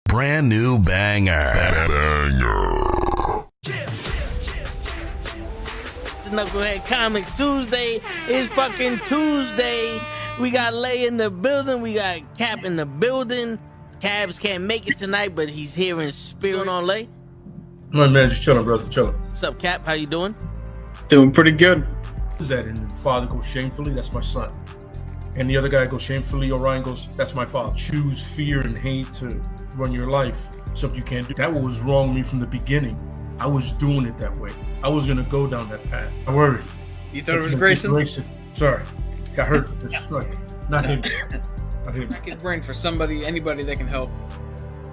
brand new banger. Knucklehead Comics Tuesday is fucking Tuesday. We got Lay in the building. We got Cap in the building. Cabs can't make it tonight, but he's here in spirit. On Lay. My man, just chilling, brother, chilling. What's up, Cap? How you doing? Doing pretty good. Is that? And the father goes shamefully. That's my son. And the other guy goes shamefully. Orion goes, that's my father. Choose fear and hate to run your life. Something you can't do. That was wrong with me from the beginning. I was doing it that way. I was gonna go down that path. I worried. You thought it was Grayson? Sorry, got hurt. It's like not him. Not him. Crack his brain for somebody, anybody that can help,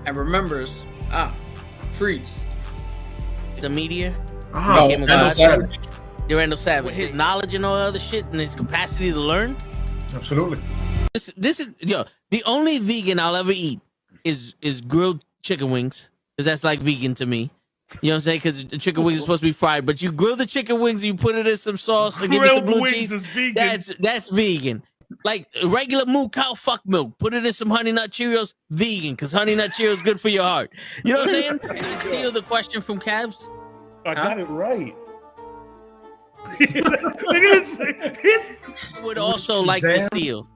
and remembers. Freeze. The media. No, Randall Savage. With his knowledge and all other shit, and his capacity to learn. Absolutely. This is the only vegan I'll ever eat is grilled chicken wings, because that's like vegan to me. You know what I'm saying? Because the chicken wings are supposed to be fried, but you grill the chicken wings, and you put it in some sauce and give it some blue cheese. Is vegan. That's vegan. Like regular moo cow fuck milk. Put it in some Honey Nut Cheerios. Vegan, because Honey Nut Cheerios is good for your heart. You know what I'm saying? Can I steal the question from Cabs? I got it right. Look at this. I would also like to steal.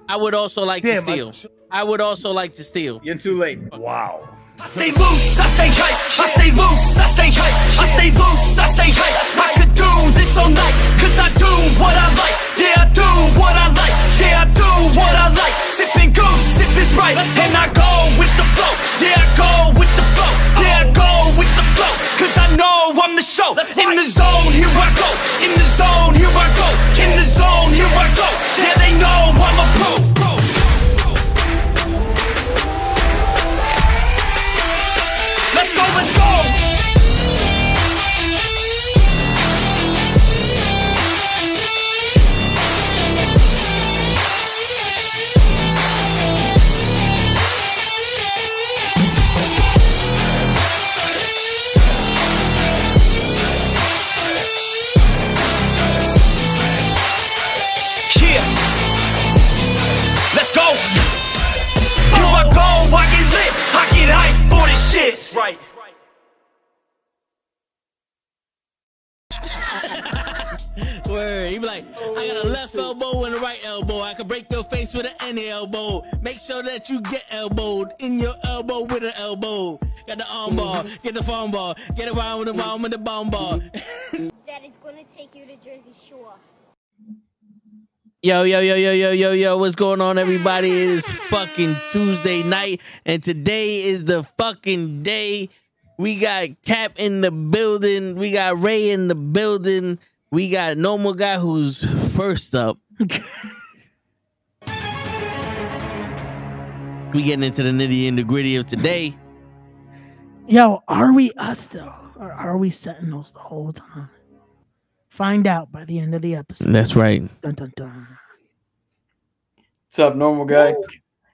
I would also like to steal. I would also like to steal. You're too late. Wow. I stay loose, I stay hype, I stay loose, I stay hype, I stay loose, I stay hype. I could do this all night, cause I do what I like. Yeah, I do what I like, yeah, I do what I like. Sipping goose, sip is right, and I go with the flow. Yeah, I go with the flow, yeah, I go with the flow. Cause I know I'm the show. In the zone, here I go. In the zone, here I go. In the zone, here I go. Yeah, they know I'm a pro. Let's go, let's go! Yeah! Let's go! Here I go, I get lit, I get hyped for this shit! Right. Word. He be like, I got a left elbow and a right elbow. I can break your face with an any elbow. Make sure that you get elbowed in your elbow with an elbow. Got the arm bar, get the phone ball, get around with the bomb with the bomb ball. That is gonna take you to Jersey Shore. Yo, what's going on, everybody? It is fucking Tuesday night, and today is the fucking day. We got Cap in the building. We got Ray in the building. We got Normal Guy who's first up. We getting into the nitty and the gritty of today. Yo, are we us though? Or are we Sentinels the whole time? Find out by the end of the episode. That's right. Dun, dun, dun. What's up, Normal Guy?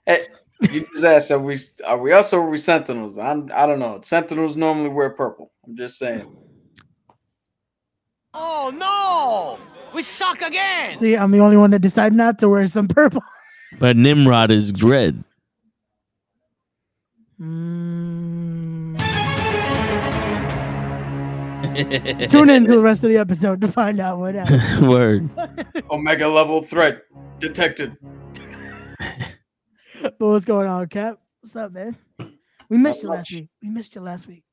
Hey, you just asked, are we us or are we Sentinels? I don't know. Sentinels normally wear purple. I'm just saying. Oh no! We suck again! See, I'm the only one that decided not to wear some purple. But Nimrod is red. Tune into the rest of the episode to find out what happens. Word. Omega level threat detected. But what's going on, Cap? What's up, man? We missed you last week.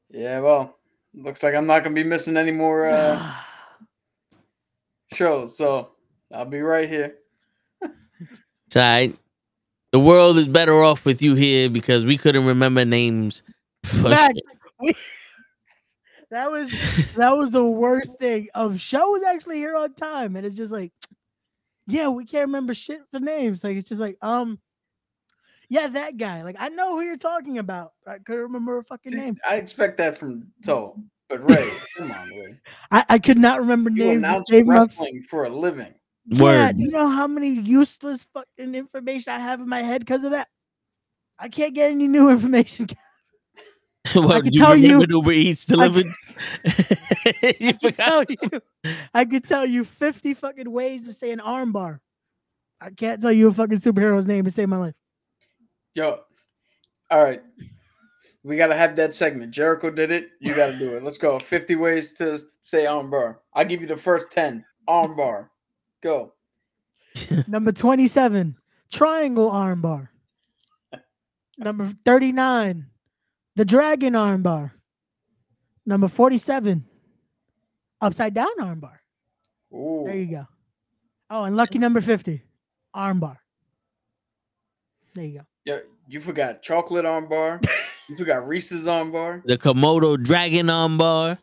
Yeah, well, looks like I'm not gonna be missing any more shows, so I'll be right here. It's all right. The world is better off with you here because we couldn't remember names. That was the worst thing. Show was actually here on time, and it's just like, yeah, we can't remember shit for names. Like it's just like, yeah, that guy. Like I know who you're talking about. I couldn't remember a fucking name. I expect that from Toe, but Ray, come on, Ray. I could not remember You names. announce wrestling for a living. Yeah, do you know how many useless fucking information I have in my head because of that? I can't get any new information. What, you remember Uber Eats delivered? I could tell you 50 fucking ways to say an armbar. I can't tell you a fucking superhero's name to save my life. Yo, All right. We got to have that segment. Jericho did it. You got to do it. Let's go. 50 ways to say armbar. I'll give you the first 10. Armbar. Go. Number 27, triangle armbar. Number 39, the dragon armbar. Number 47, upside down armbar. Ooh. There you go. Oh, and lucky number 50, armbar. There you go. Yeah, you forgot chocolate armbar. You forgot Reese's armbar. The Komodo dragon armbar.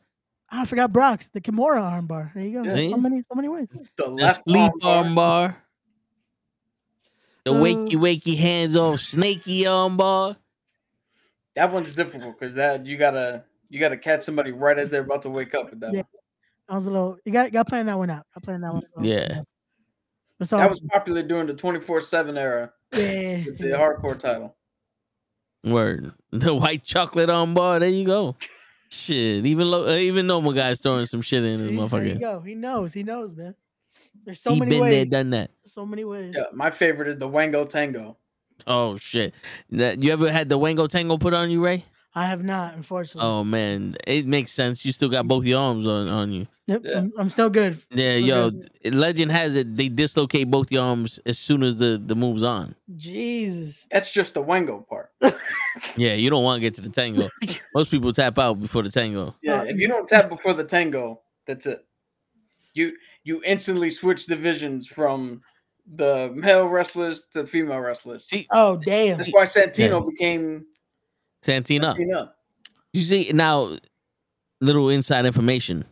Oh, I forgot Brock's, the Kimura armbar. There you go. See? So many ways. The The left sleep armbar. armbar. The wakey hands off snaky armbar. That one's difficult because that you gotta catch somebody right as they're about to wake up with that Yeah. one. I was a little. You got plan that one out. I planned that one. Yeah. That's all. That was popular during the 24/7 era. Yeah. With the hardcore title. Word. The white chocolate armbar. There you go. Shit. Even normal guys throwing some shit in his See, there you motherfucker. go. He knows, man. There's so He many been ways. there, done that. So many ways. Yeah, my favorite is the Wango Tango. Oh shit. You ever had the Wango Tango put on you, Ray? I have not, unfortunately. Oh man, it makes sense. You still got both your arms on you. Yep, Yeah. I'm still good. Yeah, Still yo, good. legend has it they dislocate both your arms as soon as the move's on. Jesus. That's just the Wango part. Yeah, you don't want to get to the tango. Most people tap out before the tango. Yeah, if you don't tap before the tango, that's it. You instantly switch divisions from the male wrestlers to female wrestlers. See, Oh, damn. That's why Santino became Santina. Santina. You see now, little inside information.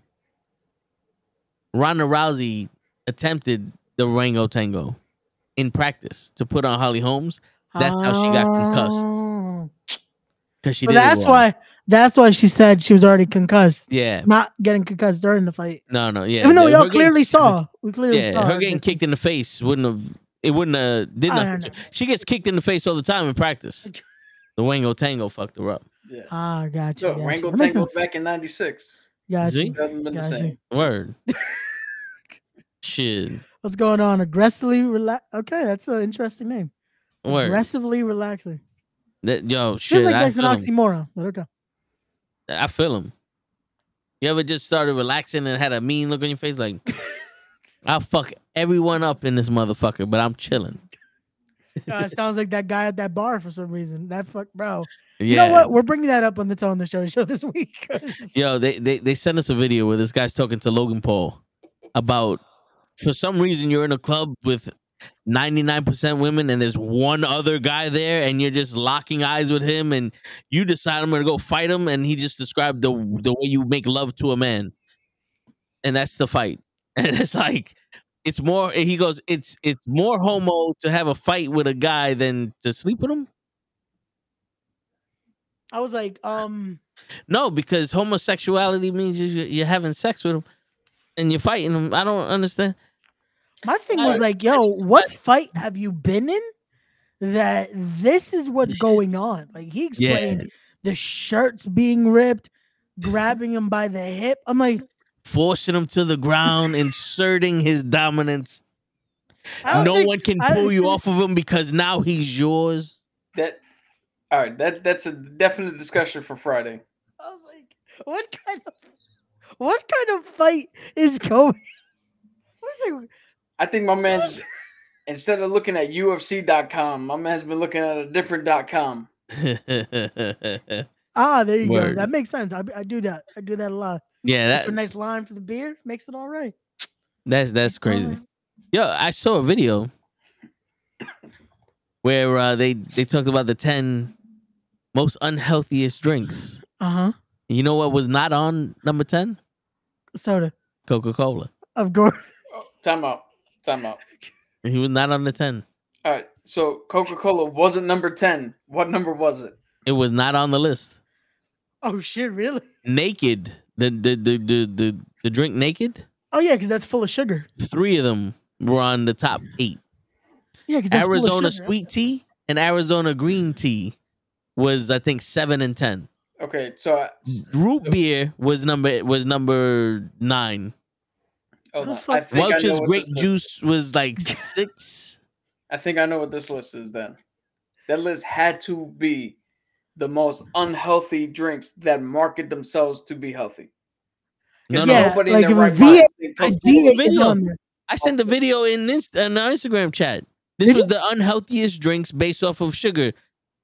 Ronda Rousey attempted the Rango Tango in practice to put on Holly Holmes. That's how she got concussed Oh. because she So did. that's why she said she was already concussed. Yeah. Not getting concussed during the fight. No. Yeah. Even though we Her all getting- clearly saw. We clearly Yeah, saw. her getting kicked in the face wouldn't have. It wouldn't have did I nothing. don't to- She gets kicked in the face all the time in practice. The Wango Tango fucked her up. Yeah. Ah, gotcha. So gotcha. Wango That makes Tango sense. back in '96. Gotcha. See? Hasn't been the Gotcha. same. Word. Shit. What's going on? Aggressively relax. Okay, that's an interesting name. Word. Aggressively relaxing. Yo, Feels shit. like I that's an feel him. oxymoron, but okay. I feel him. You ever just started relaxing and had a mean look on your face? Like, I'll fuck everyone up in this motherfucker, but I'm chilling. It sounds like that guy at that bar for some reason. That fuck, bro. Yeah. You know what? We're bringing that up on the Tell on the Show this week. Yo, they sent us a video where this guy's talking to Logan Paul about, for some reason, you're in a club with 99% women and there's one other guy there and you're just locking eyes with him and you decide I'm going to go fight him, and he just described the way you make love to a man. And that's the fight. And it's like, it's more, he goes, it's more homo to have a fight with a guy than to sleep with him. I was like, No, because homosexuality means you're having sex with him and you're fighting him. I don't understand. my thing was like, yo, what fight have you been in that this is what's going on? Like, he explained the shirts being ripped, grabbing him by the hip. I'm like, Forcing him to the ground, inserting his dominance. I don't No think- one can I pull don't you think- off of him because now he's yours. All right, that's a definite discussion for Friday. I was like, what kind of fight is going? I was like, I think my man's instead of looking at UFC.com, my man's been looking at a different .com. Yeah, there you go. Word. That makes sense. I do that. I do that a lot. that That's a nice line for the beer. Makes it all right. that's crazy. Alright. Yo, I saw a video where they talked about the 10 most unhealthiest drinks. Uh-huh. You know what was not on number 10? Soda. Coca-Cola. Of course. Oh, time out. He was not on the 10. All right, so Coca-Cola wasn't number 10. What number was it? It was not on the list. Oh shit, really? Naked. The drink Naked. Oh yeah, because that's full of sugar. 3 of them were on the top 8. Yeah, because Arizona sweet tea and Arizona green tea was, I think, 7 and 10. Okay, so Root beer was number 9. hold Oh, on. fuck. I think I know Welch's what grape this list- juice was like 6. I think I know what this list is then. That list had to be the most unhealthy drinks that market themselves to be healthy. No, Because no. Yeah, nobody like in if their a right V8 mind thinks I a sent V8 the is video. on there. I sent the video in our Instagram chat. This Did was you? the unhealthiest drinks based off of sugar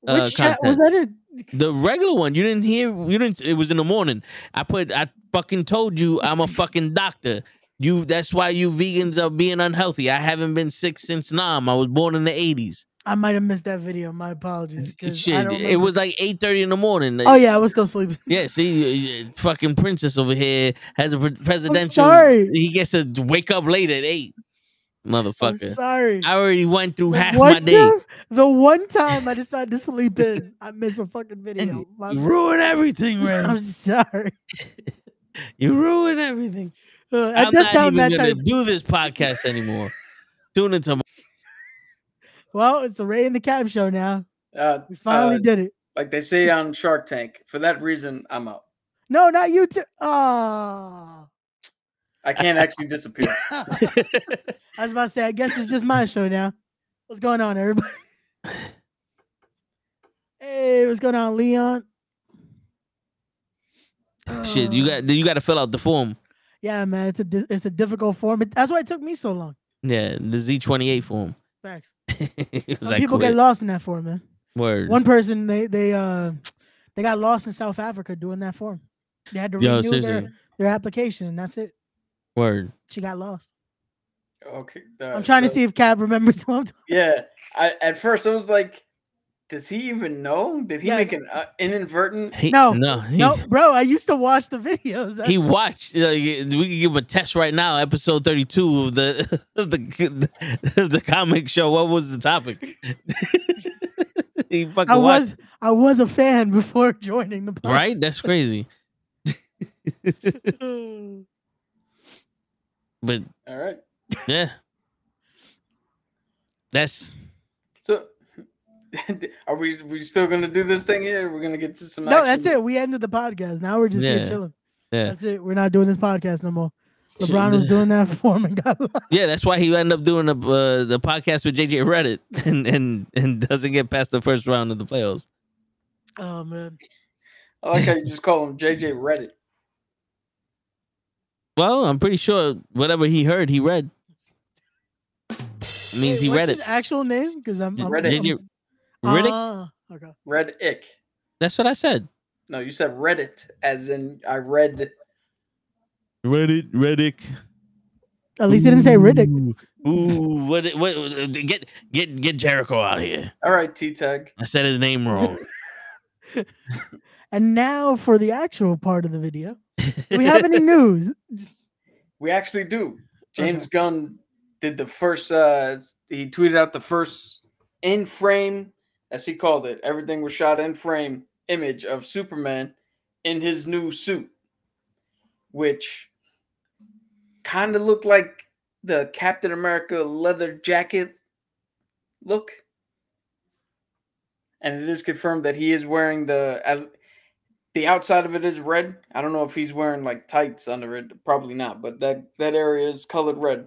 Which chat was content. that in? The regular one. You didn't hear. You didn't. It was in the morning. I fucking told you I'm a fucking doctor. That's why you vegans are being unhealthy. I haven't been sick since Nam. I was born in the 80s. I might have missed that video. My apologies. 'Cause I Shit, don't it remember. was like 8:30 in the morning. Oh yeah, I was still sleeping. Yeah, see, fucking princess over here has a presidential. sorry. He gets to wake up late at 8. I'm Motherfucker. sorry. I already went through half one my day. the one time I decided to sleep in, I missed a fucking video. You ruin everything, Ray. I'm sorry. You ruin everything. That I'm does not sound even that gonna type. do this podcast anymore. Tune in tomorrow. Well, it's the Ray and the Cab show now. We finally did it. Like they say on Shark Tank. For that reason, I'm out. No, not you too. Oh. I can't actually disappear. I was about to say, I guess it's just my show now. What's going on, everybody? Hey, what's going on, Leon? Shit, you got to fill out the form. Yeah, man, it's a difficult form. That's why it took me so long. Yeah, the Z28 form. Facts. Some People get lost in that form, man. Word. One person they got lost in South Africa doing that form. They had to renew their application, and that's it. Word. She got lost. Okay. I'm trying to see if Cab remembers what I'm talking. Yeah. At first I was like, does he even know? Did he Yes. make an inadvertent? No, bro. I used to watch the videos. He watched. We can give him a test right now. Episode 32 of the comic show. What was the topic? He fucking watched. I was a fan before joining the podcast. Right? That's crazy. But all right. Yeah. That's so. Are we still gonna do this thing here? We're gonna get to some. No, action? that's it. We ended the podcast. Now we're just here chilling. Yeah. That's it. We're not doing this podcast no more. LeBron was doing that for him and got lost. Yeah, that's why he ended up doing the podcast with JJ Reddit and doesn't get past the first round of the playoffs. Oh man. I like how you just call him JJ Reddit. Well, I'm pretty sure whatever he heard, he read. Means he read it. His actual name? Because I'm JJ Riddick? Okay. Reddit. That's what I said. No, you said Reddit, as in I read. Reddick. At least he didn't say Riddick. Ooh, what? Get Jericho out of here. All right, T-Tag. I said his name wrong. And now for the actual part of the video. Do we have any news? We actually do. James Gunn did the first. He tweeted out the first in frame, as he called it. Everything was shot in frame image of Superman in his new suit, which kind of looked like the Captain America leather jacket look. And it is confirmed that he is wearing the outside of it is red. I don't know if he's wearing like tights under it. Probably not, but that area is colored red.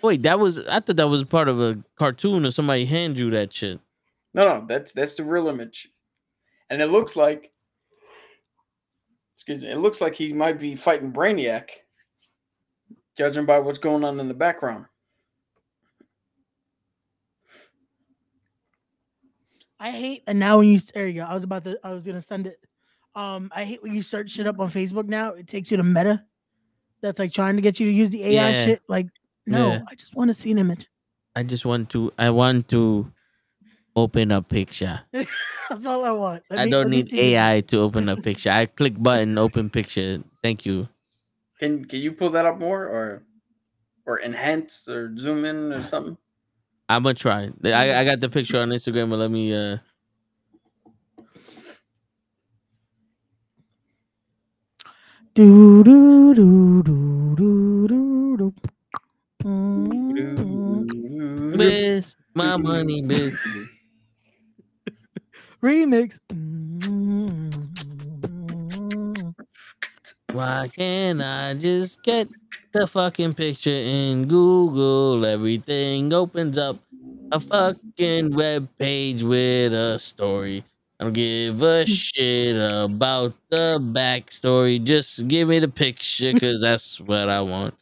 Wait, I thought that was part of a cartoon or somebody hand drew that shit. No, that's the real image. And it looks like, it looks like he might be fighting Brainiac, judging by what's going on in the background. I hate, and now when you, there you go. I was gonna send it. I hate when you search shit up on Facebook now. It takes you to Meta. That's like trying to get you to use the AI shit. Like, no, I just want to see an image. I want to open a picture. That's all I want. I don't need AI to open a picture. I click button, open picture. Thank you. Can you pull that up more or enhance or zoom in or something? I'm gonna try. I got the picture on Instagram, but let me do do do do do do do. With my money, bitch. Remix. Why can't I just get the fucking picture in Google? Everything opens up a fucking web page with a story. I don't give a shit about the backstory. Just give me the picture, cause that's what I want.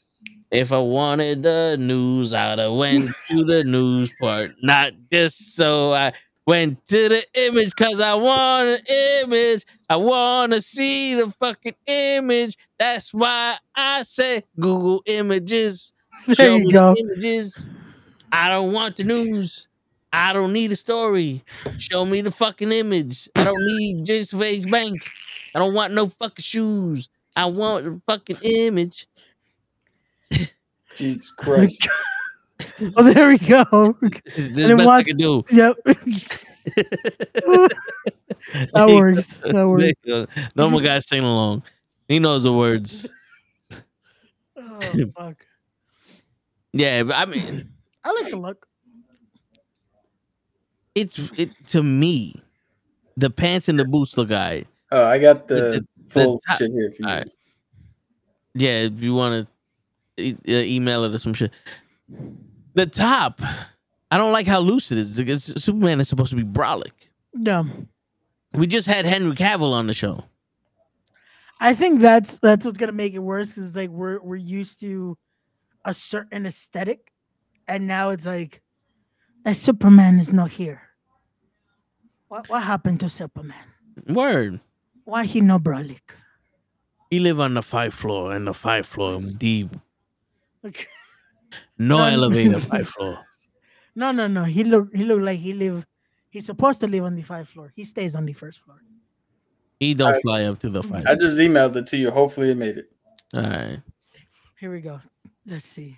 If I wanted the news, I'd have went to the news part, not just so I went to the image, cause I want an image. I want to see the fucking image. That's why I say Google Images. There Show you me go. the images. I don't want the news. I don't need a story. Show me the fucking image. I don't need Jason H. Bank. I don't want no fucking shoes. I want the fucking image. Jesus Christ. Oh, there we go. This is And the it best I wants- can do. Yep. That works. That There works. you go. Normal guy singing along. He knows the words. Oh, fuck. Yeah, but I mean, I like the look. it to me. The pants and the boots look alright. Oh, I got the The full top- shit here if you all need. right. Yeah, if you want to email it or some shit. The top, I don't like how loose it is. Because Superman is supposed to be brolic. Yeah. We just had Henry Cavill on the show. I think that's what's gonna make it worse because it's like we're used to a certain aesthetic, and now it's like that Superman is not here. What happened to Superman? Word. Why he no brolic? He live on the 5th floor, and the 5th floor deep. Like, No No, elevator, 5th floor. no. He look like he's supposed to live on the 5th floor. He stays on the 1st floor. He don't fly up to the 5th. I just emailed it to you. Hopefully it made it. All right. Here we go. Let's see.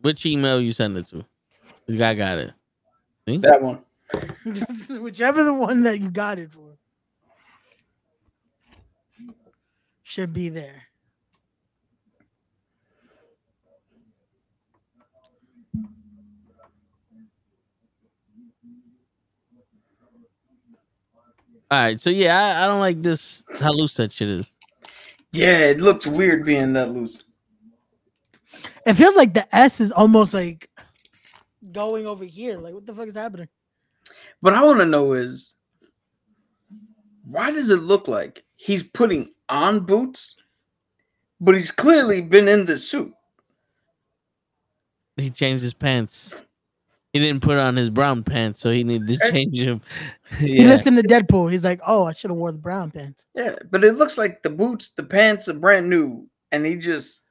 Which email you send it to? The guy got it. That one. Whichever the one that you got it for should be there. All right. So yeah, I don't like this. How loose that shit is. Yeah, it looks weird being that loose. It feels like the S is almost like going over here. Like, what the fuck is happening? What I want to know is why does it look like he's putting on boots, but he's clearly been in the suit? He changed his pants. He didn't put on his brown pants, so he needed to change them. He listened to Deadpool. He's like, oh, I should have wore the brown pants. Yeah, but it looks like the boots, the pants are brand new, and he just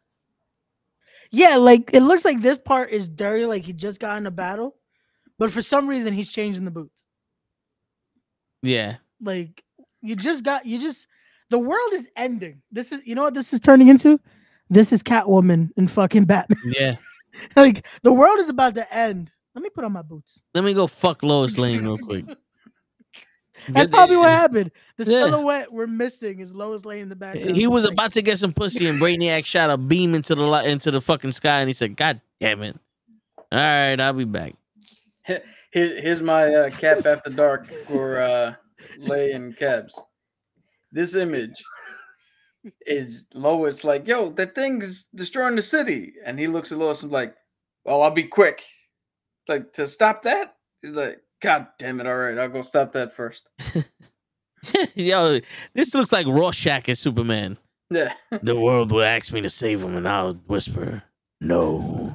Yeah, like it looks like this part is dirty, like he just got in a battle, but for some reason he's changing the boots. Yeah. Like the world is ending. This is, you know what this is turning into? This is Catwoman and fucking Batman. Yeah. Like the world is about to end. Let me put on my boots. Let me go fuck Lois Lane real quick. That's probably what happened. The Yeah. silhouette we're missing is Lois Lane in the background. He was Like, about to get some pussy, and Brainiac shot a beam into the fucking sky, and he said, "God damn it! All right, I'll be back." here's my cap after dark for Lay and Cabs. This image is Lois like, yo, that thing is destroying the city, and he looks at Lois and like, well, I'll be quick. Like, to stop that? He's like, God damn it! All right, I'll go stop that first. Yo, this looks like Rorschach as Superman. Yeah. The world will ask me to save him, and I'll whisper, "No."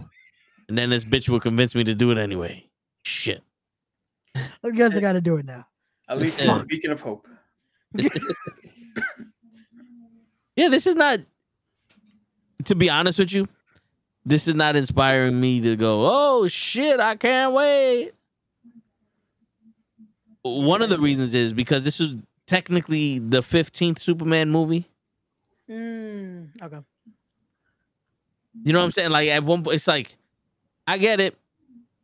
And then this bitch will convince me to do it anyway. Shit. I guess I got to do it now. At least he's a beacon of hope. Yeah, this is not. To be honest with you, this is not inspiring me to go, "Oh shit, I can't wait." One of the reasons is because this is technically the 15th Superman movie. Okay. You know what I'm saying? Like at one point, it's like, I get it.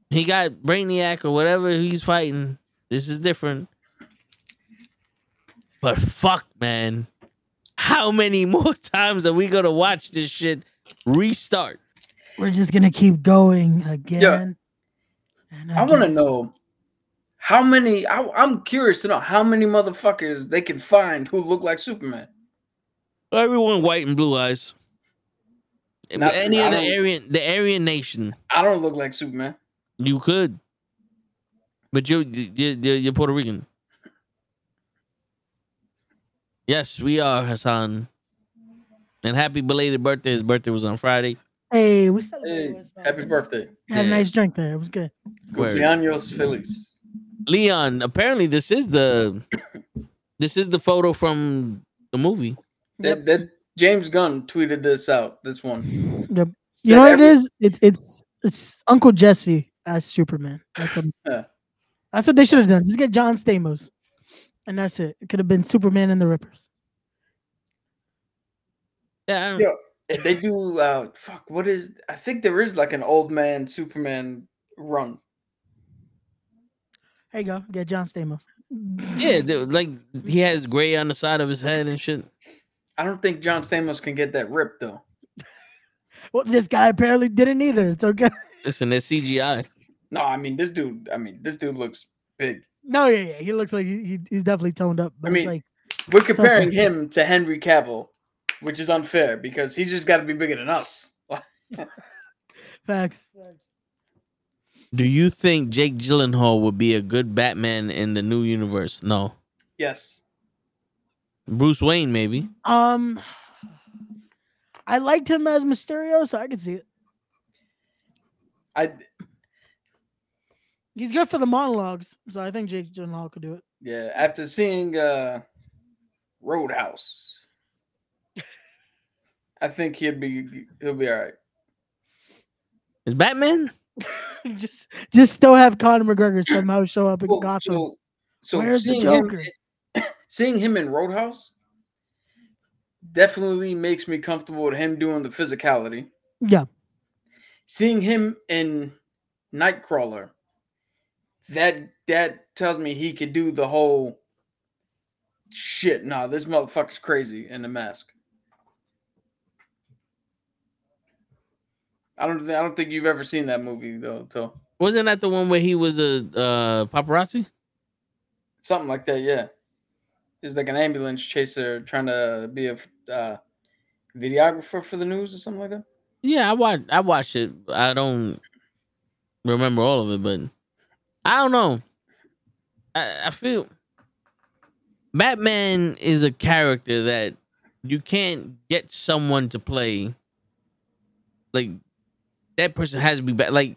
He got Brainiac or whatever he's fighting. This is different. But fuck, man. How many more times are we going to watch this shit restart? We're just going to keep going again. And I want to again. know how many. I'm curious to know how many motherfuckers they can find who look like Superman. Everyone white and blue eyes. Not any true. of the Aryan nation, I don't look like Superman. you could, but you're Puerto Rican. Yes, we are, Hassan. And happy belated birthday. His birthday was on Friday. Hey, we Hey, celebrated. happy birthday. Had a nice drink there. It was good. Word. Cumpleaños feliz. Leon, apparently this is the photo from the movie. Yep. That James Gunn tweeted this out. This one. Yep. Said You know what it is? It's Uncle Jesse as Superman. That's what, Yeah. that's what they should have done. Just get John Stamos, and that's it. It could have been Superman and the Rippers. Yeah. Yeah, they do. Fuck. What is? I think there is like an old man Superman run. There you go. Get John Stamos. Yeah, like he has gray on the side of his head and shit. I don't think John Stamos can get that ripped though. Well, this guy apparently didn't either. It's okay. Listen, it's CGI. No, I mean this dude. This dude looks big. No, yeah. He looks like he's definitely toned up. But I mean, it's like we're comparing okay. him to Henry Cavill, which is unfair because he's just got to be bigger than us. facts. Do you think Jake Gyllenhaal would be a good Batman in the new universe? No. Yes. Bruce Wayne, maybe. I liked him as Mysterio, so I could see it. He's good for the monologues, so I think Jake Gyllenhaal could do it. Yeah. After seeing Roadhouse, I think he'll be all right. Is Batman? just still have Conor McGregor somehow show up in Gotham. So where's the seeing Joker? Seeing him in Roadhouse definitely makes me comfortable with him doing the physicality. Yeah. Seeing him in Nightcrawler, that tells me he could do the whole shit. Nah, this motherfucker's crazy in the mask. I don't think you've ever seen that movie though. So. Wasn't that the one where he was a paparazzi? Something like that, yeah. He's like an ambulance chaser trying to be a videographer for the news or something like that. Yeah, I watched it. I don't remember all of it, but I don't know. I feel Batman is a character that you can't get someone to play. Like that person has to be like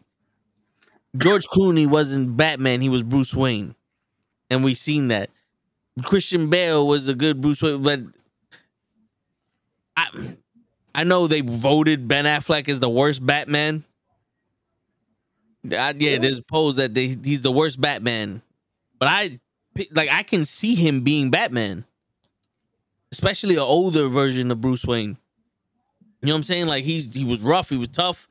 George Clooney wasn't Batman; he was Bruce Wayne, and we seen that. Christian Bale was a good Bruce Wayne, but I know they voted Ben Affleck as the worst Batman. There's a polls that he's the worst Batman, but I can see him being Batman, especially an older version of Bruce Wayne. You know what I'm saying? Like he was rough, he was tough.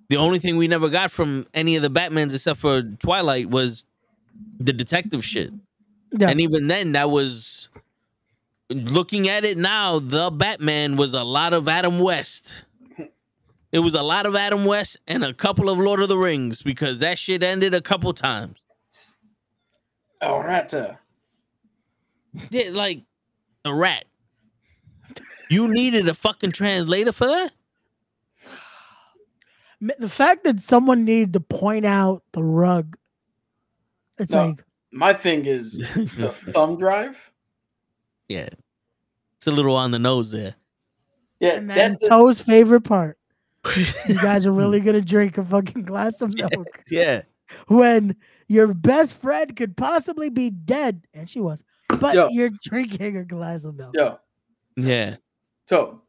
The only thing we never got from any of the Batmans except for Twilight was the detective shit. Yeah. And even then, that was, looking at it now, the Batman was a lot of Adam West. It was a lot of Adam West and a couple of Lord of the Rings because that shit ended a couple times. Oh, rat. Yeah, like a rat. You needed a fucking translator for that? The fact that someone needed to point out the rug, it's like. My thing is the thumb drive. Yeah. It's a little on the nose there. Yeah. And then Toe's favorite part. You guys are really going to drink a fucking glass of milk. Yeah. When your best friend could possibly be dead, and she was, but you're drinking a glass of milk. Yo. Yeah. So,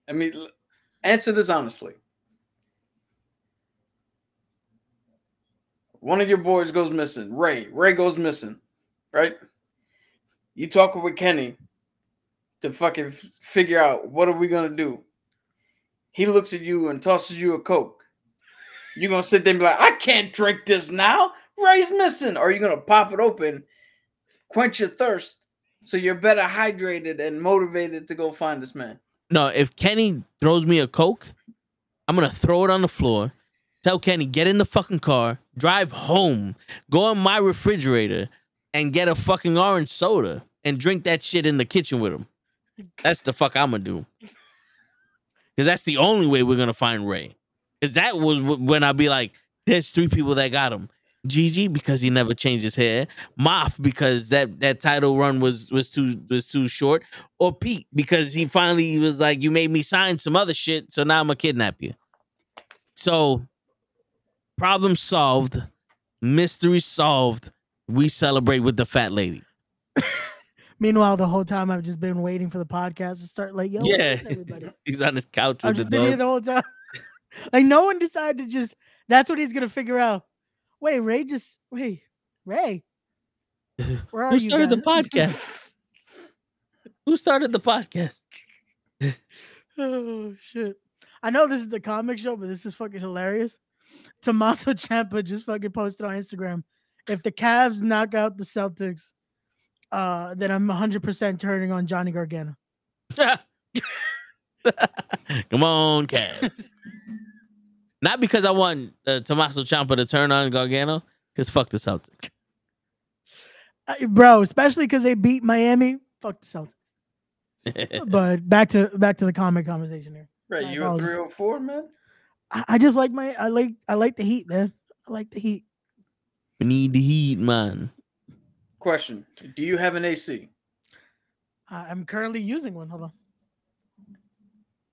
I mean, answer this honestly. One of your boys goes missing. Ray goes missing, right? You talking with Kenny to fucking figure out what are we going to do. He looks at you and tosses you a Coke. You're going to sit there and be like, I can't drink this now. Ray's missing. Or are you going to pop it open, quench your thirst, so you're better hydrated and motivated to go find this man? No, if Kenny throws me a Coke, I'm going to throw it on the floor. Tell Kenny, get in the fucking car, drive home, go in my refrigerator, and get a fucking orange soda and drink that shit in the kitchen with him. That's the fuck I'm gonna do. because that's the only way we're gonna find Ray. Because that was when I'd be like, there's 3 people that got him. Gigi because he never changed his hair, Moff because that title run was too short, or Pete because he finally was like, you made me sign some other shit, so now I'm gonna kidnap you. So problem solved, mystery solved. We celebrate with the fat lady. Meanwhile, the whole time I've just been waiting for the podcast to start. Like, yo, Yeah, where's everybody? he's on his couch I've with the just been here dog. the whole time. Like, no one decided to just. That's what he's gonna figure out. Wait, Ray. Where are Who you started the guys? podcast? Who started the podcast? Oh shit! I know this is the comic show, but this is fucking hilarious. Tommaso Ciampa just fucking posted on Instagram. If the Cavs knock out the Celtics, then I'm 100% turning on Johnny Gargano. Come on, Cavs. Not because I want Tommaso Ciampa to turn on Gargano, because fuck the Celtics. Bro, especially because they beat Miami. Fuck the Celtics. But back to the comic conversation here. Right, you a 304, man? I just like I like the Heat, man. I like the Heat. We need the Heat, man. Question: do you have an AC? I'm currently using one. Hold on.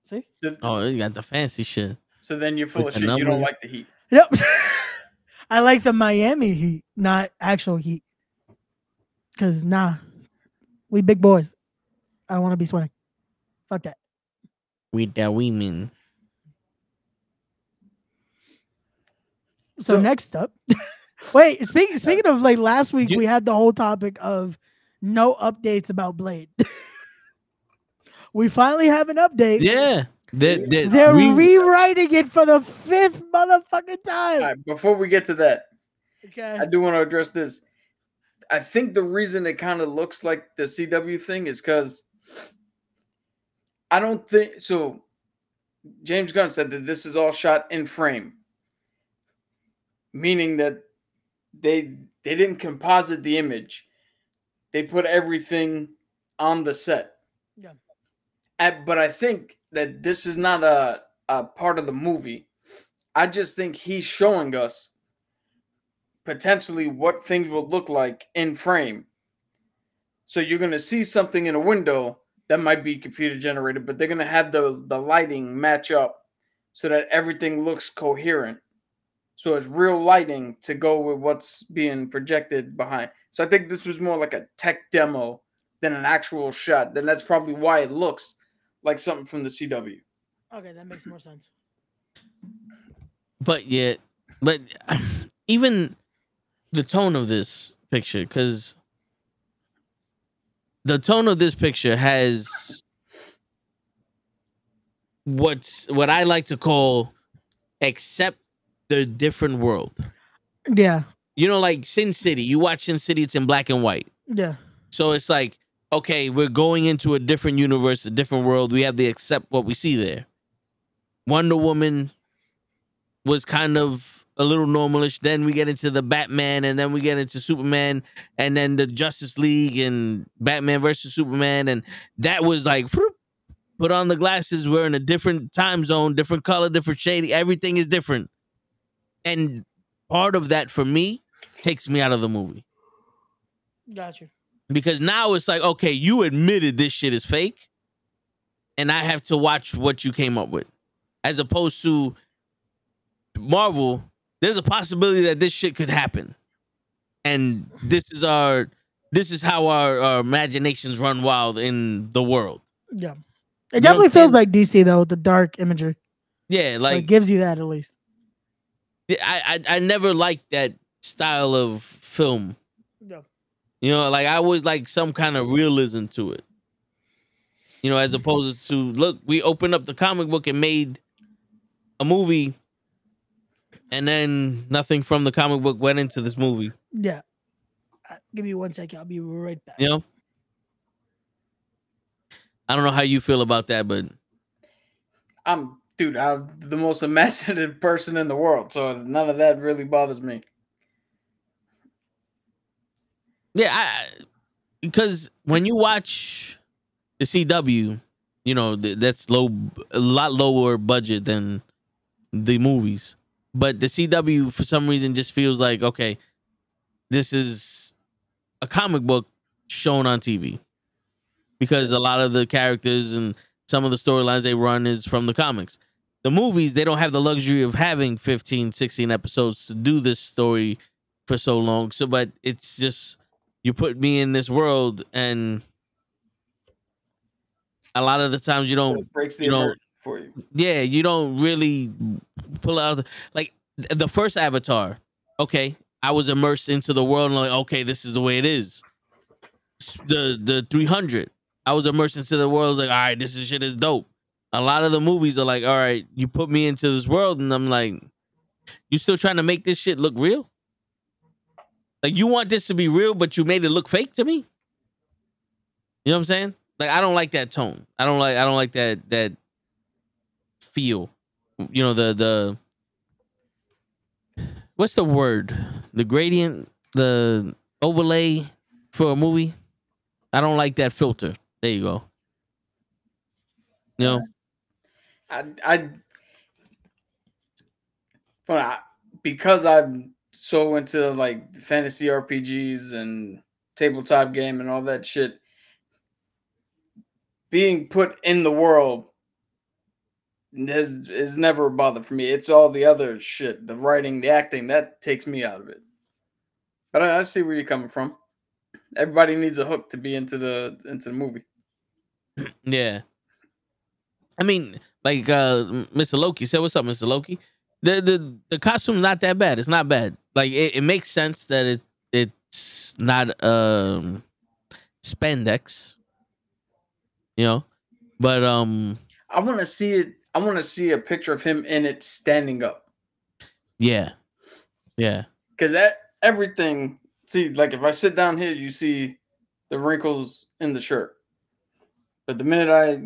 See? Oh, you got the fancy shit. So then you're full With of the shit. You don't numbers. like the Heat. Yep. I like the Miami Heat, not actual Heat. Cause we big boys. I don't want to be sweating. Fuck that. With the women. So next up, wait. Speaking of like last week, we had the whole topic of no updates about Blade. We finally have an update. Yeah. They're rewriting it for the 5th motherfucking time. All right, before we get to that, Okay. I do want to address this. I think the reason it kind of looks like the CW thing is because I don't think so. James Gunn said that this is all shot in frame, meaning that they didn't composite the image. They put everything on the set. Yeah. But I think that this is not a part of the movie. I just think he's showing us potentially what things will look like in frame. So you're going to see something in a window that might be computer generated, but they're going to have the lighting match up so that everything looks coherent. So it's real lighting to go with what's being projected behind. So I think this was more like a tech demo than an actual shot. Then that's probably why it looks like something from the CW. Okay, that makes more sense. But even the tone of this picture, because the tone of this picture has what I like to call accept the different world. Yeah. You know, like Sin City. You watch Sin City, it's in black and white. Yeah. So it's like, okay, we're going into a different universe, a different world. We have to accept what we see there. Wonder Woman was kind of a little normalish. Then we get into the Batman, and then we get into Superman, and then the Justice League and Batman versus Superman. And that was like, put on the glasses. We're in a different time zone, different color, different shade. Everything is different. And part of that for me takes me out of the movie. Got you. Because now it's like, okay, you admitted this shit is fake, and I have to watch what you came up with. As opposed to Marvel, there's a possibility that this shit could happen. And this is how our imaginations run wild in the world. Yeah. It definitely feels like DC though, with the dark imagery. Yeah, like it gives you that at least. I never liked that style of film. Yeah. You know, like I always like some kind of realism to it. You know, as opposed to, look, we opened up the comic book and made a movie, and then nothing from the comic book went into this movie. Yeah. Give me 1 second. I'll be right back. You know? I don't know how you feel about that, but I'm the most imaginative person in the world, so none of that really bothers me. yeah, because when you watch the CW, You know, that's a lot lower budget than the movies. But the CW for some reason just feels like, okay, this is a comic book shown on TV, because a lot of the characters and some of the storylines they run is from the comics. The movies, they don't have the luxury of having 15, 16 episodes to do this story for so long. So, but it's just, you put me in this world, and a lot of the times It breaks the immersion for you. yeah, you don't really pull out like the first Avatar. Okay, I was immersed into the world and like, okay, this is the way it is. The 300, I was immersed into the world. I was like, all right, this shit is dope. A lot of the movies are like, all right, you put me into this world, and I'm like, you still trying to make this shit look real? Like, you want this to be real, but you made it look fake to me? You know what I'm saying? Like, I don't like that tone. I don't like that feel. You know, the what's the word? The gradient, the overlay for a movie. I don't like that filter. There you go. You know? Because I'm so into like fantasy RPGs and tabletop game and all that shit, being put in the world is never a bother for me. It's all the other shit, the writing, the acting, that takes me out of it. But I see where you're coming from. Everybody needs a hook to be into the movie. Yeah. I mean, like Mr. Loki said, what's up, Mr. Loki? The costume's not that bad. It's not bad. Like, it makes sense that it's not spandex. You know? But I want to see it. I want to see a picture of him in it standing up. Yeah. Yeah. Because everything, see, like if I sit down here, you see the wrinkles in the shirt. But the minute I,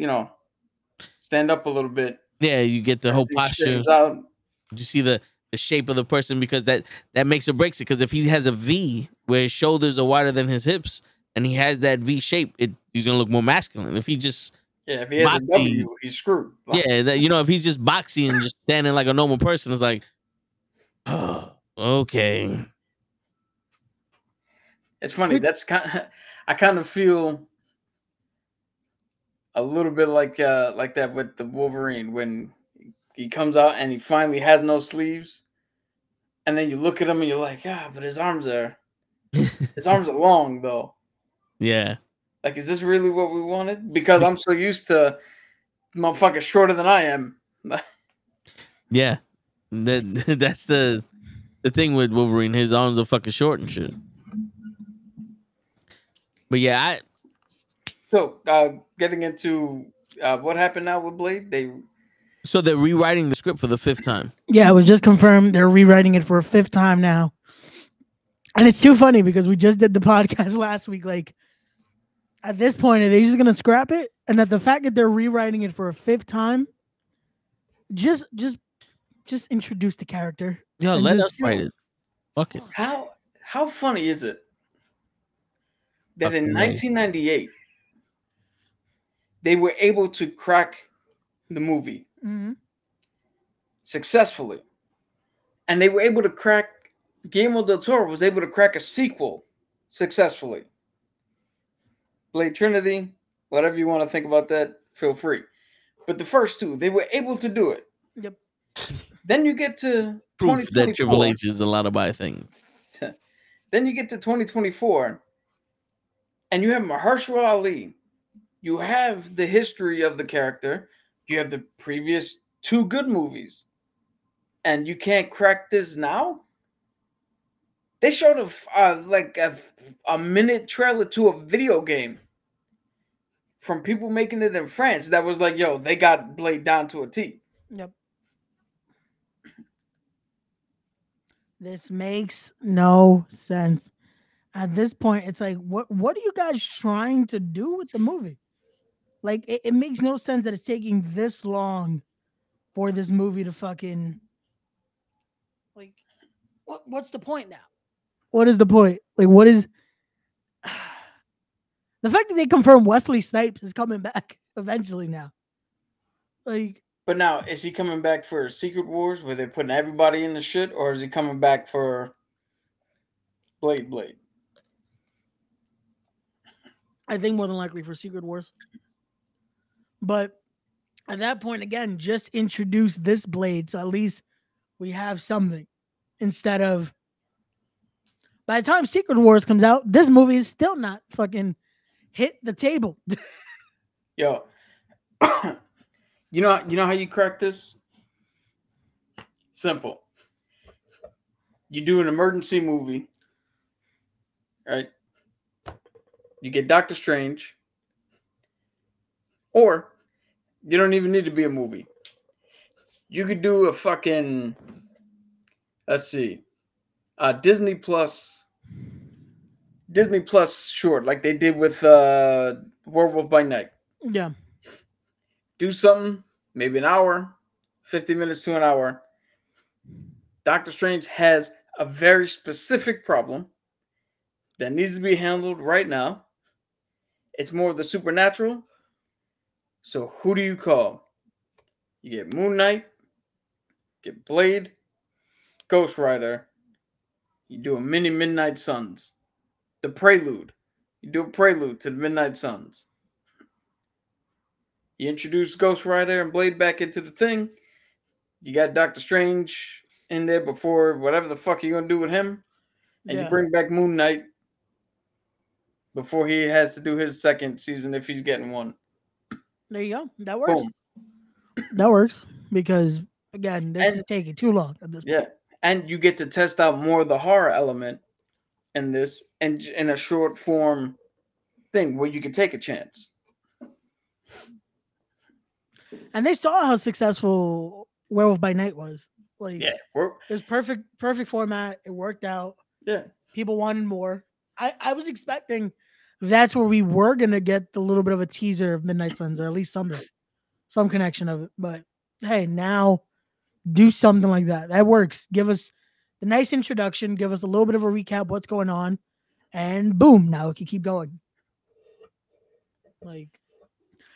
stand up a little bit, yeah, you get the whole posture. You see the shape of the person, because that makes or breaks it. Because if he has a V where his shoulders are wider than his hips, and he has that V shape, he's gonna look more masculine. If he just if he has a W, he's screwed. Yeah, if he's just boxy and just standing like a normal person, it's like, oh, okay. It's funny. I kind of feel a little bit like that with the Wolverine when he comes out and he finally has no sleeves, and then you look at him and you're like, but his arms are long though. Yeah. Like, is this really what we wanted? Because I'm so used to motherfuckers shorter than I am. Yeah, that's the thing with Wolverine. His arms are fucking short and shit. But yeah, So getting into what happened now with Blade, so they're rewriting the script for the 5th time. Yeah, it was just confirmed. They're rewriting it for a 5th time now. And it's too funny because we just did the podcast last week. Like, at this point, are they just going to scrap it? And that the fact that they're rewriting it for a 5th time, just introduce the character. Yeah, let us write it. Fuck it. How funny is it that in 1998 they were able to crack the movie successfully, and they were able to crack, Guillermo del Toro was able to crack a sequel successfully. Blade Trinity, whatever you want to think about that, feel free. But the first two, they were able to do it. Yep. Then you get to proof that Triple H is allowed to buy things. Then you get to 2024, and you have Mahershala Ali. You have the history of the character. You have the previous 2 good movies. And you can't crack this now? They showed a minute trailer to a video game from people making it in France that was like, yo, they got Blade down to a T. Yep. This makes no sense. At this point, it's like, what are you guys trying to do with the movie? Like, it makes no sense that it's taking this long for this movie to fucking, like, what's the point now? What is the point? Like, what is the fact that they confirmed Wesley Snipes is coming back? eventually now. Like, But now, is he coming back for Secret Wars where they're putting everybody in the shit, or is he coming back for Blade? I think more than likely for Secret Wars. But at that point, again, just introduce this Blade, so at least we have something instead of. By the time Secret Wars comes out, this movie is still not fucking hit the table. Yo, you know how you crack this? Simple. You do an emergency movie, right? You get Doctor Strange, or you don't even need to be a movie. You could do a fucking, let's see, Disney Plus short, like they did with Werewolf by Night. Yeah. Do something, maybe an hour, 50 minutes to an hour. Doctor Strange has a very specific problem that needs to be handled right now. It's more of the supernatural. So who do you call? You get Moon Knight, get Blade, Ghost Rider. You do a mini Midnight Suns. The prelude. You do a prelude to the Midnight Suns. You introduce Ghost Rider and Blade back into the thing. You got Doctor Strange in there before whatever the fuck you're going to do with him. And you bring back Moon Knight before he has to do his second season if he's getting one. There you go. That works. Boom. That works because, again, this is taking too long at this point. Yeah. And you get to test out more of the horror element in this and in a short form thing where you can take a chance. And they saw how successful Werewolf by Night was. Like, Yeah. it was perfect format. It worked out. Yeah. People wanted more. I was expecting that's where we were gonna get the little bit of a teaser of Midnight Suns, or at least something, some connection of it. But hey, now do something like that. That works. Give us the nice introduction. Give us a little bit of a recap what's going on, and boom, now it can keep going. Like,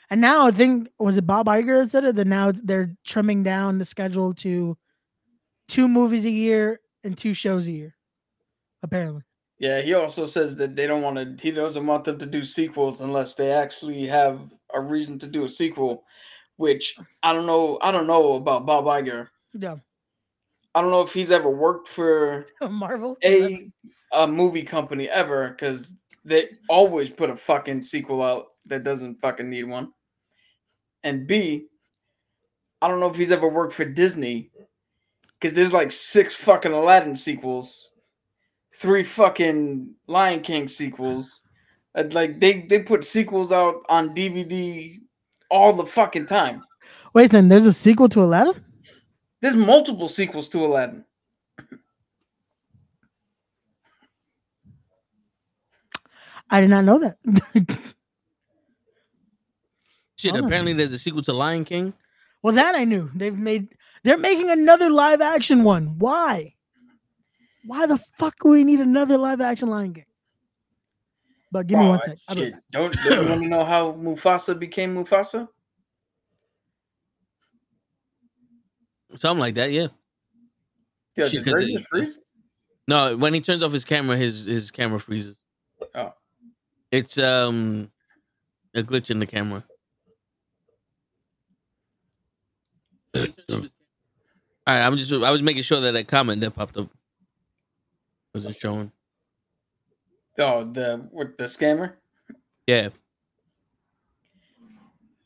and now I think was it Bob Iger that said it that now they're trimming down the schedule to 2 movies a year and 2 shows a year, apparently. Yeah, he also says that they don't want to. He doesn't want them to do sequels unless they actually have a reason to do a sequel. Which I don't know. I don't know about Bob Iger. Yeah, I don't know if he's ever worked for Marvel, a movie company ever, because they always put a fucking sequel out that doesn't fucking need one. And B, I don't know if he's ever worked for Disney, because there's like 6 fucking Aladdin sequels. 3 fucking Lion King sequels. Like they put sequels out on DVD all the fucking time. Wait a second, there's a sequel to Aladdin? There's multiple sequels to Aladdin. I did not know that. Shit, apparently there's a sequel to Lion King. Well, that I knew. They're making another live action one. Why? Why the fuck do we need another live action Lion King? But give me one sec. Shit. Don't you want to know how Mufasa became Mufasa? Something like that, yeah. Yeah, Shit, did Razor freeze? No, when he turns off his camera, his camera freezes. Oh. It's a glitch in the camera. All right, I was making sure that comment that popped up wasn't showing. Oh, with the scammer? Yeah.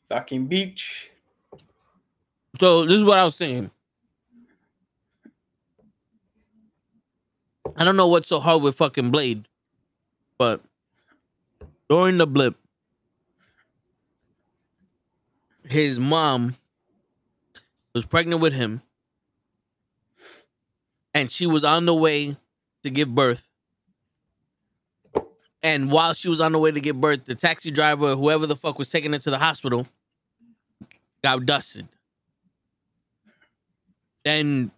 Fucking beach. So this is what I was saying. I don't know what's so hard with fucking Blade, but during the blip, his mom was pregnant with him, and she was on the way to give birth. And while she was on the way to give birth, the taxi driver, whoever the fuck was taking her to the hospital, got dusted. Then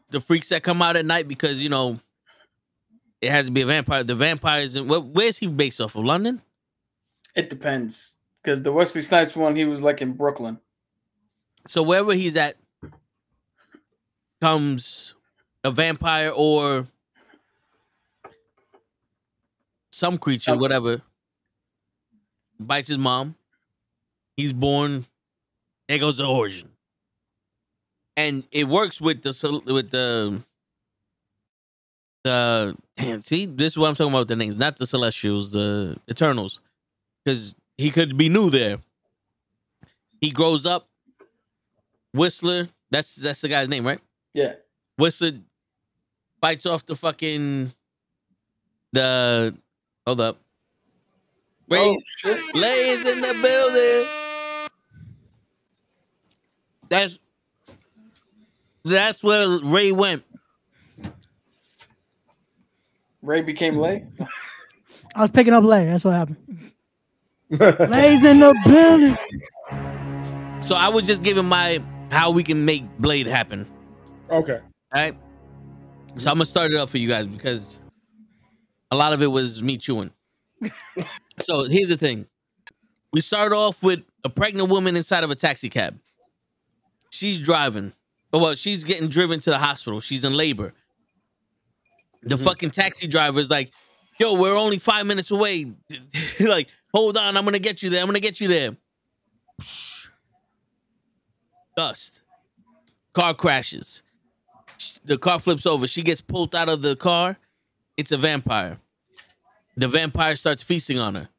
the freaks that come out at night, because, you know, it has to be a vampire. The vampire is where's he based off of? London? It depends. Because the Wesley Snipes one, he was like in Brooklyn. So wherever he's at comes a vampire or some creature, whatever, bites his mom. He's born. There goes the origin, and it works with the damn. See, this is what I'm talking about. With the names, not the Celestials, the Eternals, because he could be new there. He grows up. Whistler, that's the guy's name, right? Yeah. Whistler bites off the fucking hold up. Ray, Lay's in the building. That's where Ray went. Ray became Lay? I was picking up Lay. That's what happened. Lay's in the building. So I was just giving my how we can make Blade happen. Okay. All right. So I'm gonna start it up for you guys because a lot of it was me chewing. So here's the thing. We start off with a pregnant woman inside of a taxi cab. She's driving. Well, she's getting driven to the hospital. She's in labor. The fucking taxi driver is like, yo, we're only 5 minutes away. Like, hold on, I'm gonna get you there. I'm gonna get you there. Dust. Car crashes. The car flips over. She gets pulled out of the car. It's a vampire. The vampire starts feasting on her.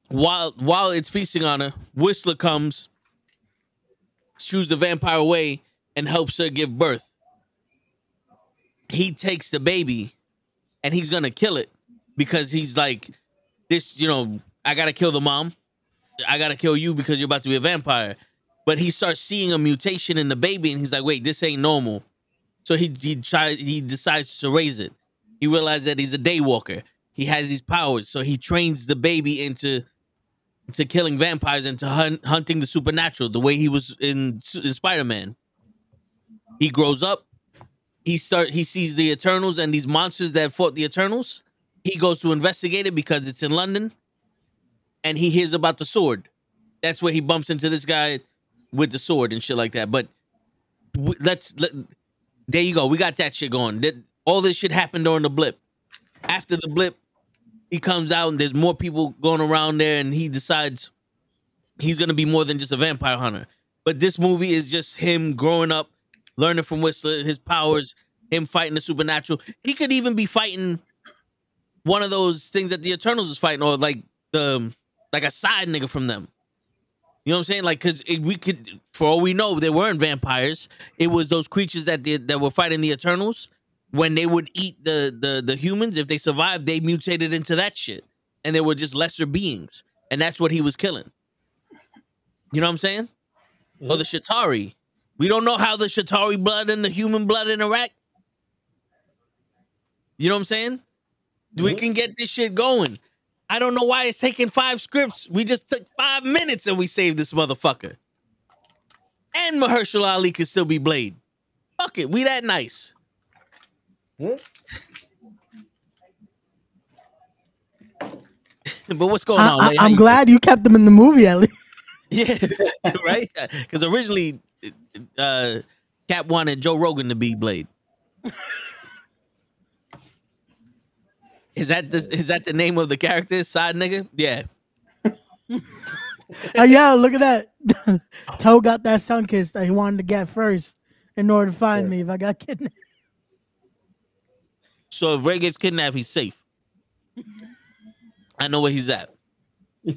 While it's feasting on her, Whistler comes, shoos the vampire away, and helps her give birth. He takes the baby, and he's gonna kill it because he's like, this, I gotta kill the mom. I gotta kill you because you're about to be a vampire. But he starts seeing a mutation in the baby, and he's like, wait, this ain't normal. So he decides to raise it. He realized that he's a daywalker. He has these powers, so he trains the baby into killing vampires and to hunting the supernatural, the way he was in Spider-Man. He grows up. He sees the Eternals and these monsters that fought the Eternals. He goes to investigate it because it's in London, and he hears about the sword. That's where he bumps into this guy with the sword and shit like that. But there you go. We got that shit going. All this shit happened during the blip. After the blip, he comes out and there's more people going around there, and he decides he's going to be more than just a vampire hunter. But this movie is just him growing up, learning from Whistler, his powers, him fighting the supernatural. He could even be fighting one of those things that the Eternals is fighting, or like a side nigga from them. You know what I'm saying? Like, because we could, for all we know, they weren't vampires. It was those creatures that were fighting the Eternals. When they would eat the humans, if they survived, they mutated into that shit. And they were just lesser beings. And that's what he was killing. You know what I'm saying? Or the Shatari. We don't know how the Shatari blood and the human blood interact. You know what I'm saying? We can get this shit going. I don't know why it's taking 5 scripts. We just took 5 minutes and we saved this motherfucker. And Mahershala Ali could still be Blade. Fuck it, we that nice. But what's going on? I'm glad you kept them in the movie, at least. Yeah, right? Because originally, Cap wanted Joe Rogan to be Blade. Is that the name of the character? Side nigga? Yeah. Oh yeah, look at that. Toe got that sun kiss that he wanted to get first in order to find me if I got kidnapped. So if Ray gets kidnapped, he's safe. I know where he's at. Yeah.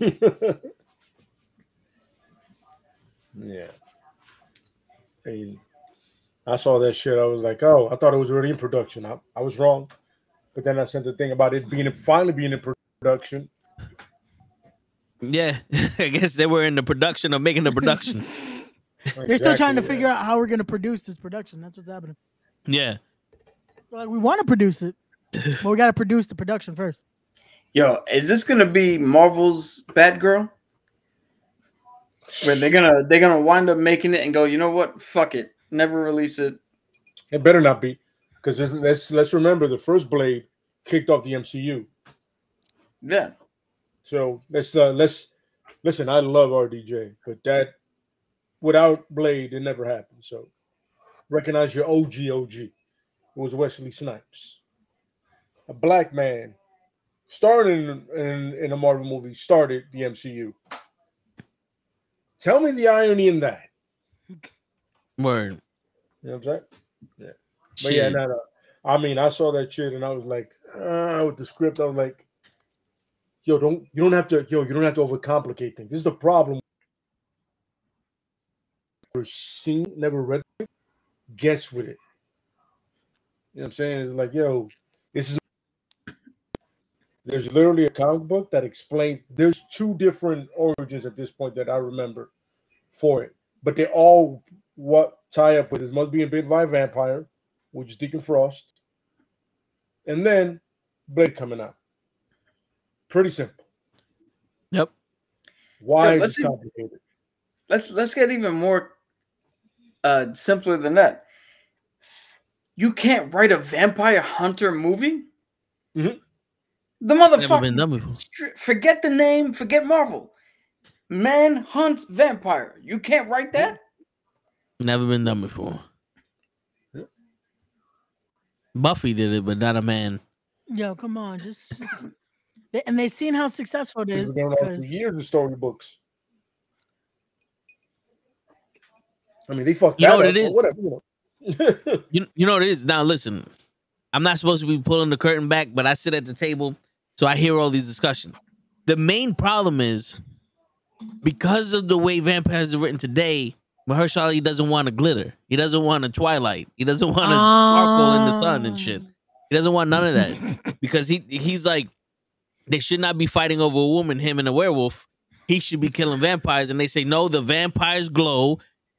And I saw that shit. I was like, oh, I thought it was already in production. I was wrong. But then I sent the thing about it finally being in production. Yeah. I guess they were in the production of making the production. They're still trying to figure out how we're going to produce this production. That's what's happening. Yeah. Like, we want to produce it, but we got to produce the production first. Yo, is this gonna be Marvel's Batgirl? Where they're gonna wind up making it and go, you know what? Fuck it, never release it. It better not be, because let's remember the first Blade kicked off the MCU. Yeah. So let's Listen, I love RDJ, but that without Blade, it never happened. So recognize your OG. It was Wesley Snipes, a black man starring in a Marvel movie, started the MCU. Tell me the irony in that. Word. You know what I'm saying? Yeah. But yeah, no. I mean, I saw that shit and I was like, with the script, I was like, you don't have to overcomplicate things. This is the problem. Never seen, never read it, guess with it. You know what I'm saying? It's like, there's literally a comic book that explains. There's 2 different origins at this point that I remember for it, but they all tie up with this. Must be a bit by a vampire, which is Deacon Frost, and then Blade coming out. Pretty simple. Yep. Why is it complicated? Let's get even more simpler than that. You can't write a vampire hunter movie? Mm-hmm. The motherfucker. Forget the name, forget Marvel. Man hunts vampire. You can't write that? Never been done before. Yep. Buffy did it, but not a man. Yo, come on, just and they've seen how successful it is. Going on for years of storybooks. I mean, they fucked that up. What it is? Whatever. You know what it is? Now listen, I'm not supposed to be pulling the curtain back, but I sit at the table, so I hear all these discussions. The main problem is because of the way vampires are written today, Mahershala Ali doesn't want to glitter. He doesn't want a twilight. He doesn't want to sparkle in the sun and shit. He doesn't want none of that because he's like, they should not be fighting over a woman, him and a werewolf. He should be killing vampires, and they say no. The vampires glow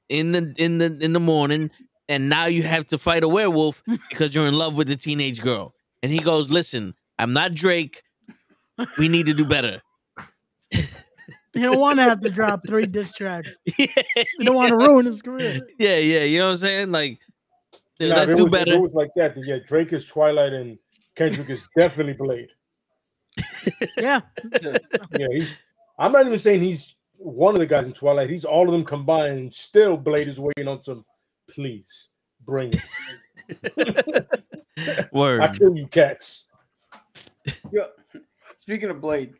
in the morning, and now you have to fight a werewolf because you're in love with the teenage girl. And he goes, "Listen, I'm not Drake. We need to do better." You don't want to have to drop 3 diss tracks. You don't want to ruin his career. Yeah, you know what I'm saying? Like, let's do better. It was like that. Yeah, Drake is Twilight and Kendrick is definitely Blade. Yeah. Yeah, I'm not even saying he's one of the guys in Twilight. He's all of them combined, and still Blade is waiting on some. Please bring it. Word. I kill you, cats. Yo, speaking of Blade,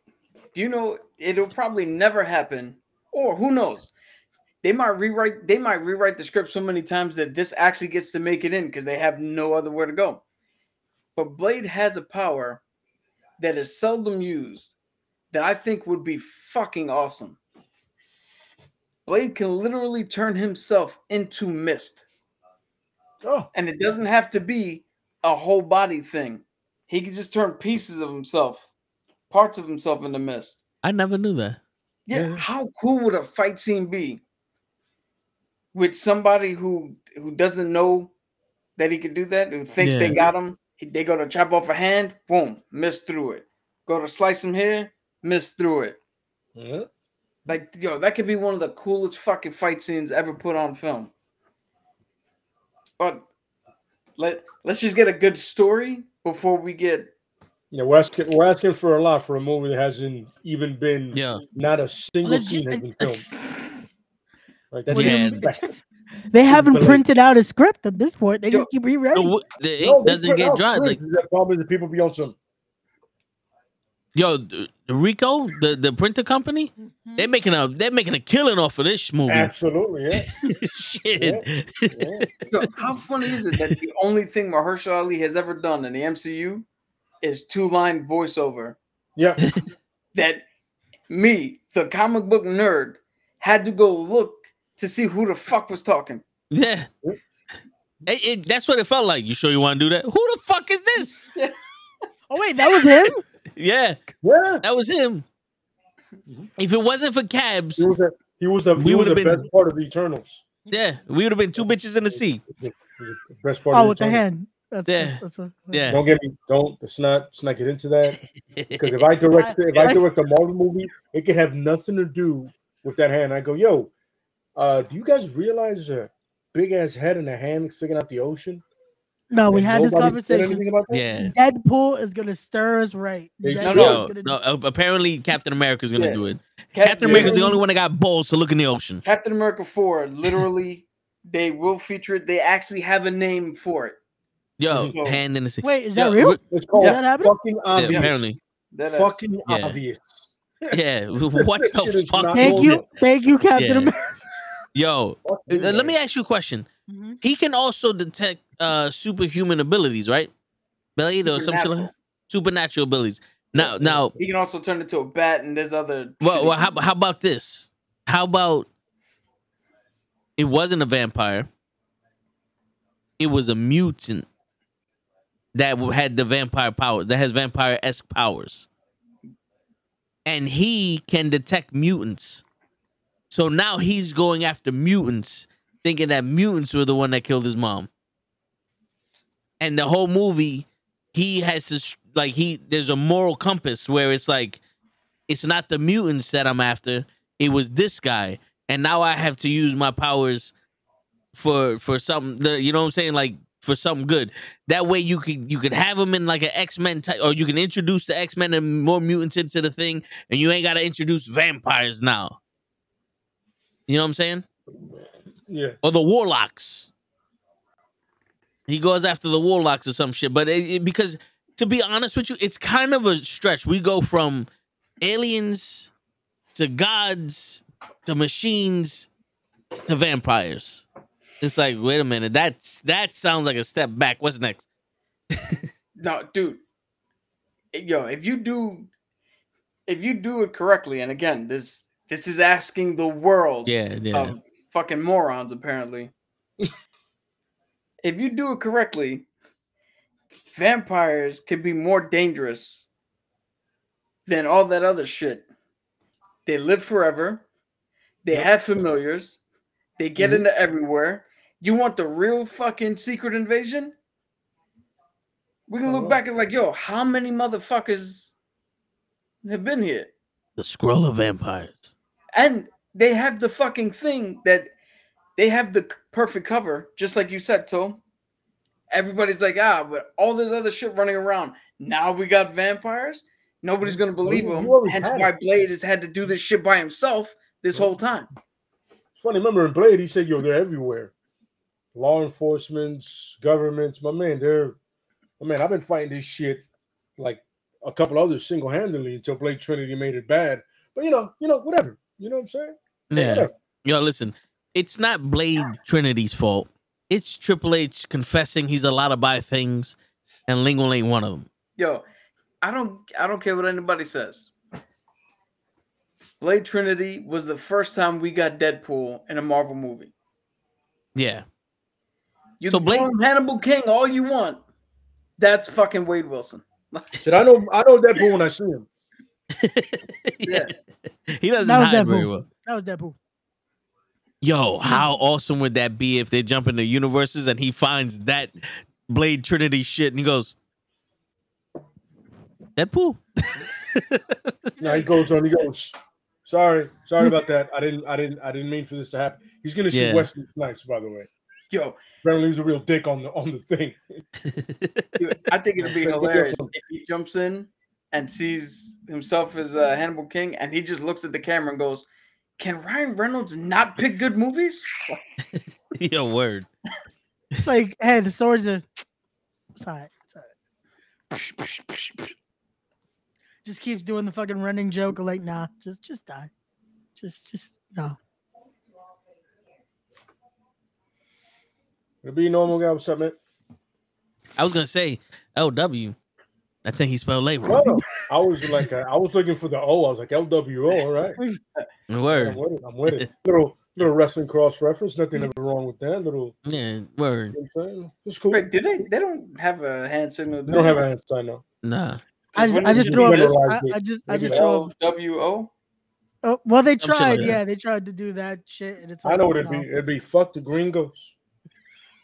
do you know it'll probably never happen, or who knows? They might rewrite the script so many times that this actually gets to make it in because they have no other where to go. But Blade has a power that is seldom used that I think would be fucking awesome. Blade can literally turn himself into mist. Oh. And it doesn't have to be a whole body thing. He can just turn pieces of himself, parts of himself into mist. I never knew that. Yeah. How cool would a fight scene be with somebody who doesn't know that he could do that, who thinks they got him? They go to chop off a hand, boom, mist through it. Go to slice him here, mist through it. Mm-hmm. Like, that could be one of the coolest fucking fight scenes ever put on film. But let's just get a good story before we get. Yeah, we're asking for a lot for a movie that hasn't even been. Not a single scene has been filmed. Like that's they haven't printed out a script at this point. They just keep rewriting. The ink doesn't get dry. Like the problem is the people be on some. Yo, Rico, the printer company, they're making a killing off of this movie. Absolutely, yeah. Shit. Yeah. Yo, how funny is it that the only thing Mahershala Ali has ever done in the MCU is 2-line voiceover? Yeah. That me, the comic book nerd, had to go look to see who the fuck was talking. Yeah. That's what it felt like. You sure you want to do that? Who the fuck is this? Yeah. Oh wait, that was him? Yeah, that was him. If it wasn't for Cabs, he was the best part of the Eternals. Yeah, we would have been 2 bitches in the sea. Best part. Oh, with the hand. That's what, yeah. Don't get me. Let's not get into that. Because if I direct a Marvel movie, it can have nothing to do with that hand. I go, yo, do you guys realize a big ass head and a hand sticking out the ocean? No, we And had this nobody said conversation. anything about that? Yeah. Deadpool is gonna stir us right. They Deadpool should. is Yo, gonna no, apparently Captain America's gonna Yeah. do it. Cap- Captain America's the literally- only one that got balls to look in the ocean. Captain America 4, literally, they will feature it. They actually have a name for it. Yo, Yo. hand in the sea. Wait, is that Yo, real? It's called Is that happening? fucking Yeah, obvious. apparently. That is- Fucking Yeah. obvious. Yeah. What That shit the is fuck? not Thank you, bullshit. thank you, Captain Yeah. America. Yo, Fuck you, let man. me ask you a question. Mhm. He can also detect superhuman abilities, right? Blade or some shit like Supernatural. that? Supernatural abilities. Now, He can also turn into a bat, and there's other. well, shit. how about this? How about it wasn't a vampire? It was a mutant that had the vampire powers, that has vampire-esque powers. And he can detect mutants. So now he's going after mutants, thinking that mutants were the one that killed his mom. And the whole movie, he has this, like, there's a moral compass where it's like, it's not the mutants that I'm after, it was this guy. And now I have to use my powers for something, you know what I'm saying? Like, for something good. That way you could have him in like an X-Men type, or you can introduce the X-Men and more mutants into the thing, and you ain't got to introduce vampires now. You know what I'm saying? Yeah. Or the warlocks. He goes after the warlocks or some shit. But because, to be honest with you, it's kind of a stretch. We go from aliens to gods to machines to vampires. It's like, wait a minute, that sounds like a step back. What's next? No, dude. Yo, if you do it correctly, and again, this is asking the world Yeah. of fucking morons, apparently. If you do it correctly, vampires can be more dangerous than all that other shit. They live forever. They have familiars. They get into everywhere. You want the real fucking secret invasion? We can look back and like, yo, how many motherfuckers have been here? The scroll of vampires. And they have the fucking thing that they have the perfect cover, just like you said, Toe. Everybody's like, but all this other shit running around. Now we got vampires. Nobody's gonna believe you him. always Hence had why it. Blade has had to do this shit by himself this whole time. It's funny. Remember in Blade, he said, "Yo, they're everywhere. Law enforcements, governments. My man, I've been fighting this shit like a couple others single-handedly until Blade Trinity made it bad. But you know, whatever. You know what I'm saying? Yeah. Whatever. Yo, listen, it's not Blade Trinity's fault. It's Triple H confessing he's allowed to buy things, and Lingual ain't one of them. Yo, I don't care what anybody says. Blade Trinity was the first time we got Deadpool in a Marvel movie. Yeah. You So can Blade- call him Hannibal King all you want. That's fucking Wade Wilson. Shit, I know Deadpool when I see him. Yeah. He doesn't That was hide very Deadpool. well. That was Deadpool. Yo, how awesome would that be if they jump into universes and he finds that Blade Trinity shit and he goes, Deadpool? Now he goes, sorry about that. I didn't mean for this to happen. He's gonna see Yeah. Wesley Snipes, by the way. Yo, Apparently he's a real dick on the thing. dude, I think it'd be hilarious if he jumps in and sees himself as Hannibal King and he just looks at the camera and goes, "Can Ryan Reynolds not pick good movies?" Yo, word. It's like, hey, the swords are. Sorry. Just keeps doing the fucking running joke of like, nah, just die. Just no. It'll be normal guy. What's up, man? I was gonna say LW. I think he spelled late No, wrong. no. I was looking for the O. I was like LWO. All right. Word. I'm with it. Little wrestling cross reference. Nothing ever wrong with that. Little. Yeah, word. You know what I'm saying? It's cool. Wait, did they? They don't have a hand signal. They don't have a hand sign now. Nah. I just threw up. I just threw up. LWO. Oh, well, they Some shit tried. like yeah, that. they tried to do that shit, and it's. Like, I know what it'd no. be. It'd be fuck the gringos.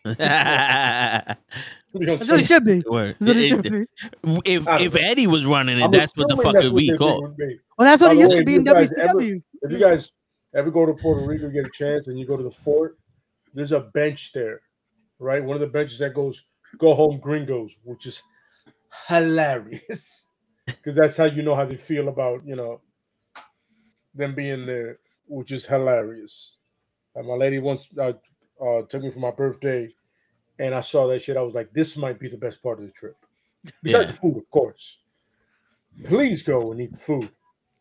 You know what I'm That's what saying? it should be. Word. That's what it should be. If Eddie was running it, I'm that's what the assuming fuck that's it would what be their thing called. would be. Well, that's what By it the used way, to be if in you guys WCW. If you guys ever go to Puerto Rico, get a chance, and you go to the fort, there's a bench there, right? One of the benches that goes Go Home Gringos, which is hilarious because that's how you know how they feel about them being there, which is hilarious. My lady once took me for my birthday, and I saw that shit. I was like, "This might be the best part of the trip, besides the food, of course. Please go and eat the food,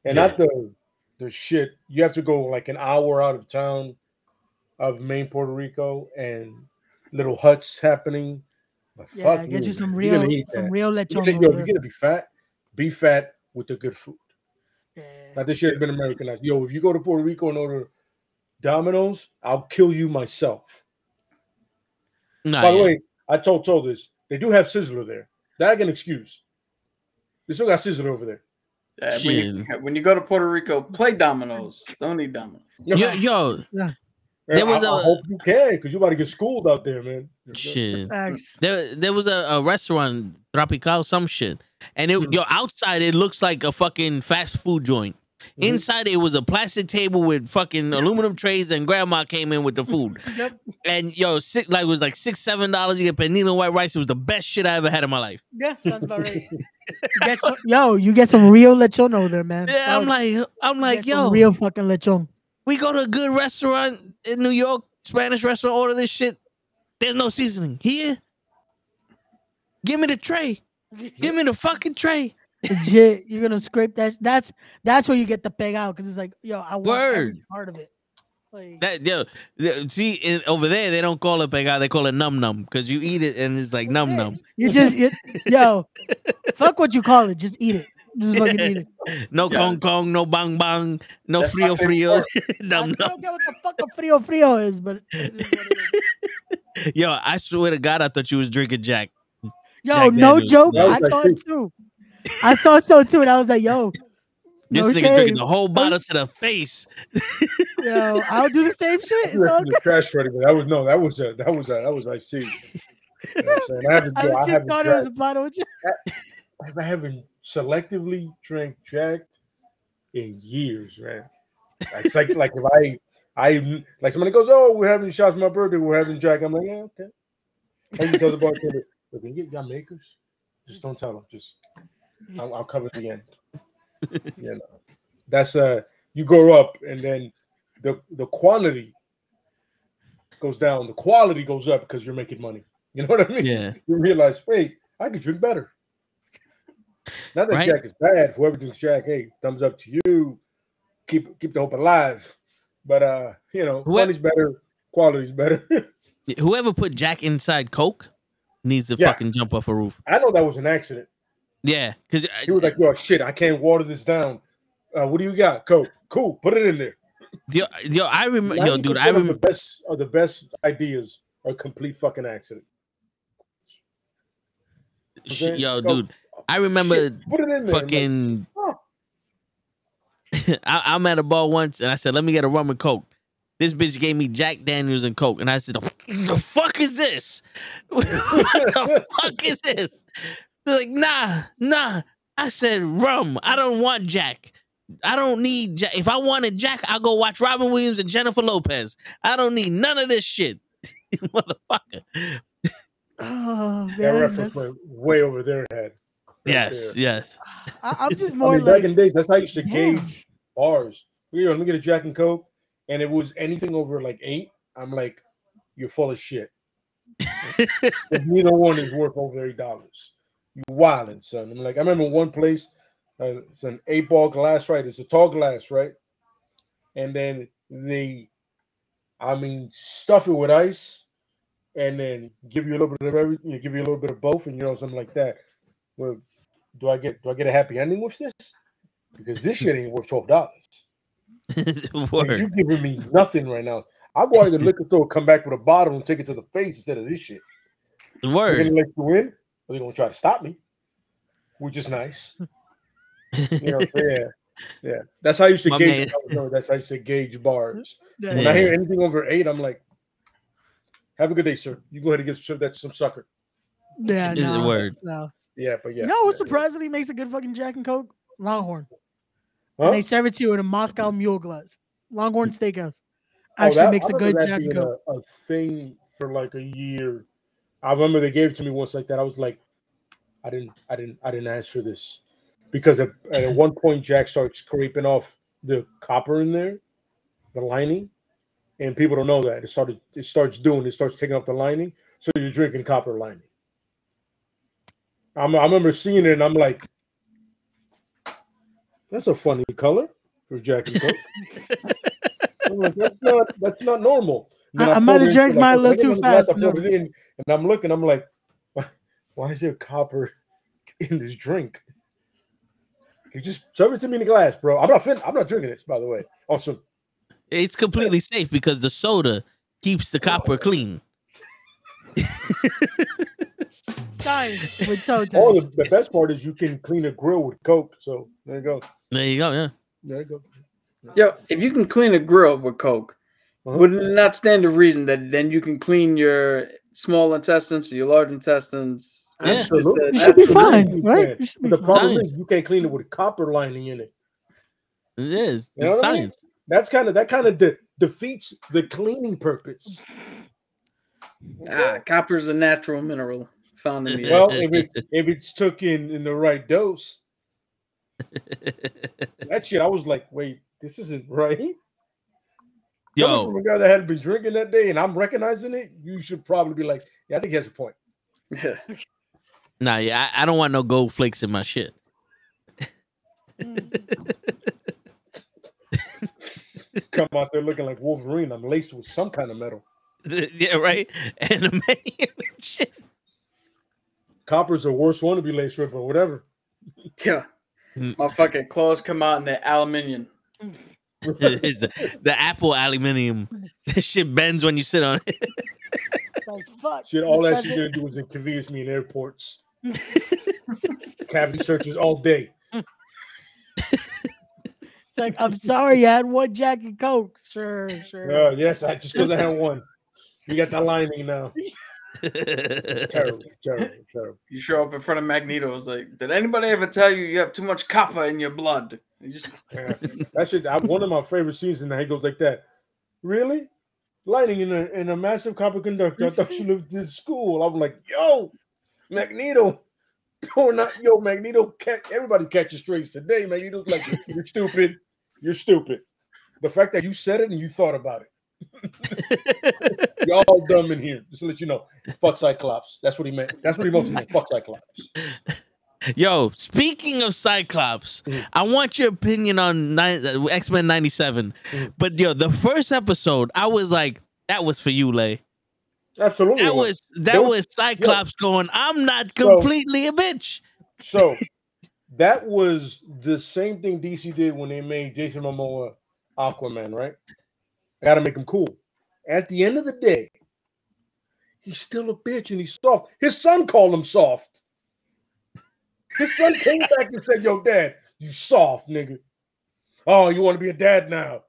and not the shit. You have to go like an hour out of town of main Puerto Rico, and little huts happening. But fuck get you some you're real gonna eat lechon. you're gonna be fat. Be fat with the good food. Yeah. Now this shit has been Americanized. Yo, if you go to Puerto Rico and order Domino's, I'll kill you myself. By the way, I told this. They do have Sizzler there. That I can excuse. They still got Sizzler over there. When you go to Puerto Rico, play dominoes. Don't eat dominoes. There was I hope you can, because you about to get schooled out there, man. Shit. There was a restaurant, Tropical, some shit, and outside it looks like a fucking fast food joint. Inside it was a plastic table with fucking aluminum trays, and grandma came in with the food. And it was like $6-7. You get panino white rice. It was the best shit I ever had in my life. Yeah, sounds about right. You get some real lechon over there, man. Yeah, I'm like, real fucking lechon. We go to a good restaurant in New York, Spanish restaurant, order this shit. There's no seasoning. Here, give me the tray. Give me the fucking tray. Legit, you're gonna scrape that. That's where you get the peg out, because it's like, I want every part of it. Like, over there they don't call it peg out, they call it num num, because you eat it and it's like num num. You just fuck what you call it. Just eat it. Just fucking eat it. No kong kong, no bang bang, no frio frio. I don't get what the fuck a frio frio is, but yo, I swear to God, I thought you was drinking Jack. Yo, Jack no Daniels. joke. I thought too. I thought so too, and I was like, "Yo, this nigga drinking the whole bottle to the face." Yo, I'll do the same shit. It's all good. Trash ready, but that was I see. You know what I'm saying? I thought it was a bottle of Jack. I haven't selectively drank Jack in years, man. It's like if I like somebody goes, "Oh, we're having shots for my birthday. We're having Jack." I'm like, "Yeah, okay." I just tell the bartender, "Look, can you get y'all makers? Just don't tell them. Just I'll cover the end." That's you grow up, and then the quantity goes down, the quality goes up because you're making money. You know what I mean? Yeah. You realize, wait, I could drink better. Not that Jack is bad. Whoever drinks Jack, hey, thumbs up to you. Keep the hope alive. But money's better, quality's better. Whoever put Jack inside Coke needs to fucking jump off a roof. I know that was an accident. Yeah, because he was like, "Yo, shit, I can't water this down. What do you got? Coke? Cool, put it in there." I remember. Yo, dude, I remember the best ideas are complete fucking accident. Okay? Yo, dude, I remember put it in there. Fucking. I'm at a bar once, and I said, "Let me get a rum and Coke." This bitch gave me Jack Daniels and Coke, and I said, "The fuck is this? What the fuck is this?" They're like, nah. I said, rum. I don't want Jack. I don't need Jack. If I wanted Jack, I'll go watch Robin Williams and Jennifer Lopez. I don't need none of this shit. Motherfucker. Oh, man. That reference went way over their head. Yes. I'm just more back in the days, that's how you used to gauge bars. Let me get a Jack and Coke. And it was anything over like 8. I'm like, you're full of shit. Neither one is worth over $8. You wildin', son. I'm like, I remember one place, it's an 8-ball glass, right? It's a tall glass, right? And then stuff it with ice, and then give you a little bit of everything. Give you a little bit of both, and something like that. Well, do I get a happy ending with this? Because this shit ain't worth $12. You're giving me nothing right now. I'll go out to the liquor store, come back with a bottle, and take it to the face instead of this shit. Word. They're gonna let you in. They're gonna try to stop me, which is nice. Yeah. That's how I used to gauge. That's how I used to gauge bars. Yeah. When I hear anything over 8, I'm like, "Have a good day, sir. You go ahead and get served that to some sucker." Yeah, no, word. No. Yeah, but yeah. You know what surprisingly makes a good fucking Jack and Coke? Longhorn. Huh? And they serve it to you in a Moscow Mule glass. Longhorn Steakhouse actually makes a good Jack and Coke. A thing for like a year I remember they gave it to me once like that. I was like, I didn't ask for this, because at one point Jack starts scraping off the copper in there, the lining, and people don't know that it starts taking off the lining, so you're drinking copper lining. I remember seeing it, and I'm like, that's a funny color for Jack and Coke. I'm like, that's not normal. I might have drank mine a little too fast. And I'm looking, I'm like, why is there copper in this drink? You just serve it to me in a glass, bro. I'm not drinking this, by the way. Also, it's completely safe because the soda keeps the copper clean. Science with toe tag. Oh, the best part is you can clean a grill with Coke. So there you go. There you go. Yeah. There you go. Yo, if you can clean a grill with Coke, would it not stand to reason that then you can clean your small intestines, your large intestines? Yeah. Absolutely. You should be fine, right? You should be The fine. problem is you can't clean it with a copper lining in it. It is. You know It's what I mean? science. That kind of defeats the cleaning purpose. Copper's a natural mineral found in the Well, if it's took in the right dose, that shit, I was like, wait, this isn't right. Coming from a guy that had been drinking that day, and I'm recognizing it, you should probably be like, yeah, I think he has a point. Nah, yeah, I don't want no gold flakes in my shit. Come out there looking like Wolverine. I'm laced with some kind of metal. Yeah, right. And shit. Copper's the worst one to be laced with, but whatever. Yeah, my fucking claws come out in the aluminium. It's the Apple aluminium. That shit bends when you sit on it. Like, fuck. Shit, all that shit gonna do is inconvenience me in airports. Cavity searches all day. It's like, I'm sorry, I had one Jack and Coke. Sure. Yes, just because I had one. You got that lining now. Terrible. You show up in front of Magneto. It's like, did anybody ever tell you have too much copper in your blood? That shit. One of my favorite scenes in that, he goes like that. Really? Lining in a massive copper conductor. I thought you lived in school. I'm like, yo, Magneto. Magneto. Everybody catches strays today. Magneto's like, you're stupid. You're stupid. The fact that you said it and you thought about it. You're all dumb in here. Just to let you know. Fuck Cyclops. That's what he meant. That's what he mostly meant. Fuck Cyclops. Yo, speaking of Cyclops, I want your opinion on X-Men 97. But yo, the first episode, I was like, that was for you, Lay. Absolutely. That was Cyclops going, I'm not completely a bitch. So that was the same thing DC did when they made Jason Momoa Aquaman, right? I gotta make him cool. At the end of the day, he's still a bitch and he's soft. His son called him soft. His son came back and said, yo, dad, you soft, nigga. Oh, you want to be a dad now?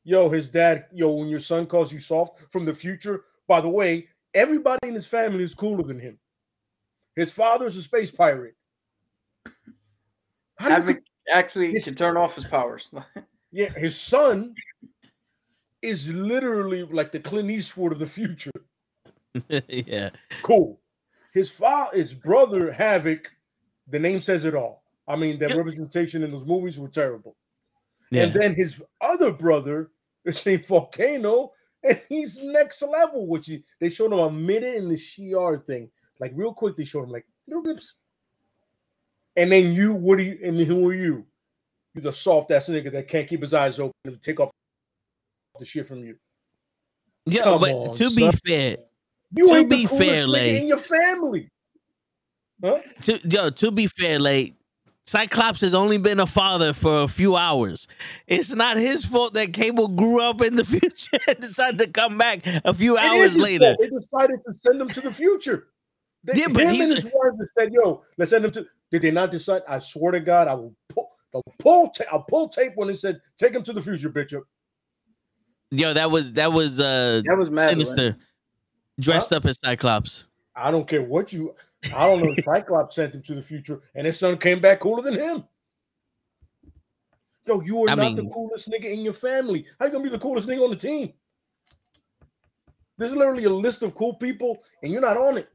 Yo, his dad, when your son calls you soft from the future, by the way, everybody in his family is cooler than him. His father's a space pirate. Actually can turn off his powers. Yeah, his son is literally like the Clint Eastwood of the future. Yeah. Cool. His brother, Havoc, the name says it all. I mean, that representation in those movies were terrible. Yeah. And then his other brother is named Volcano, and he's next level, which they showed him a minute in the Shi'ar thing. Like, real quick, they showed him, like, little lips. And then who are you? You're the soft-ass nigga that can't keep his eyes open and take off the shit from you. Yeah, but to be fair, Lay, in your family. Huh? To be fair, Lay, Cyclops has only been a father for a few hours. It's not his fault that Cable grew up in the future and decided to come back a few hours later. They decided to send him to the future. But him and his wife said, "Yo, let's send him to." Did they not decide? I swear to God, I'll pull tape when they said, "Take him to the future, bitch." Yo, that was Sinister dressed up as Cyclops. I don't care what you. I don't know. Cyclops sent him to the future, and his son came back cooler than him. Yo, you are not the coolest nigga in your family. How you gonna be the coolest nigga on the team? There's literally a list of cool people, and you're not on it.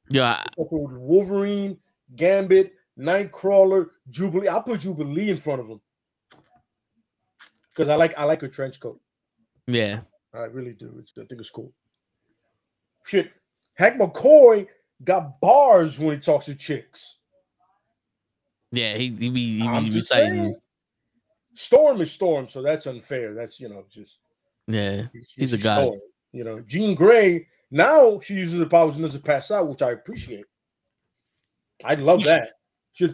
Yeah, Wolverine, Gambit, Nightcrawler, Jubilee. I'll put Jubilee in front of him because I like her trench coat. yeah. I really do. I think it's cool. Shit, Hank McCoy got bars when he talks to chicks. Yeah, he be I'm just reciting. saying. Storm is Storm, so that's unfair. That's just Yeah, he's a god. Storm. Jean Grey, now she uses her powers and doesn't pass out, which I appreciate. I love that. She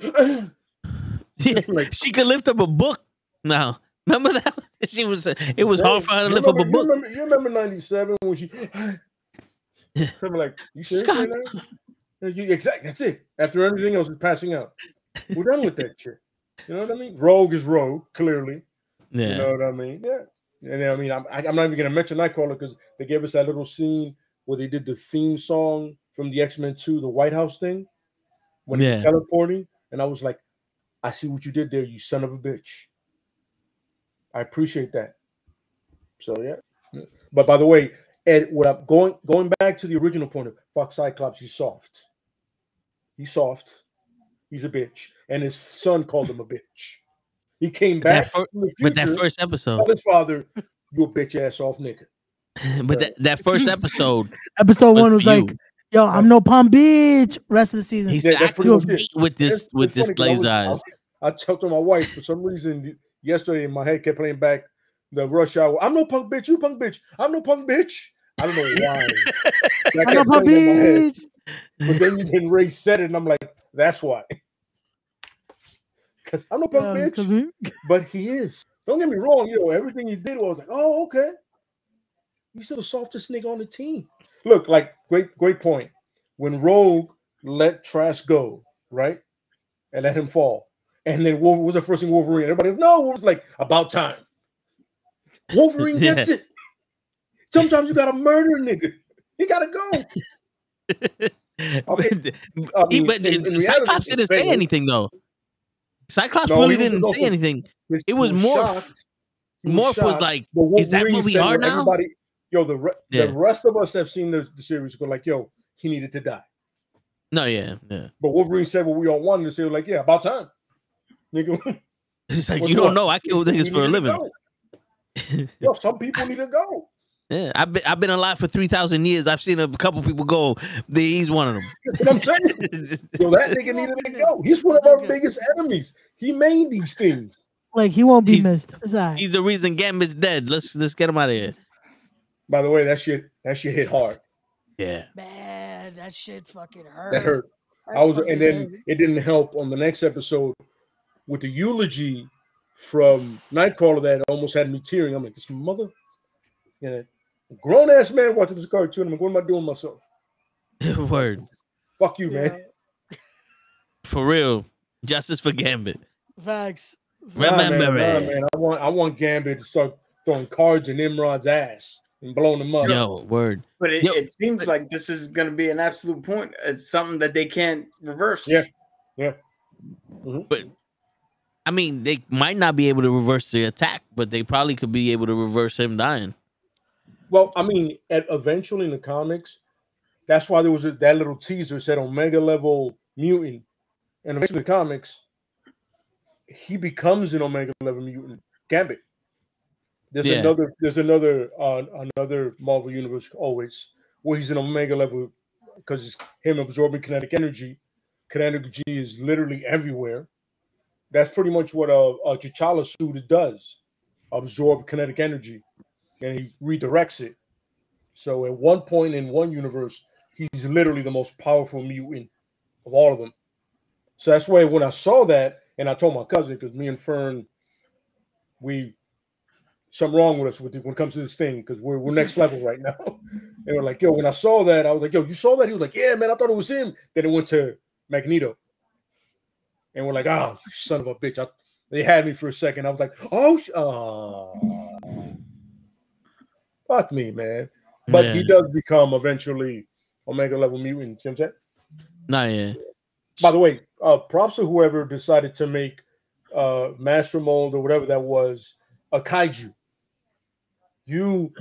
could lift up a book now. Remember that? It was hard for her to lift up a book. You remember 97 when she I'm like, you serious right now? Exactly, that's it. After everything else is passing out. We're done with that shit. You know what I mean? Rogue is Rogue, clearly. Yeah. You know what I mean? Yeah. And I mean, I'm not even gonna mention Nightcrawler because they gave us that little scene where they did the theme song from the X-Men 2, the White House thing, when he was teleporting, and I was like, I see what you did there, you son of a bitch. I appreciate that. So yeah. But by the way, Ed, what I'm going back to the original point of fuck Cyclops, he's soft. He's soft. He's a bitch. And his son called him a bitch. He came back from the future, but that first episode, told his father, you a bitch ass off nigga. But that first episode, episode 1 was like, yo, I'm no Palm Beach. Rest of the season, he said, I could skate with this laser eyes. I talked to my wife for some reason yesterday in my head kept playing back the Rush Hour. I'm no punk bitch, you punk bitch. I'm no punk bitch. I don't know why. I'm no punk bitch. But then Ray said it, and I'm like, that's why. Because I'm no punk bitch, but he is. Don't get me wrong, everything he did was like, oh, okay. You're still the softest nigga on the team. Look, like, great point. When Rogue let Trash go, right? And let him fall. And then what was the first thing Wolverine? Everybody was, no, it was like, about time. Wolverine gets it. Sometimes you gotta murder a nigga. You gotta go. But Cyclops didn't say anything, though. Cyclops really didn't say anything. It was Morph. Morph was like, is that what we are now? The rest of us have seen the series go like, yo, he needed to die. No, yeah. But Wolverine said what we all wanted to say, like, yeah, about time. Nigga. It's like, you don't know, I kill niggas for a living. Yo, some people need to go. Yeah, I've been alive for 3,000 years. I've seen a couple people go. He's one of them. That's what I'm saying. Yo, that nigga needed to go. He's one of our biggest enemies. He made these things. Like, he won't be missed. He's the reason Gambit's dead. Let's get him out of here. By the way, that shit hit hard. Yeah. Man, that shit fucking hurt. That hurt. And then it didn't help on the next episode with the eulogy from Nightcrawler that almost had me tearing. I'm like, this mother, grown ass man watching this cartoon. I'm like, what am I doing myself? Word. Fuck you, man. For real. Justice for Gambit. Facts. Remember it. Man. I want Gambit to start throwing cards in Nimrod's ass and blowing them up. Yo, word. But it seems like this is going to be an absolute point. It's something that they can't reverse. Yeah. Mm-hmm. But I mean, they might not be able to reverse the attack, but they probably could be able to reverse him dying. Well, I mean, eventually in the comics, that's why there was that little teaser said Omega level mutant, and eventually in the comics, he becomes an Omega level mutant. Gambit. There's another Marvel universe always where he's an Omega level because it's him absorbing kinetic energy. Kinetic energy is literally everywhere. That's pretty much what a T'Challa suit does: absorb kinetic energy, and he redirects it. So at one point in one universe, he's literally the most powerful mutant of all of them. So that's why when I saw that, and I told my cousin, because me and Fern, something wrong with us when it comes to this thing, because we're next level right now. And we're like, yo, when I saw that, I was like, yo, you saw that? He was like, yeah, man, I thought it was him. Then it went to Magneto. And we're like, oh, you son of a bitch. They had me for a second. I was like, fuck me, man. But he does become eventually Omega level mutant. You know what I'm saying? Nah, yeah. By the way, props to whoever decided to make Master Mold or whatever that was a kaiju. You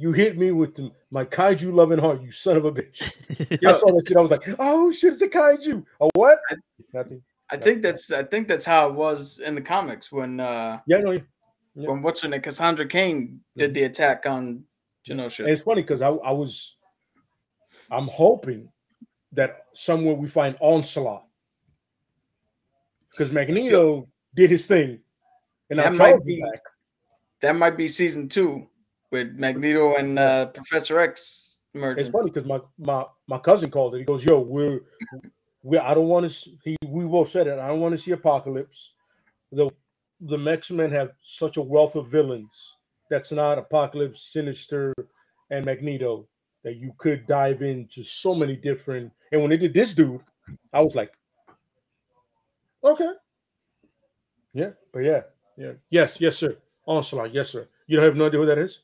You hit me with my kaiju loving heart, you son of a bitch. Yo, I saw that shit. I was like, oh shit, it's a kaiju. A what? Nothing. I think that's how it was in the comics when Yeah, no. Yeah. when what's her name, Cassandra Cain did the attack on Genosha. And it's funny because I'm hoping that somewhere we find Onslaught. Because Magneto did his thing. And That might be that might be season 2 with Magneto and Professor X merging. It's funny because my cousin called it. He goes, "Yo, we I don't want to." We both said it. I don't want to see Apocalypse. The X-Men have such a wealth of villains that's not Apocalypse, Sinister, and Magneto that you could dive into so many different. And when they did this dude, I was like, okay, yeah, but yeah, yes, sir, Onslaught, yes, sir. You don't have no idea who that is.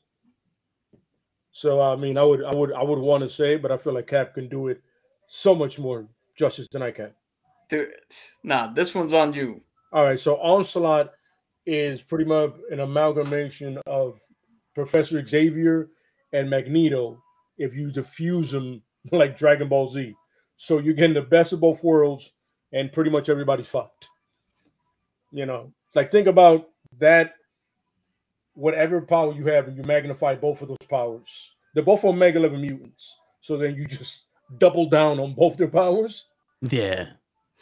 So I mean, I would want to say it, but I feel like Cap can do it so much more justice than I can. Dude, nah, this one's on you. All right, so Onslaught is pretty much an amalgamation of Professor Xavier and Magneto if you diffuse them like Dragon Ball Z. So you're getting the best of both worlds, and pretty much everybody's fucked. You know, it's like think about that. Whatever power you have, and you magnify both of those powers. They're both Omega level mutants. So then you just double down on both their powers. Yeah.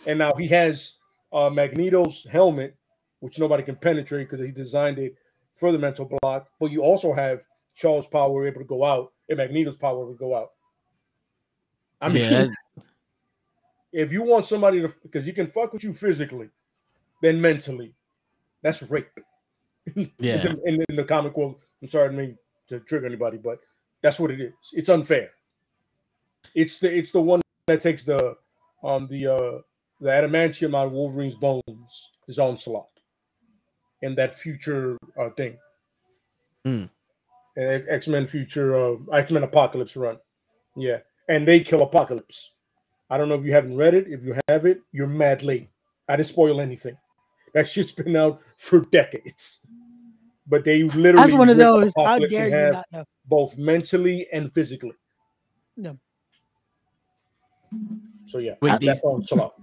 And now he has Magneto's helmet, which nobody can penetrate because he designed it for the mental block. But you also have Charles' power able to go out and Magneto's power able to go out. I mean, if you want somebody to, because he can fuck with you physically, then mentally, that's rape. Yeah. in the comic world, I'm sorry, I didn't mean to trigger anybody, but that's what it is. It's unfair. It's the one that takes the adamantium out of Wolverine's bones is Onslaught, and that future thing, X-Men future X-Men Apocalypse run, yeah, and they kill Apocalypse. I don't know if you haven't read it. If you have it, you're mad late. I didn't spoil anything. That shit's been out for decades. But they literally that's one of those. How dare you not know? Both mentally and physically. No. So yeah, wait, that's Onslaught.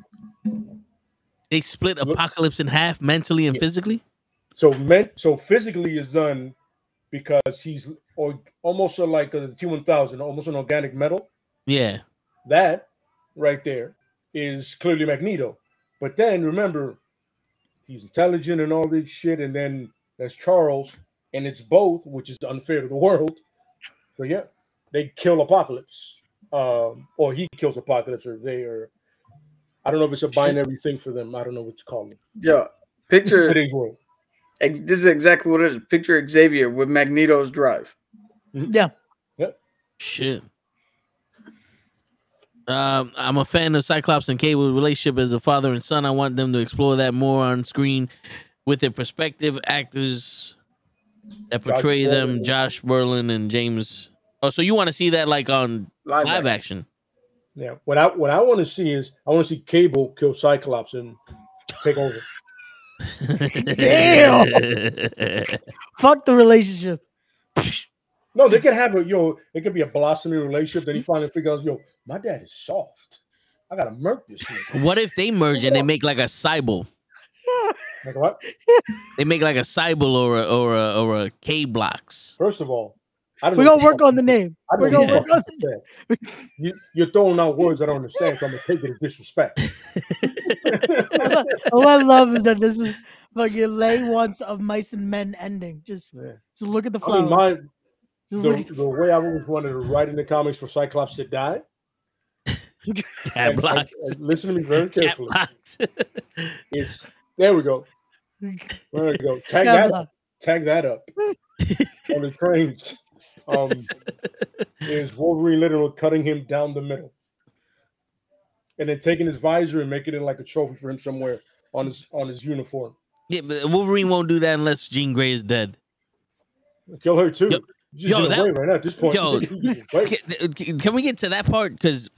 They split Apocalypse in half mentally and physically. So physically is done because he's almost like a T-1000, almost an organic metal. Yeah. That right there is clearly Magneto. But then remember, he's intelligent and all this shit, and then that's Charles, and it's both, which is unfair to the world. So yeah, they kill Apocalypse, or he kills Apocalypse, or they are. I don't know if it's a binary thing for them. I don't know what to call it. Yeah, picture today's world. This is exactly what it is. Picture Xavier with Magneto's drive. Yeah. Yep. Shit. I'm a fan of Cyclops and Cable's relationship as a father and son. I want them to explore that more on screen with their prospective actors that portray them, Josh Brolin and James. Oh, so you want to see that like on live action? Yeah. What I want to see is I want to see Cable kill Cyclops and take over. Damn. Fuck the relationship. No, they could have it could be a blossoming relationship. Then he finally figures out, my dad is soft. I gotta murk this nigga. What if they merge and they make like a Cybele? Like what? They make like a Cybele or a K Blocks. First of all, we're gonna work on the name. We're gonna work on the name. You're throwing out words I don't understand, so I'm gonna take it as disrespect. All I love is that this is fucking Lay wants of Mice and Men ending. Just look at the flowers. I mean, the way I always wanted to write in the comics for Cyclops to die. And listen to me very carefully. It's there we go. There we go. Tag that up. On the trains. Is Wolverine literally cutting him down the middle. And then taking his visor and making it like a trophy for him somewhere on his uniform. Yeah, but Wolverine won't do that unless Jean Grey is dead. Kill her too. Right now at this point. Can we get to that part? Because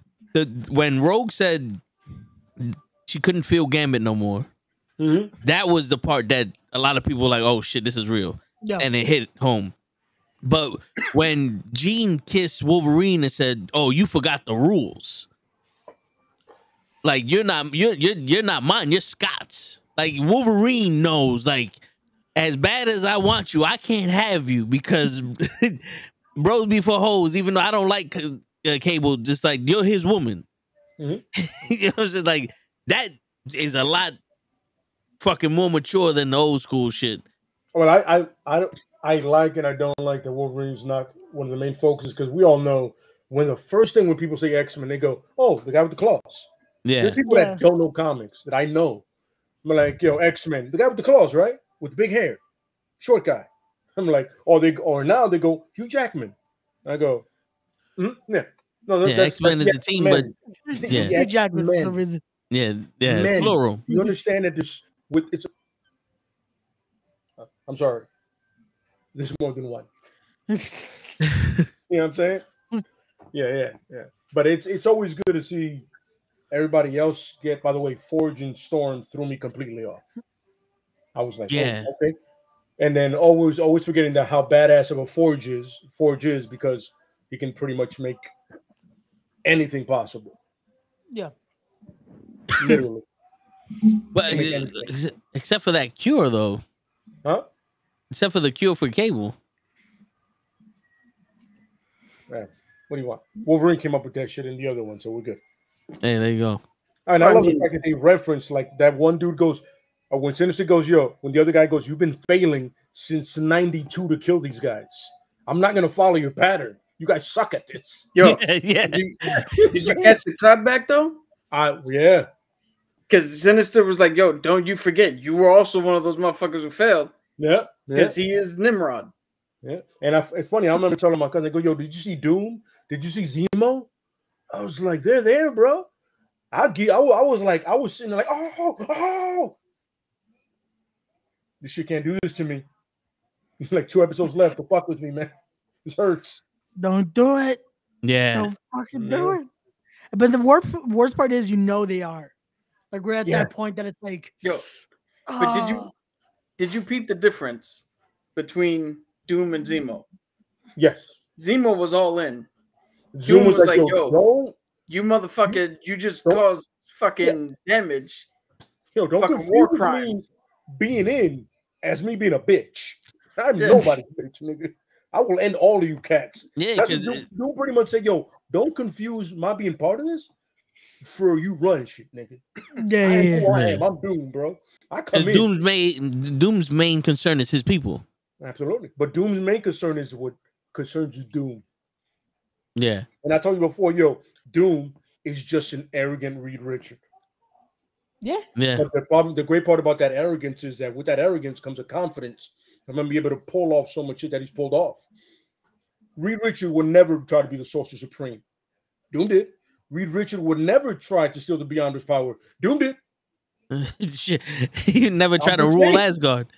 when Rogue said she couldn't feel Gambit no more, that was the part that a lot of people were like, "Oh shit, this is real," and it hit home. But when Jean kissed Wolverine and said, "Oh, you forgot the rules. Like you're not mine. You're Scott's." Like Wolverine knows. Like as bad as I want you, I can't have you because bros before hoes. Even though I don't like Cable, just like you're his woman. Mm-hmm. You know what I'm saying? Like that is a lot fucking more mature than the old school shit. Well, I like and I don't like that Wolverine's not one of the main focuses because we all know when people say X-Men, they go, "Oh, the guy with the claws." Yeah. There's people that don't know comics that I know. I'm like, yo, X-Men, the guy with the claws, right? With the big hair, short guy. I'm like, or now they go Hugh Jackman. I go, yeah, no, yeah, X-Men is a team, but yeah, Hugh Jackman for some reason. Yeah, Men. plural. You understand that I'm sorry. There's more than one. You know what I'm saying? Yeah. But it's always good to see everybody else get. By the way, Forge and Storm threw me completely off. I was like, yeah, oh, okay. And then always forgetting that how badass of a Forge is because he can pretty much make anything possible. Yeah. Literally. But except for that cure though. Huh? Except for the cure for Cable. Yeah. What do you want? Wolverine came up with that shit in the other one, so we're good. Hey, there you go. And I love the fact that they reference like that one dude goes, when Sinister goes, yo, when the other guy goes, you've been failing since 92 to kill these guys. I'm not gonna follow your pattern. You guys suck at this. Yo, yeah. Did you catch the clap back though? Yeah. Because Sinister was like, yo, don't you forget, you were also one of those motherfuckers who failed. Yeah. Because he is Nimrod. Yeah. And it's funny, I remember telling my cousin, I go, yo, did you see Doom? Did you see Zemo? I was like, they're there, bro. I was sitting there like, oh. This shit can't do this to me. Like 2 episodes left to fuck with me, man. This hurts. Don't do it. Yeah. Don't fucking do it. But the worst part is, they are. Like we're at that point that it's like, yo. But did you peep the difference between Doom and Zemo? Yes. Zemo was all in. Doom was like, yo, you motherfucker, you just caused fucking damage. Yo, don't confuse me being in as me being a bitch. I'm nobody's bitch, nigga. I will end all of you cats. Yeah, because Doom pretty much said, yo, don't confuse my being part of this for you running shit, nigga. Yeah. I'm Doom, bro. I come in. Doom's main concern is his people. Absolutely. But Doom's main concern is what concerns you, Doom. Yeah. And I told you before, yo, Doom is just an arrogant Reed Richard. Yeah. But the great part about that arrogance is that with that arrogance comes a confidence. I'm going to be able to pull off so much shit that he's pulled off. Reed Richard would never try to be the Sorcerer Supreme. Doom did. Reed Richard would never try to steal the Beyonder's power. Doom did. Shit. He never tried to rule Asgard.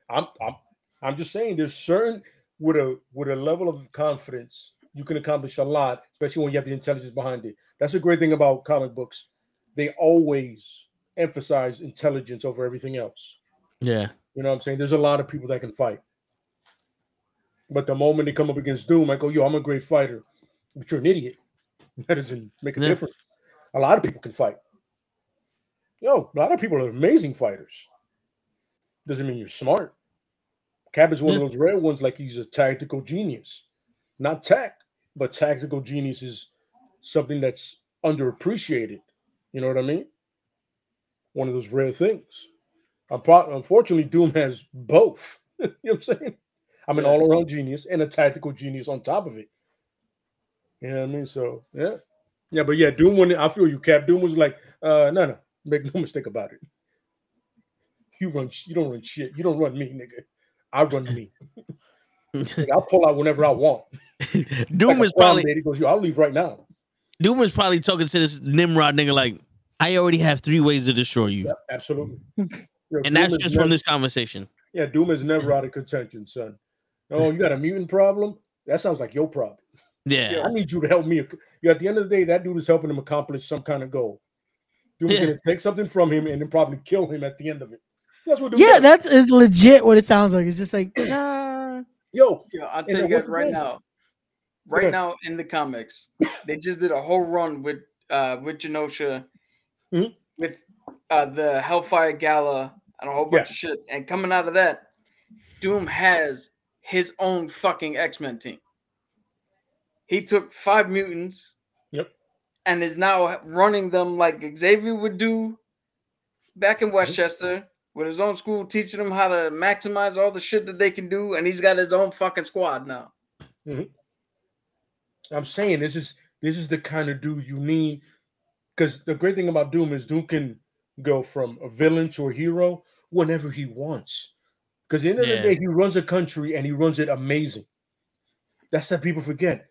I'm just saying there's certain with a level of confidence you can accomplish a lot, especially when you have the intelligence behind it. That's a great thing about comic books. They always emphasize intelligence over everything else. Yeah. You know what I'm saying? There's a lot of people that can fight. But the moment they come up against Doom, I go, yo, I'm a great fighter. But you're an idiot. That doesn't make a difference. A lot of people can fight. Yo, a lot of people are amazing fighters. Doesn't mean you're smart. Cap is one of those rare ones, like he's a tactical genius. Not tech, but tactical genius is something that's underappreciated. You know what I mean? One of those rare things. Unfortunately, Doom has both. You know what I'm saying? I'm an all-around genius and a tactical genius on top of it. You know what I mean? So, yeah. Yeah, but yeah, Doom, when I feel you, Cap. Doom was like, no, make no mistake about it. You don't run shit. You don't run me, nigga. I run me. I'll pull out whenever I want. Doom is probably... He goes, yo, I'll leave right now. Doom is probably talking to this Nimrod nigga like, I already have 3 ways to destroy you. Yeah, absolutely. And that's just from this conversation. Yeah, Doom is never out of contention, son. Oh, you got a mutant problem? That sounds like your problem. Yeah. I need you to help me. At the end of the day, that dude is helping him accomplish some kind of goal. Doom is going to take something from him and then probably kill him at the end of it. That's what Doom does. That is legit what it sounds like. It's just like, nah. Yo, I'll tell you guys right now. Right now in the comics, they just did a whole run with Genosha, with the Hellfire Gala and a whole bunch of shit. And coming out of that, Doom has his own fucking X-Men team. He took 5 mutants, and is now running them like Xavier would do back in Westchester with his own school, teaching them how to maximize all the shit that they can do. And he's got his own fucking squad now. I'm saying this is the kind of dude you need, because the great thing about Doom is Doom can go from a villain to a hero whenever he wants. Because at the end of the day, he runs a country and he runs it amazing. That's what people forget.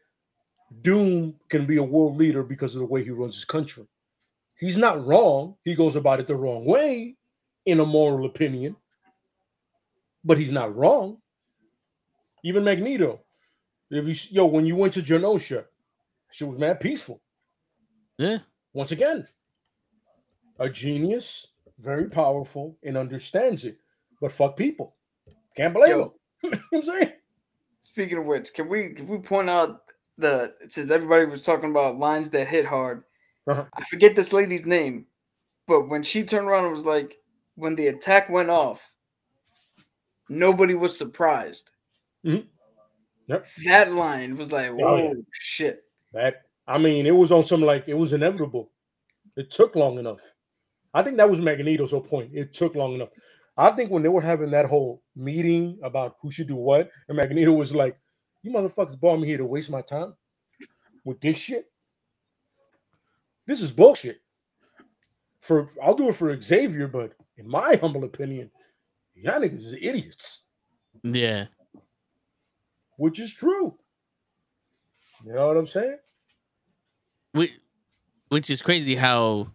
Doom can be a world leader because of the way he runs his country. He's not wrong. He goes about it the wrong way, in a moral opinion. But he's not wrong. Even Magneto. When you went to Genosha, she was mad peaceful. Yeah. Once again, a genius, very powerful, and understands it. But fuck people. Can't blame him. You know what I'm saying? Speaking of which, can we point out since everybody was talking about lines that hit hard, I forget this lady's name, but when she turned around and was like, when the attack went off, nobody was surprised. That line was like, whoa, shit. It was on some it was inevitable. It took long enough. I think that was Magneto's whole point. It took long enough. I think when they were having that whole meeting about who should do what, and Magneto was like, you motherfuckers brought me here to waste my time with this shit. This is bullshit. I'll do it for Xavier, but in my humble opinion, y'all niggas is idiots. Yeah. Which is true. You know what I'm saying? Which is crazy how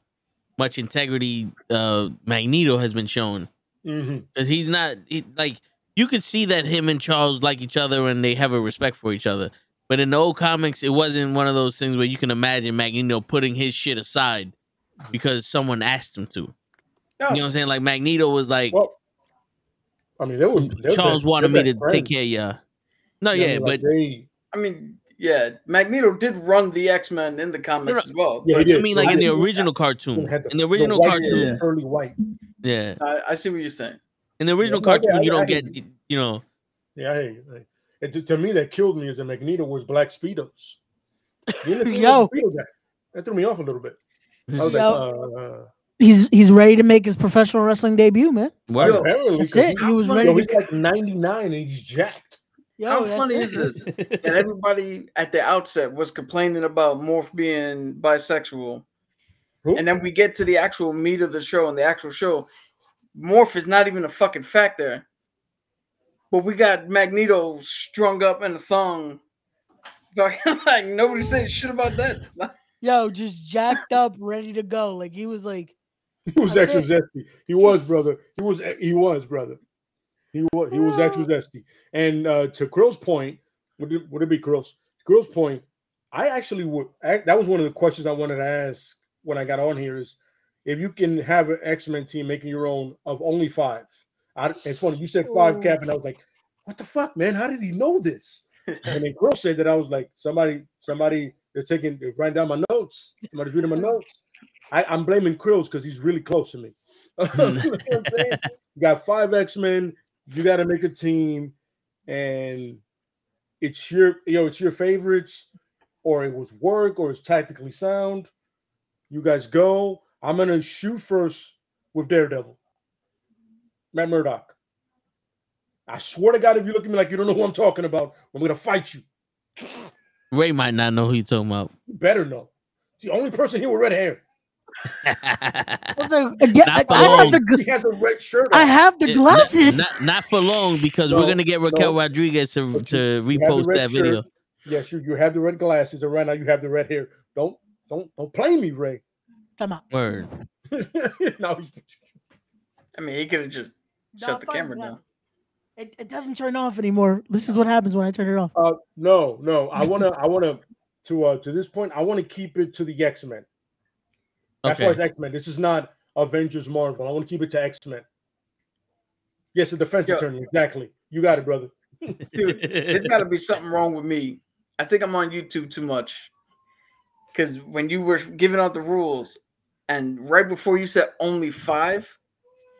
much integrity Magneto has been shown. Because he's not you could see that him and Charles like each other and they have a respect for each other. But in the old comics, it wasn't one of those things where you can imagine Magneto putting his shit aside because someone asked him to. You know what I'm saying? Like Magneto was like, Charles wanted me to take care of ya. No, but Magneto did run the X-Men in the comics as well. Yeah, but, I mean, like in the original cartoon. In the original cartoon, early white. Yeah, I see what you're saying. In the original cartoon, you don't get, Yeah, to me, that killed me is that Magneto was black Speedos. That threw me off a little bit. I was he's ready to make his professional wrestling debut, man. Apparently, that's it. He was ready. He's like 99 and he's jacked. How funny is this? That everybody at the outset was complaining about Morph being bisexual. And then we get to the actual meat of the show, and the actual show, Morph is not even a fucking factor. But we got Magneto strung up in a thong. Like nobody said shit about that. Just jacked up, ready to go. Like he was like, he was extra zesty. He was, brother. He was, brother. He was extra zesty. And to Krill's point, would it be Krill's point? I actually would. That was one of the questions I wanted to ask when I got on here is if you can have an X-Men team making your own of only 5. It's funny. You said 5, Cap, and I was like, what the fuck, man? How did he know this? And then Krill said that. I was like, somebody, they're writing down my notes. Somebody's reading my notes. I'm blaming Krills because he's really close to me. You know what I'm saying? You got 5 X-Men. You got to make a team, and it's your favorites, or it was work, or it's tactically sound. You guys go. I'm gonna shoot first with Daredevil, Matt Murdock. I swear to God, if you look at me like you don't know who I'm talking about, I'm gonna fight you. Ray might not know who you're talking about. You better know. It's the only person here with red hair. I have a red shirt. I have the glasses. Not for long because we're gonna get Raquel Rodriguez to repost that video. Yes, you have the red glasses, and right now you have the red hair. Don't play me, Ray. Come on. Word. No. I mean, he could have just shut the camera down. It doesn't turn off anymore. This is what happens when I turn it off. No. I wanna to this point. I want to keep it to the X-Men. That's why it's X-Men. This is not Avengers Marvel. I want to keep it to X-Men. Yes, a defense attorney. Exactly. You got it, brother. Dude, there's got to be something wrong with me. I think I'm on YouTube too much. Because when you were giving out the rules, and right before you said only 5,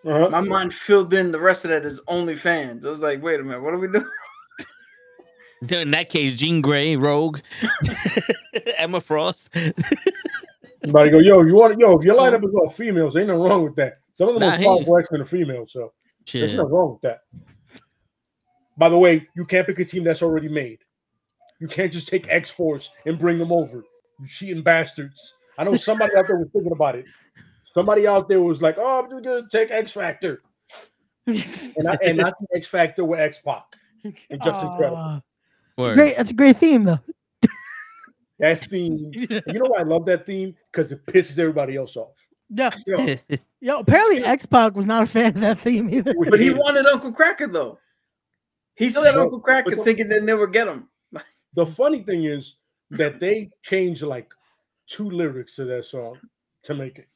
my mind filled in the rest of that as OnlyFans. I was like, wait a minute, what are we doing? In that case, Jean Grey, Rogue, Emma Frost. Somebody go, yo, if your lineup is all females, ain't nothing wrong with that. Some of the most powerful X-Men are females, so there's nothing wrong with that. By the way, you can't pick a team that's already made. You can't just take X-Force and bring them over. You cheating bastards. I know somebody out there was thinking about it. Somebody out there was like, oh, I'm just going to take X-Factor. and not the X-Factor with X-Pac. And just incredible. That's a great theme, though. That theme, you know why I love that theme? Because it pisses everybody else off. Yeah. Yo, apparently X-Pac was not a fan of that theme either. But he wanted Uncle Cracker, though. He said Uncle Cracker thinking they'd never get him. The funny thing is that they changed like 2 lyrics to that song to make it.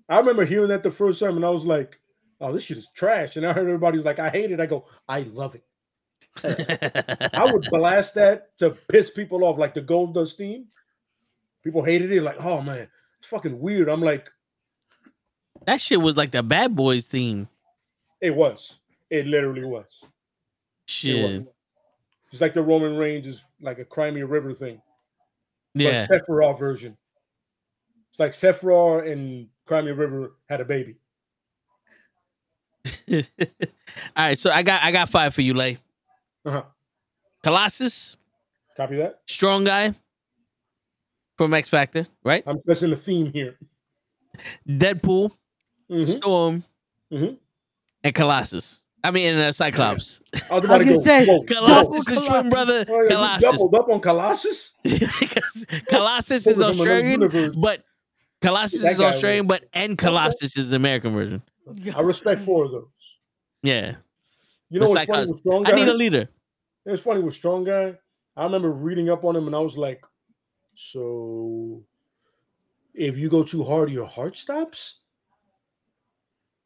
I remember hearing that the first time and I was like, oh, this shit is trash. And I heard everybody was like, I hate it. I go, I love it. I would blast that to piss people off, like the Gold Dust theme. People hated it, like, oh man, it's fucking weird. I'm like, that shit was like the Bad Boys theme. It was. It literally was. Shit. It's like the Roman Reigns is like a Crimea River thing. Yeah. But Sephiroth version. It's like Sephiroth and Crimea River had a baby. All right, so I got 5 for you, Lay. Colossus. Copy that. Strong guy from X Factor, right? I'm guessing the theme here. Deadpool, Storm, and Colossus. I mean, Cyclops. I was going to say, Colossus is twin brother. Colossus. Doubled up on Colossus? Colossus is Australian, but Colossus is Australian, and Colossus is the American version. I respect 4 of those. Yeah. You know what's funny with Strong Guy? I need a leader. It's funny with Strong Guy. I remember reading up on him and I was like, so if you go too hard, your heart stops?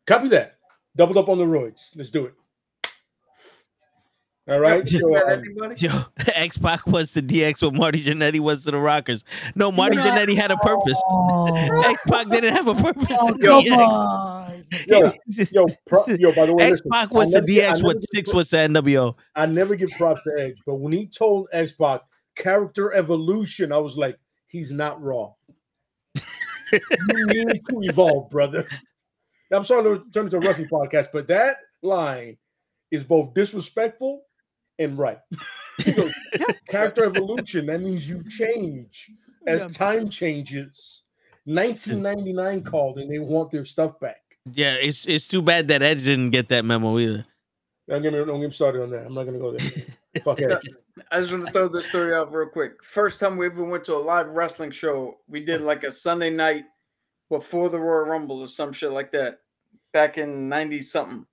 Copy that. Doubled up on the roids. Let's do it. All right. Yo, X-Pac was to DX what Marty Jannetty was to the Rockers. No, Marty Jannetty had a purpose. X-Pac didn't have a purpose. By the way, X-Pac was to DX what Six was to NWO. I never give props to Edge, but when he told X-Pac character evolution, I was like, he's not wrong. You need to evolve, brother. I'm sorry to turn into a wrestling podcast, but that line is both disrespectful and right. Character evolution, that means you change as time changes. 1999 called and they want their stuff back. Yeah, it's too bad that Edge didn't get that memo either. Don't get me started on that. I'm not gonna go there. Fuck Edge. I just want to throw this story out real quick. First time we ever went to a live wrestling show, we did like a Sunday night before the Royal Rumble or some shit like that. Back in 90 something.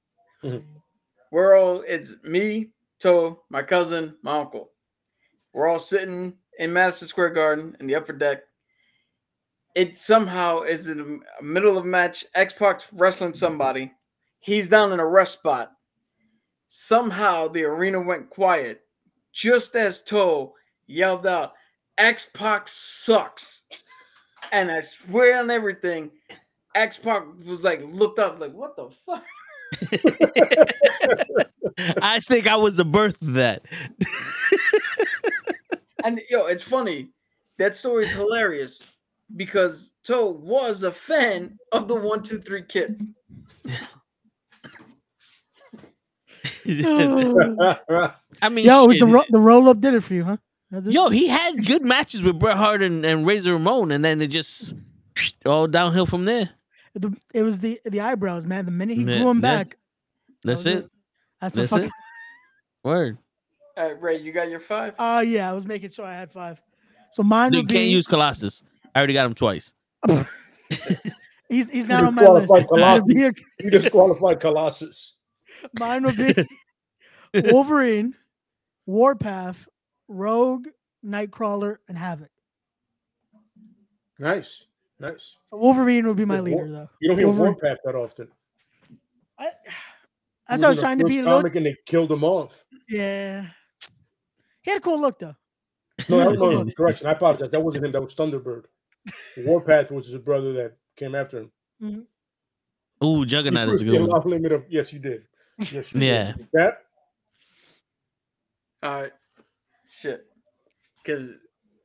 It's me, Toe, my cousin, my uncle. We're all sitting in Madison Square Garden in the upper deck. It somehow is in the middle of a match. X-Pac's wrestling somebody. He's down in a rest spot. Somehow the arena went quiet just as Toe yelled out, X-Pac sucks. And I swear on everything, X-Pac was like, looked up like, what the fuck? I think I was the birth of that. And it's funny. That story is hilarious because Toe was a fan of the 1, 2, 3 kid. I mean, the roll up did it for you, huh? Yo, he had good matches with Bret Hart and Razor Ramon, and then it just all downhill from there. It was the eyebrows, man. The minute he grew them back, that's it. That's it. Word. All right, Ray, you got your 5? Oh yeah, I was making sure I had 5. So mine would be. You can't use Colossus. I already got him twice. He's not on my list. You disqualified Colossus. Mine would be Wolverine, Warpath, Rogue, Nightcrawler, and Havoc. Nice. So Wolverine would be my leader, though. You don't hear Warpath that often. That's He what I was was in trying the to first be a little. comic, and they killed him off. Yeah. He had a cool look though. No, correction. I apologize. That wasn't him. That was Thunderbird. Warpath was his brother that came after him. Mm-hmm. Ooh, You Juggernaut is pushed a the good one. allowed limit of yes, you did. Yes, you Yeah. did. That All right. Shit. Because a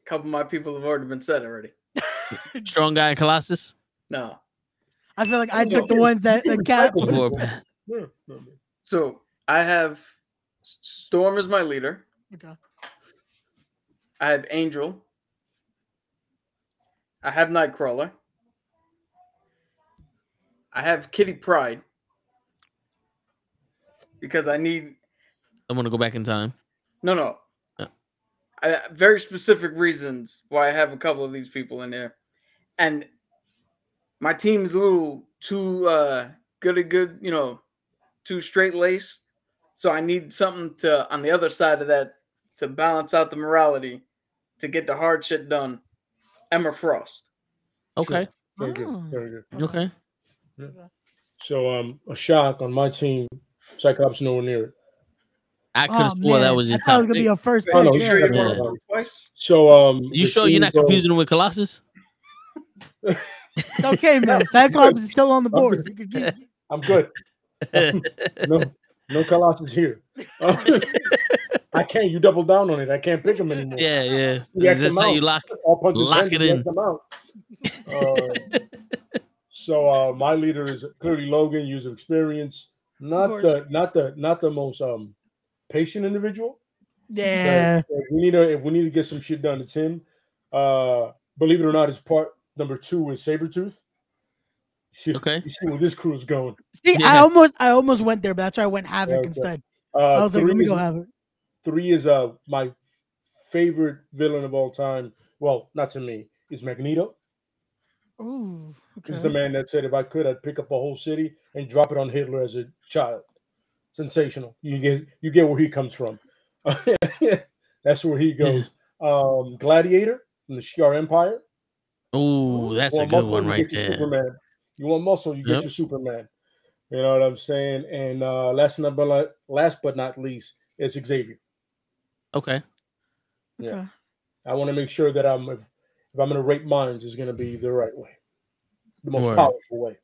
couple of my people have already been said already. Strong Guy and Colossus. No. I feel like I took the ones that the Cap. Warpath. Yeah. So I have Storm as my leader. Okay. I have Angel. I have Nightcrawler. I have Kitty Pryde. Because I need. I want to go back in time. No. Yeah. Very specific reasons why I have a couple of these people in there. And my team's a little too good, too straight lace. So I need something to on the other side of that to balance out the morality to get the hard shit done. Emma Frost. Okay. Very good. Very good. Okay. Yeah. So a shock on my team. Cyclops nowhere near it. I could have swore that was your I thought it top was gonna be pick. your first Oh, no, pick. you Yeah. sure you Yeah. Want to twice? So You the sure you're team not confusing him with Colossus? It's okay, man. Cyclops is still on the board. You could keep. I'm good. No Colossus here. I can't. You double down on it. I can't pick him anymore. Yeah. You X That's them how out. you lock Lock it in. Them out. So my leader is clearly Logan, user experience. Not the most patient individual. Yeah. If we need to get some shit done, it's him. Believe it or not, his part number 2 is Sabretooth. Okay. You see where this crew is going. See, Yeah. I almost went there, but that's why I went Havoc Okay. instead. I was like, let me go Havoc. 3 is my favorite villain of all time. Well, not to me. Is Magneto. Ooh, okay. This is the man that said, if I could, I'd pick up a whole city and drop it on Hitler as a child. Sensational. You get where he comes from. That's where he goes. Gladiator from the Shi'ar Empire. Ooh, that's a good one right there. Superman. You want muscle, you get your Superman. You know what I'm saying? And last but not least is Xavier. Okay. Yeah. Okay. I want to make sure that if I'm going to rate minds, it's going to be the right way, the most Word. powerful way.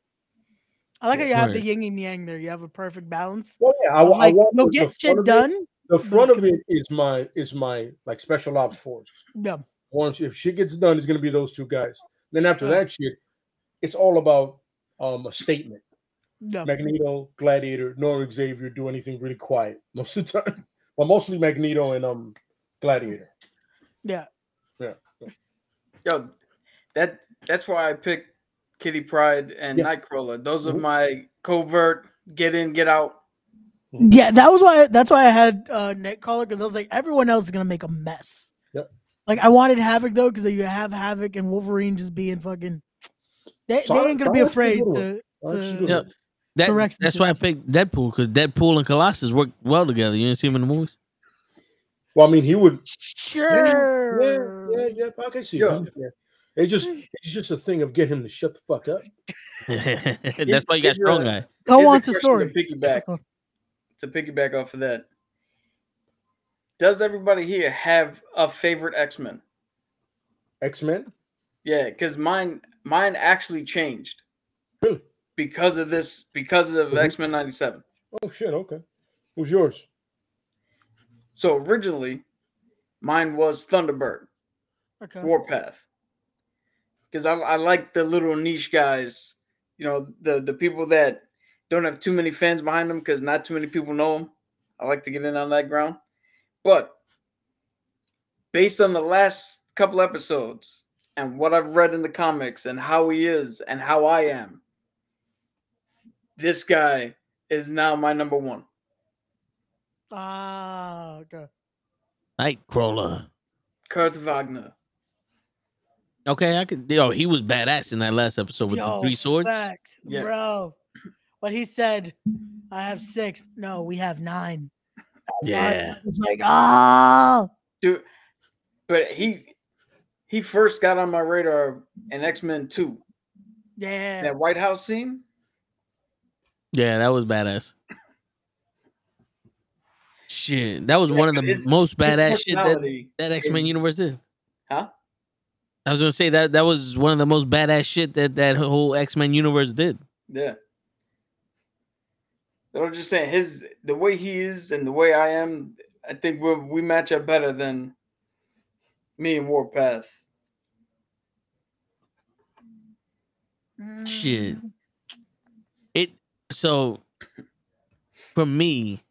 I like how you have the Word. yin and yang there. You have a perfect balance. Well, yeah, I Like, want you'll the get front shit of done. it. The front of it is my like special ops force. Yeah. Once if shit gets done, it's going to be those 2 guys. Then after that shit, it's all about a statement. Yeah. Magneto, Gladiator, nor Xavier do anything really quiet most of the time. Well, mostly Magneto and Gladiator. Yeah. Yo, that's why I picked Kitty Pryde and Nightcrawler. Those are my covert get in, get out. Yeah, that's why I had Nightcrawler, because I was like, everyone else is gonna make a mess. Yep. Like I wanted Havoc though, because you have Havoc and Wolverine just being fucking. They ain't gonna be afraid to. Yep. That's why I picked Deadpool, because Deadpool and Colossus work well together. You didn't see him in the movies? Well, I mean, he would. Sure. Yeah. I can see it. Yeah. It's just a thing of getting him to shut the fuck up. That's why you got Strong Guy. Go on to story. To piggyback off of that, does everybody here have a favorite X-Men? X-Men? Yeah, because mine actually changed. Really? Because of X-Men 97. Oh shit, okay. Who's yours? So originally, mine was Thunderbird. Okay. Warpath. Because I like the little niche guys, the people that don't have too many fans behind them because not too many people know them. I like to get in on that ground. But based on the last couple episodes and what I've read in the comics and how he is and how I am, this guy is now my number 1. Ah, okay. Nightcrawler. Kurt Wagner. Okay, I could. He was badass in that last episode with the 3 swords. Facts, bro. What he said, I have 6. No, we have 9. Yeah. It's like, dude. But he first got on my radar in X-Men 2. Yeah. That White House scene. Yeah, that was badass. Shit, that was Yeah, one of but the his- most his badass shit personality that X-Men is- universe did. Huh? I was gonna say that was one of the most badass shit that whole X-Men universe did. Yeah. But I'm just saying, the way he is and the way I am, I think we match up better than me and Warpath. Shit. So for me,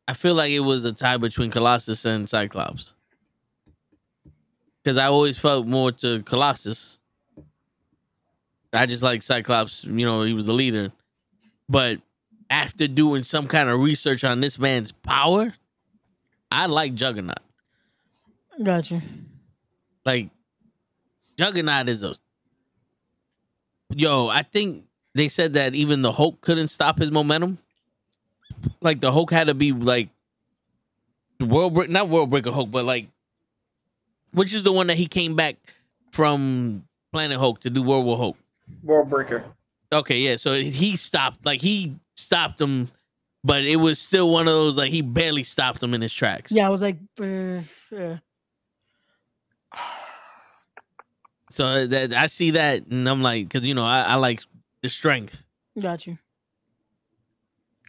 I feel like it was a tie between Colossus and Cyclops. Because I always felt more to Colossus. I just like Cyclops, he was the leader. But after doing some kind of research on this man's power, I like Juggernaut. Gotcha. Like, Juggernaut is I think they said that even the Hulk couldn't stop his momentum. Like, the Hulk had to be like not World Breaker Hulk, but like, which is the one that he came back from Planet Hulk to do World War Hulk. World Breaker. Okay, yeah. So he stopped him, but it was still one of those, like, he barely stopped him in his tracks. Yeah, I was like, So that I see that, and I'm like, because I like the strength. got you.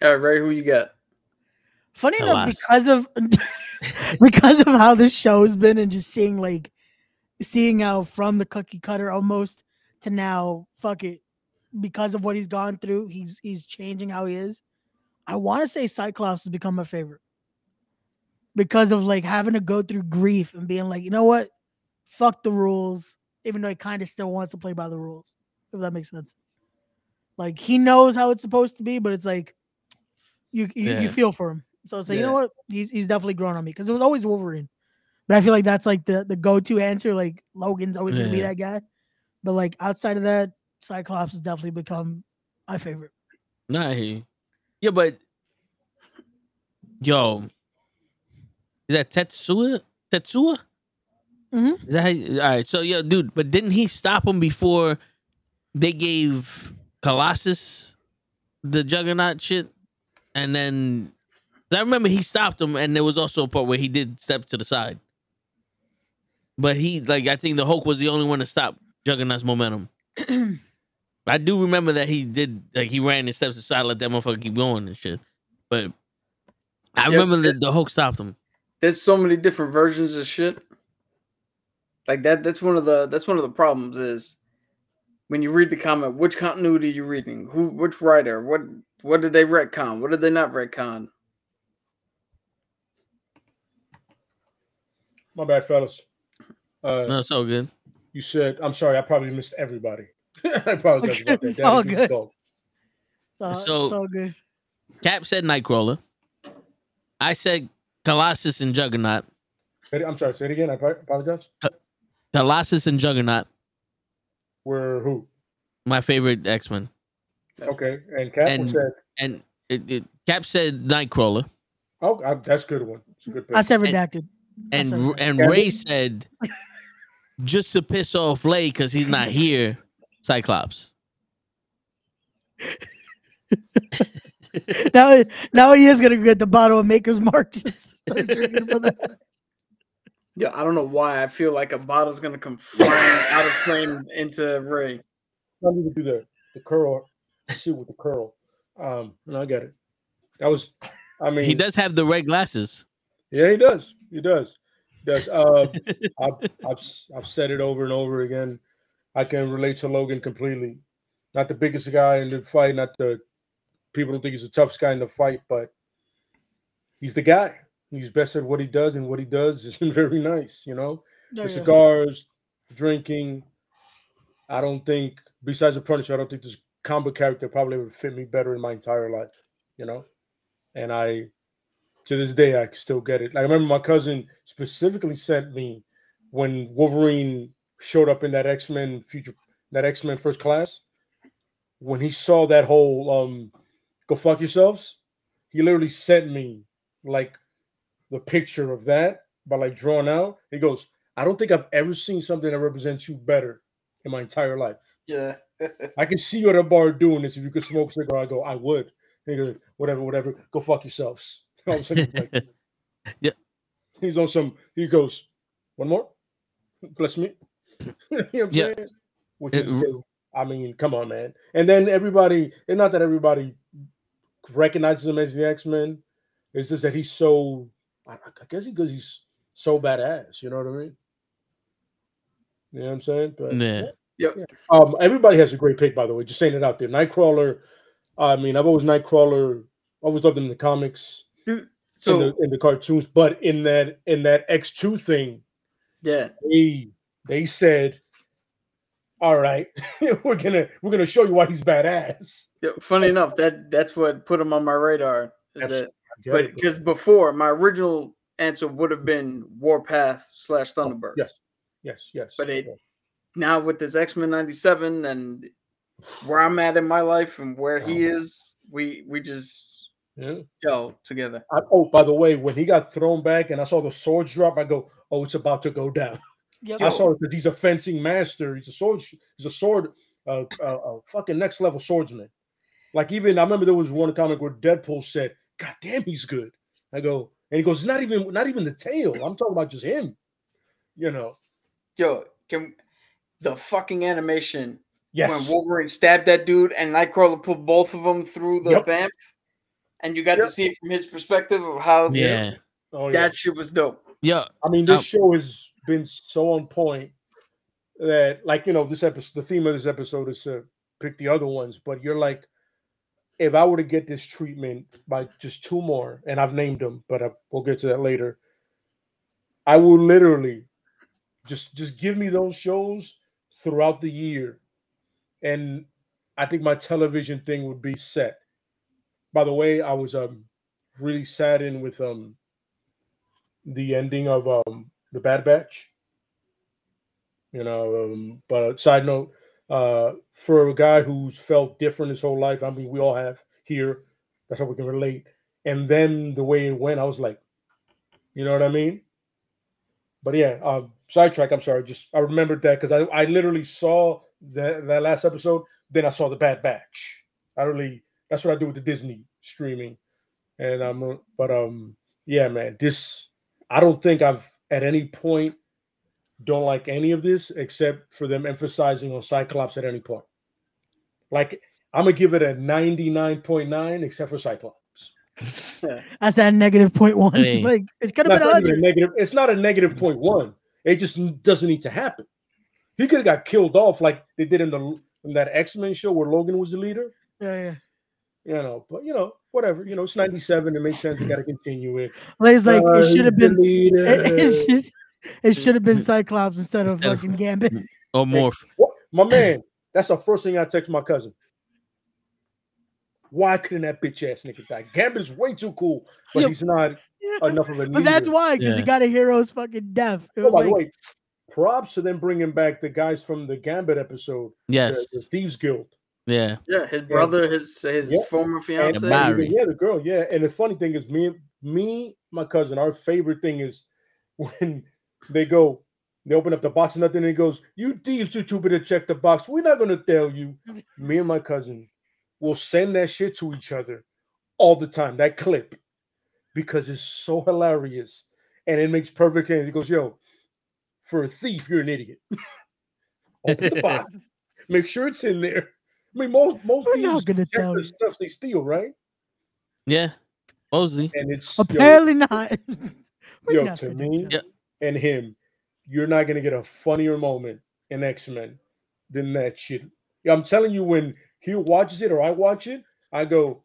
All right, Ray, who you got? Funny enough, Alas. because of how this show has been, and just seeing how from the cookie cutter almost to now, fuck it, because of what he's gone through, he's changing how he is. I want to say Cyclops has become my favorite because of like having to go through grief and being like, you know what, fuck the rules, even though he kind of still wants to play by the rules, if that makes sense. Like, he knows how it's supposed to be, but it's like you feel for him. So it's like, you know what, he's definitely grown on me, because it was always Wolverine, but I feel like that's like the go-to answer. Like, Logan's always gonna be that guy, but like outside of that, Cyclops has definitely become my favorite. Nah, I hear you. Yeah, but is that Tetsuya? Mm-hmm. Is that all right? So dude, but didn't he stop him before they gave Colossus the Juggernaut shit? And then I remember he stopped him, and there was also a part where he did step to the side. But I think the Hulk was the only one to stop Juggernaut's momentum. I do remember that he did, like, he ran and steps aside, let that motherfucker keep going and shit. But I remember that the Hulk stopped him. There's so many different versions of shit. Like that. That's one of the problems is when you read the comic, which continuity are you reading? Which writer? What did they retcon? What did they not retcon? My bad, fellas. No, it's all good. You said, I'm sorry, I probably missed everybody. I apologize about that. It's all Daddy, good. go. It's So- all good. Cap said Nightcrawler. I said Colossus and Juggernaut. I'm sorry, say it again. I apologize. Colossus and Juggernaut, We're who? my favorite X-Men. Okay. And Cat said, And Cap said Nightcrawler. oh, that's a good one. It's a good pick. I said redacted. And Ray said, just to piss off Lay because he's not here, Cyclops. now he is gonna get the bottle of Maker's Mark. Just start drinking for that. Yeah, I don't know why I feel like a bottle's gonna come flying out of frame into Ray. I need to do the curl, shoot with the curl. No, I get it. That was, I mean, He does have the red glasses. yeah, he does. He does. I've said it over and over again. I can relate to Logan completely. Not the biggest guy in the fight. People don't think he's the toughest guy in the fight, but he's the guy. He's best at what he does, and what he does is very nice. The cigars, drinking. I don't think, besides the Punisher, I don't think this combo character probably would fit me better in my entire life. And to this day, I still get it. Like, I remember my cousin specifically sent me when Wolverine showed up in that X-Men First Class. When he saw that whole "go fuck yourselves," he literally sent me like the picture of that, but like drawn out. He goes, "I don't think I've ever seen something that represents you better in my entire life." Yeah. I can see you at a bar doing this. If you could smoke a cigar, I go, I would. He goes, whatever, go fuck yourselves. All of a sudden, he's like, Yeah. He's on some. He goes, one more, bless me. You know what I'm Yeah. saying? Which is, I mean, come on, man. And then everybody, and not that everybody recognizes him as the X-Men. It's just that he's so. I guess because he's so badass. You know what I mean? You know what I'm saying? But Yeah. Yep. yeah. Everybody has a great pick, by the way. Just saying it out there. Nightcrawler. I mean, I've always Nightcrawler. Always loved him in the comics, So in the cartoons. But in that X2 thing, yeah, they said, "All right, we're gonna show you why he's badass." yeah, funny enough, that's what put him on my radar. Absolutely. But because before my original answer would have been Warpath / Thunderbird. Yes. But now with this X-Men 97 and where I'm at in my life and where he is, we just gel together. By the way, when he got thrown back and I saw the swords drop, I go, "Oh, it's about to go down." Yep. I saw it because he's a fencing master. He's a sword, fucking next level swordsman. Like even I remember there was one comic where Deadpool said, "God damn, he's good." I go, and he goes, "Not even the tail. I'm talking about just him." You know. Yo, the fucking animation Yes. when Wolverine stabbed that dude and Nightcrawler put both of them through the BAMF, and you got to see it from his perspective of how that shit was dope. Yeah, I mean, this show has been so on point that, like, you know, this episode, the theme of this episode is to pick the other ones, but you're like, if I were to get this treatment by just two more, and I've named them, but we'll get to that later, I will literally just give me those shows throughout the year, and I think my television thing would be set. By the way, I was really saddened with the ending of the Bad Batch. You know, but side note, for a guy who's felt different his whole life, I mean, we all have here. That's how we can relate. And then the way it went, I was like, you know what I mean? But yeah, sidetrack. I'm sorry. I remembered that because I literally saw that last episode. Then I saw the Bad Batch. That's what I do with the Disney streaming. And yeah, man. I don't think I've at any point don't like any of this except for them emphasizing on Cyclops at any point. Like I'm gonna give it a 99.9 except for Cyclops. That's that -0.1. Hey. Like it could have been 100. Negative. It's not a -0.1. It just doesn't need to happen. He could have got killed off like they did in that X-Men show where Logan was the leader. Yeah. You know, but you know, whatever. You know, it's 97. It makes sense. You got to continue it. Like it's like it should have been. It should have been Cyclops instead of fucking Gambit or Morph. What? My man, that's the first thing I text my cousin. Why couldn't that bitch ass nigga die? Gambit's way too cool, but he's not enough of a. But that's why, because he got a hero's fucking death. It was by the way, props to them bringing back the guys from the Gambit episode. Yes, the Thieves Guild. Yeah, his brother, his former fiance, the girl. Yeah, and the funny thing is, me, my cousin, our favorite thing is when they open up the box and nothing, and he goes, "You thieves too stupid to check the box. We're not gonna tell you." Me and my cousin will send that shit to each other all the time. That clip, because it's so hilarious and it makes perfect sense. He goes, "Yo, for a thief, you're an idiot. Open the box, make sure it's in there." I mean, most thieves check the stuff they steal, right? Yeah, mostly. And it's apparently not. To me and him, you're not gonna get a funnier moment in X-Men than that shit. Yeah, I'm telling you, when he watches it or I watch it, I go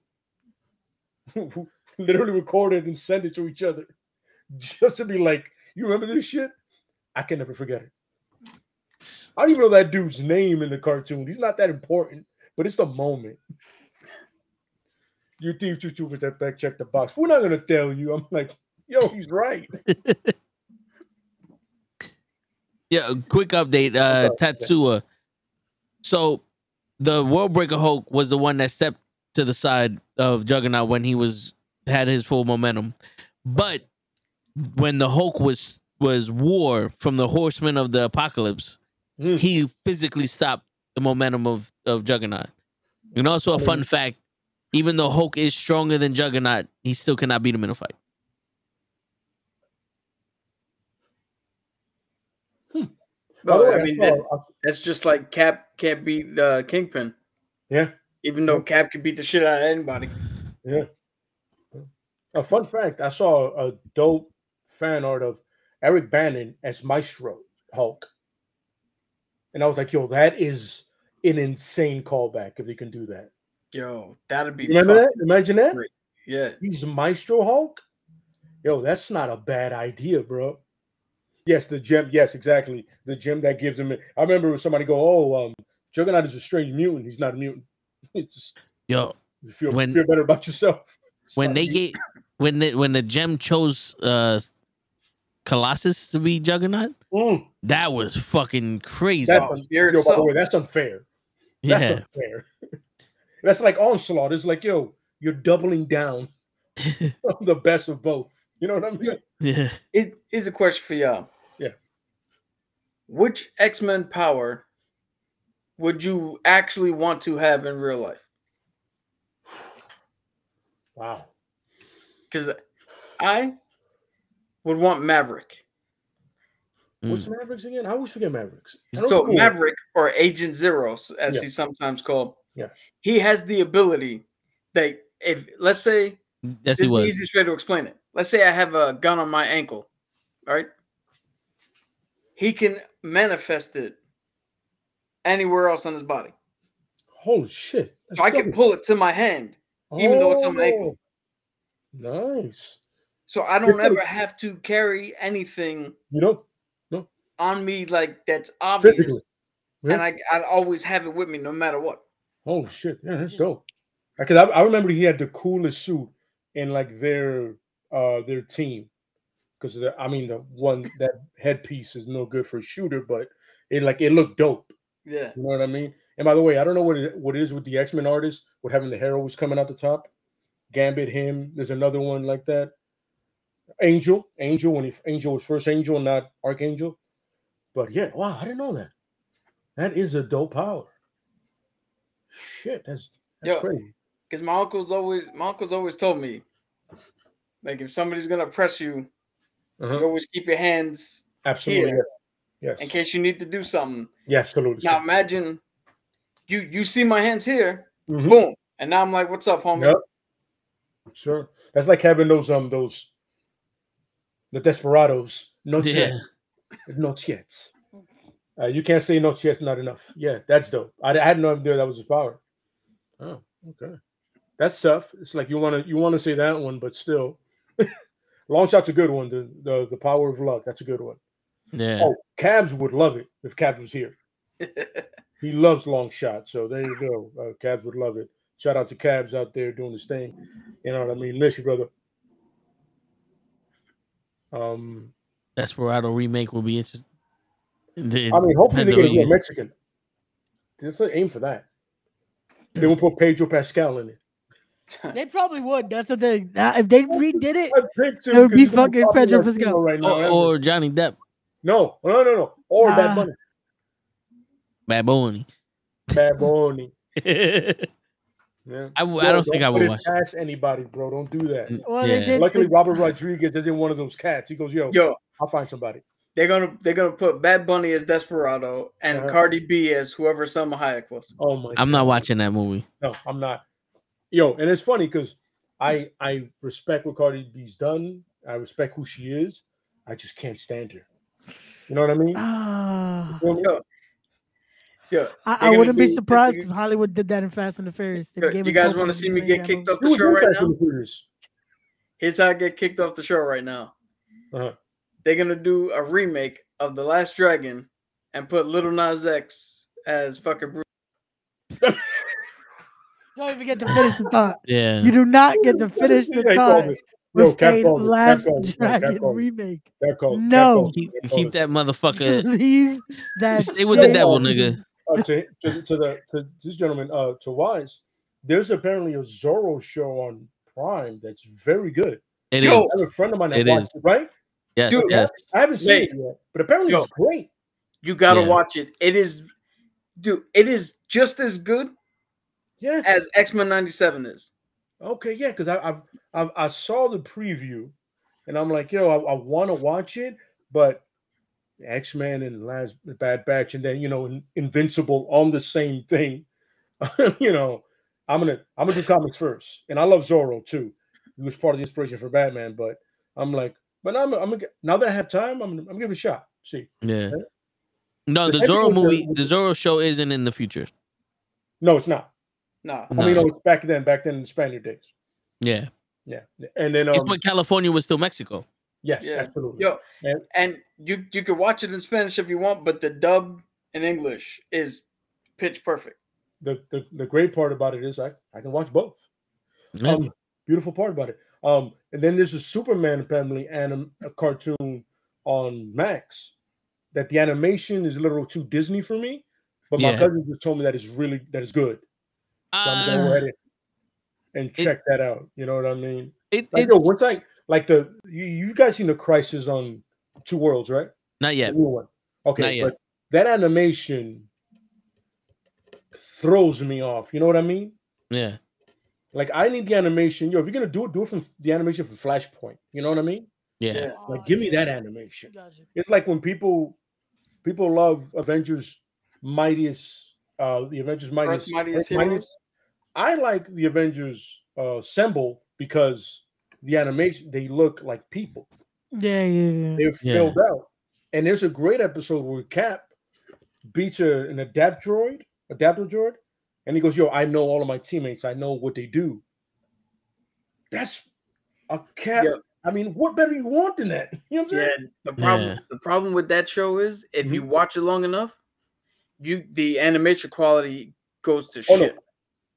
literally record it and send it to each other just to be like, "You remember this shit?" I can never forget it. I don't even know that dude's name in the cartoon. He's not that important, but it's the moment. You thief too stupid that back check the box. We're not gonna tell you. I'm like, yo, he's right. Yeah, quick update. Tatsua. So the World Breaker Hulk was the one that stepped to the side of Juggernaut when he had his full momentum. But when the Hulk was War from the Horsemen of the Apocalypse, he physically stopped the momentum of Juggernaut. And also a fun fact, Even though Hulk is stronger than Juggernaut, he still cannot beat him in a fight. By the Well, way, I mean, I saw, that's just like Cap can't beat Kingpin, yeah, even though Cap can beat the shit out of anybody. yeah. A fun fact: I saw a dope fan art of Eric Bannon as Maestro Hulk, and I was like, "Yo, that is an insane callback if he can do that." Yo, that'd be Remember that? fucking Imagine that. great. Yeah. He's Maestro Hulk. Yo, that's not a bad idea, bro. Yes, the gem. Yes, exactly. The gem that gives him. I remember somebody go, "Oh, Juggernaut is a strange mutant. He's not a mutant." It's just Yo, feel better about yourself. When the gem chose Colossus to be Juggernaut, that was fucking crazy. By the way, that's unfair. That's unfair. That's like Onslaught. It's like, yo, you're doubling down on the best of both. You know what I mean? Yeah. It is a question for y'all. Yeah. Which X-Men power would you actually want to have in real life? Wow. Because I would want Maverick. What's Mavericks again? I always forget Mavericks. So Maverick, or Agent Zero, as he's sometimes called. Yes. He has the ability that if, let's say, this is the easiest way to explain it. Let's say I have a gun on my ankle, right? He can manifest it anywhere else on his body. Holy shit. So I can pull it to my hand, even though it's on my ankle. Nice. So I don't ever have to carry anything on me like that's obvious. Yeah. And I always have it with me no matter what. Oh shit. Yeah, that's dope. Because I remember he had the coolest suit in like their team. Because that headpiece is no good for a shooter, but it looked dope. Yeah. You know what I mean? And by the way, I don't know what it is with the X-Men artists with having the hair always coming out the top. Gambit, him. There's another one like that. Angel when Angel was first Angel, not Archangel. But yeah, wow, I didn't know that. That is a dope power. Shit, that's crazy. Because my uncle's always told me, like, if somebody's gonna press you, you always keep your hands here, yes, in case you need to do something. Yeah, absolutely. Now imagine you see my hands here, boom, and now I'm like, "What's up, homie?" Yep. Sure, that's like having those the desperados. Not yet. You can't say not yet, not enough. Yeah, that's dope. I had no idea that was his power. Oh, okay. That's tough. It's like you want to say that one, but still, long shot's a good one. The power of luck, that's a good one. Yeah. Oh, Cabs would love it if Cabs was here. He loves long shots, so there you go. Cabs would love it. Shout out to Cabs out there doing his thing. You know what I mean? Miss you, brother. Desperado remake will be interesting. Hopefully they get a real Mexican. Just aim for that. They will put Pedro Pascal in it. They probably would. That's the thing. If they redid it, it would be fucking Pedro Pascal right now, or Johnny Depp. No. Or Bad Bunny. Bad Bunny. Yeah. I don't think I would watch. Ask anybody, bro. Don't do that. Well, Luckily, Robert Rodriguez isn't one of those cats. He goes, yo, I'll find somebody. They're gonna put Bad Bunny as Desperado and Cardi B as whoever Salma Hayek was. Oh my! I'm not watching that movie. No, I'm not. Yo, and it's funny because I respect what Cardi B's done. I respect who she is. I just can't stand her. You know what I mean? I wouldn't be surprised because Hollywood did that in Fast and the Furious. You guys want to see me get kicked off the show right now? Here's how I get kicked off the show right now. They're gonna do a remake of The Last Dragon and put Lil Nas X as fucking Bruce. Don't even get to finish the thought. Yeah, you do not get to finish the thought. With a Last Dragon remake. No, keep that motherfucker. Leave that. Stay with the devil, nigga. To this gentleman, to Wise, there's apparently a Zorro show on Prime that's very good. It is. I have a friend of mine that watched it, right? Yes, dude, yes. I haven't seen it yet, but apparently it's great. You gotta watch it. It is, dude. It is just as good, as X-Men '97 is. Okay, yeah, because I saw the preview, and I'm like, yo, I want to watch it, but X-Men and Last Bad Batch, and then Invincible on the same thing. I'm gonna do comics first, and I love Zorro too. He was part of the inspiration for Batman, but I'm like, but I'm gonna now that I have time, I'm gonna give it a shot. See, Yeah. right? No, the Depending Zorro on movie, with the Zorro show isn't in the future. No, it's not. No. I mean, No. no, it's back then in the Spaniard days. Yeah. Yeah, and then It's when California was still Mexico. yes, Yeah. absolutely. Yo, And and you could watch it in Spanish if you want, but the dub in English is pitch perfect. the great part about it is I can watch both. Yeah. Beautiful part about it. And then there's a Superman family a cartoon on Max that the animation is a little too Disney for me, but my Yeah. cousin just told me that it's good. So I'm gonna go ahead and check that out. You know what I mean? Like what's like you guys seen the Crisis on Two Worlds, right? Not yet. The new one. Okay, Not yet. but that animation throws me off. You know what I mean? Yeah. Like I need the animation. Yo, if you're gonna do it from the animation from Flashpoint. You know what I mean? Yeah. Like give me that animation. It's like when people love Avengers Mightiest, the Avengers Mightiest, Mightiest Heroes. I like the Avengers Assemble because the animation they look like people. Yeah. They're filled out. And there's a great episode where Cap beats an adapter droid, and he goes, "Yo, I know all of my teammates. I know what they do." That's a Cap. Yep. I mean, what better you want than that? You know what I'm saying? The problem with that show is if you watch it long enough, the animation quality goes to shit. No.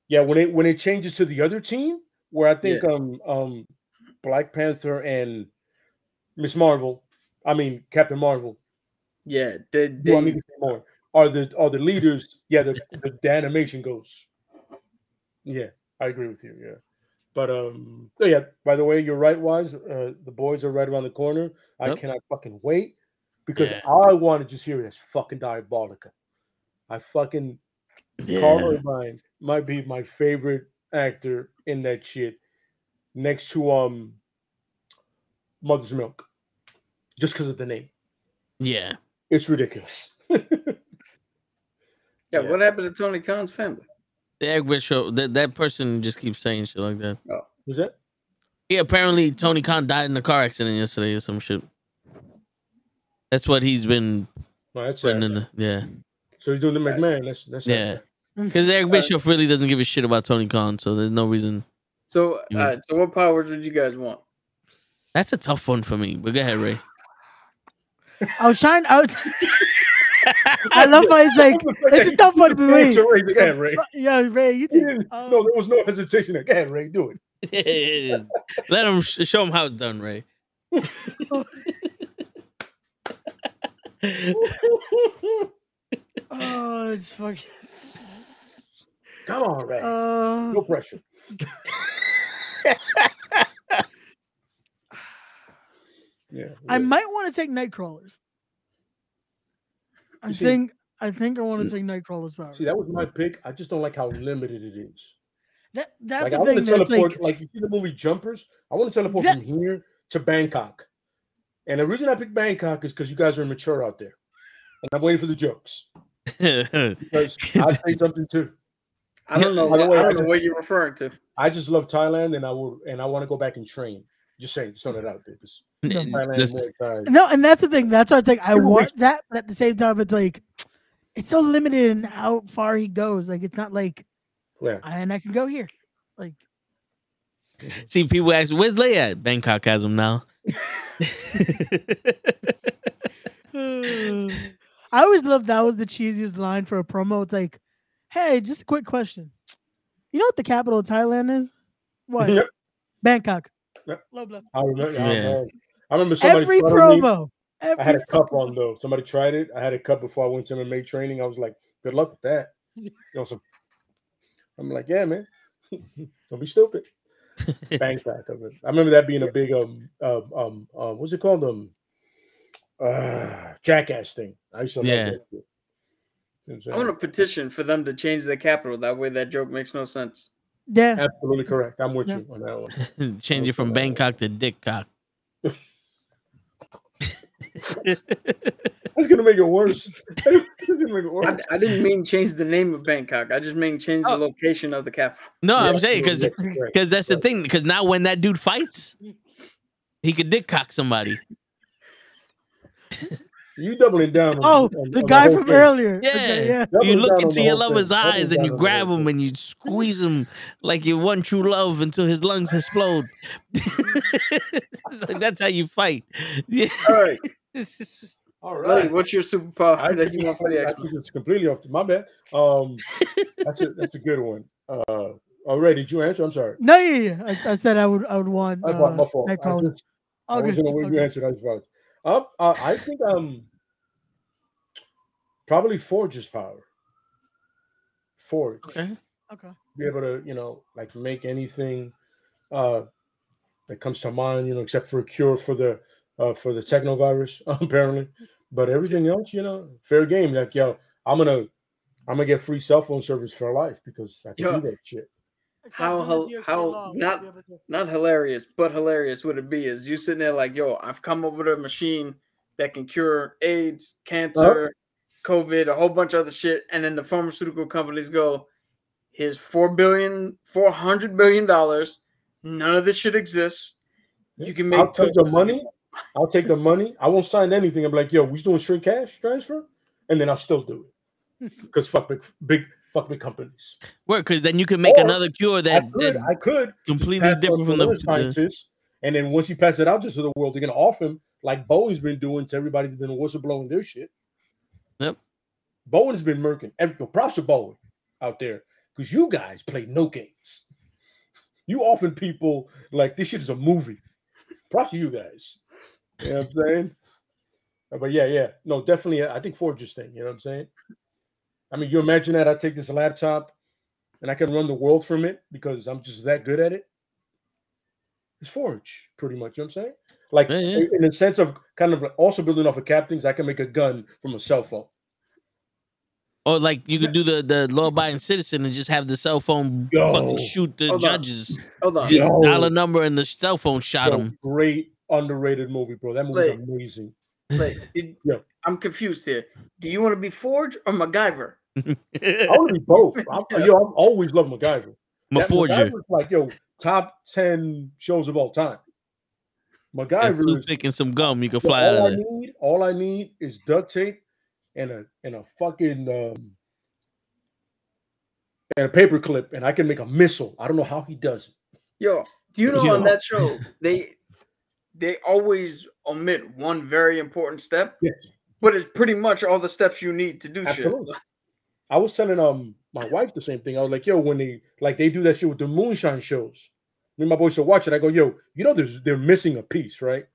Yeah, when it changes to the other team, where I think Black Panther and Captain Marvel. Yeah, I need to say more. Are the leaders? Yeah, the animation goes. Yeah, I agree with you. Yeah, but yeah. By the way, you're right, Wise. The boys are right around the corner. I cannot fucking wait because I want to just hear it as fucking Diabolica. Carl Urban might be my favorite actor in that shit, next to Mother's Milk, just because of the name. Yeah, it's ridiculous. Yeah, what happened to Tony Khan's family? The Eric Bishop, that person just keeps saying shit like that. Oh. Who's that? Yeah, apparently Tony Khan died in a car accident yesterday or some shit. That's what he's been. Well, that's sad. So he's doing the McMahon. That's yeah. Because Eric Bishop really doesn't give a shit about Tony Khan, so there's no reason. So, so what powers would you guys want? That's a tough one for me. But go ahead, Ray. I was trying. I love how he's like, it's a tough one for me. Go ahead, Ray. Yeah, Ray, you take. No, there was no hesitation. Go ahead, Ray, do it. Let him show him how it's done, Ray. Oh, it's fucking. Come on, Ray. No pressure. Yeah, I might want to take Nightcrawlers. I think I want to take Nightcrawlers powers. See, that was my pick. I just don't like how limited it is. That's like, the I thing. Want to teleport, like you see the movie Jumpers. I want to teleport from here to Bangkok, and the reason I picked Bangkok is because you guys are mature out there, and I'm waiting for the jokes. Because I say something too. I don't know. I don't know what you're referring to. I just love Thailand, and I want to go back and train. Just saying, just throw that out there. No, and that's the thing. That's why it's like I want that, but at the same time, it's like it's so limited in how far he goes. Like it's not like, and I can go here. Like, see, people ask, "Where's Leia at?" Bangkok has him now. I always loved that was the cheesiest line for a promo. It's like, hey, just a quick question. You know what the capital of Thailand is? What? Yep. Bangkok. Yep. Blah, blah. I remember somebody every promo. I had a cup on though. Somebody tried it. I had a cup before I went to MMA training. I was like, good luck with that. I'm like, yeah, man. Don't be stupid. Bangkok of it. I remember that being a big what's it called? Jackass thing. I used to love that. I want a petition for them to change the capital. That way that joke makes no sense. Yeah. Absolutely correct. I'm with Yeah. you on that one. Change it from Bangkok to Dickcock. That's gonna make it worse. That's gonna make it worse. I didn't mean change the name of Bangkok. I just mean change the location of the capital. No, Yeah, I'm saying because right, that's the thing. Because now when that dude fights, he could dickcock somebody. You doubling down. Oh, the guy from earlier. Okay, Yeah, Doubling you look down on into the your whole lover's thing. eyes Doubling and you down on the grab whole him and you squeeze him like your one true love until his lungs explode. Like, that's how you fight. Yeah. All right. All Lady, right. what's your superpower I that you want for the think X-Men? it's completely off. My bad. That's a good one. All right. Did you answer? I'm sorry. No, yeah. I said I would want. My fault. Nightcrawler. I wasn't aware you answered. I was about. I think probably Forge's power. Forge. Okay. Be able to like make anything that comes to mind, except for a cure for the technovirus apparently, but everything else, fair game. Like, yo, I'm gonna get free cell phone service for life because I can do that shit. How not hilarious, but hilarious would it be is you sitting there like, yo, I've come up with a machine that can cure AIDS, cancer, COVID, a whole bunch of other shit, and then the pharmaceutical companies go, here's $400 billion. None of this shit exists. You can make. I'll take the money. I'll take the money. I won't sign anything. I'm like, yo, we doing straight cash transfer, and then I'll still do it because fuck big companies. Work, because then you can make another cure that I could completely different from the scientists. And then once he passes it out just to the world, they're gonna off him like Boeing's been doing to everybody that's been whistleblowing their shit. Yep. Boeing's been murking. Props to Boeing out there because you guys play no games. You often people like this shit is a movie. Props to you guys. You know what I'm saying? But yeah. No, definitely. I think Forge's thing. You know what I'm saying? I mean, you imagine that I take this laptop and I can run the world from it because I'm just that good at it. It's Forge, pretty much. You know what I'm saying? Like, in the sense of kind of also building off of Captain's, I can make a gun from a cell phone. Or like you could do the law-abiding citizen and just have the cell phone fucking shoot the judges. Hold on. Just dial a number and the cell phone shot him. Great underrated movie, bro. That movie's amazing. I'm confused here. Do you want to be Forge or MacGyver? I want to be both. I've always loved MacGyver. MacGyver's like, top 10 shows of all time. MacGyver is toothpick and some gum. You can fly out of there. All I need is duct tape and a fucking and a paper clip, and I can make a missile. I don't know how he does it. Yo, do you know on that show they always omit one very important step, but it's pretty much all the steps you need to do shit. I was telling my wife the same thing. I was like, yo, when they do that shit with the moonshine shows, me and my boys should watch it. I go, yo, they're missing a piece, right?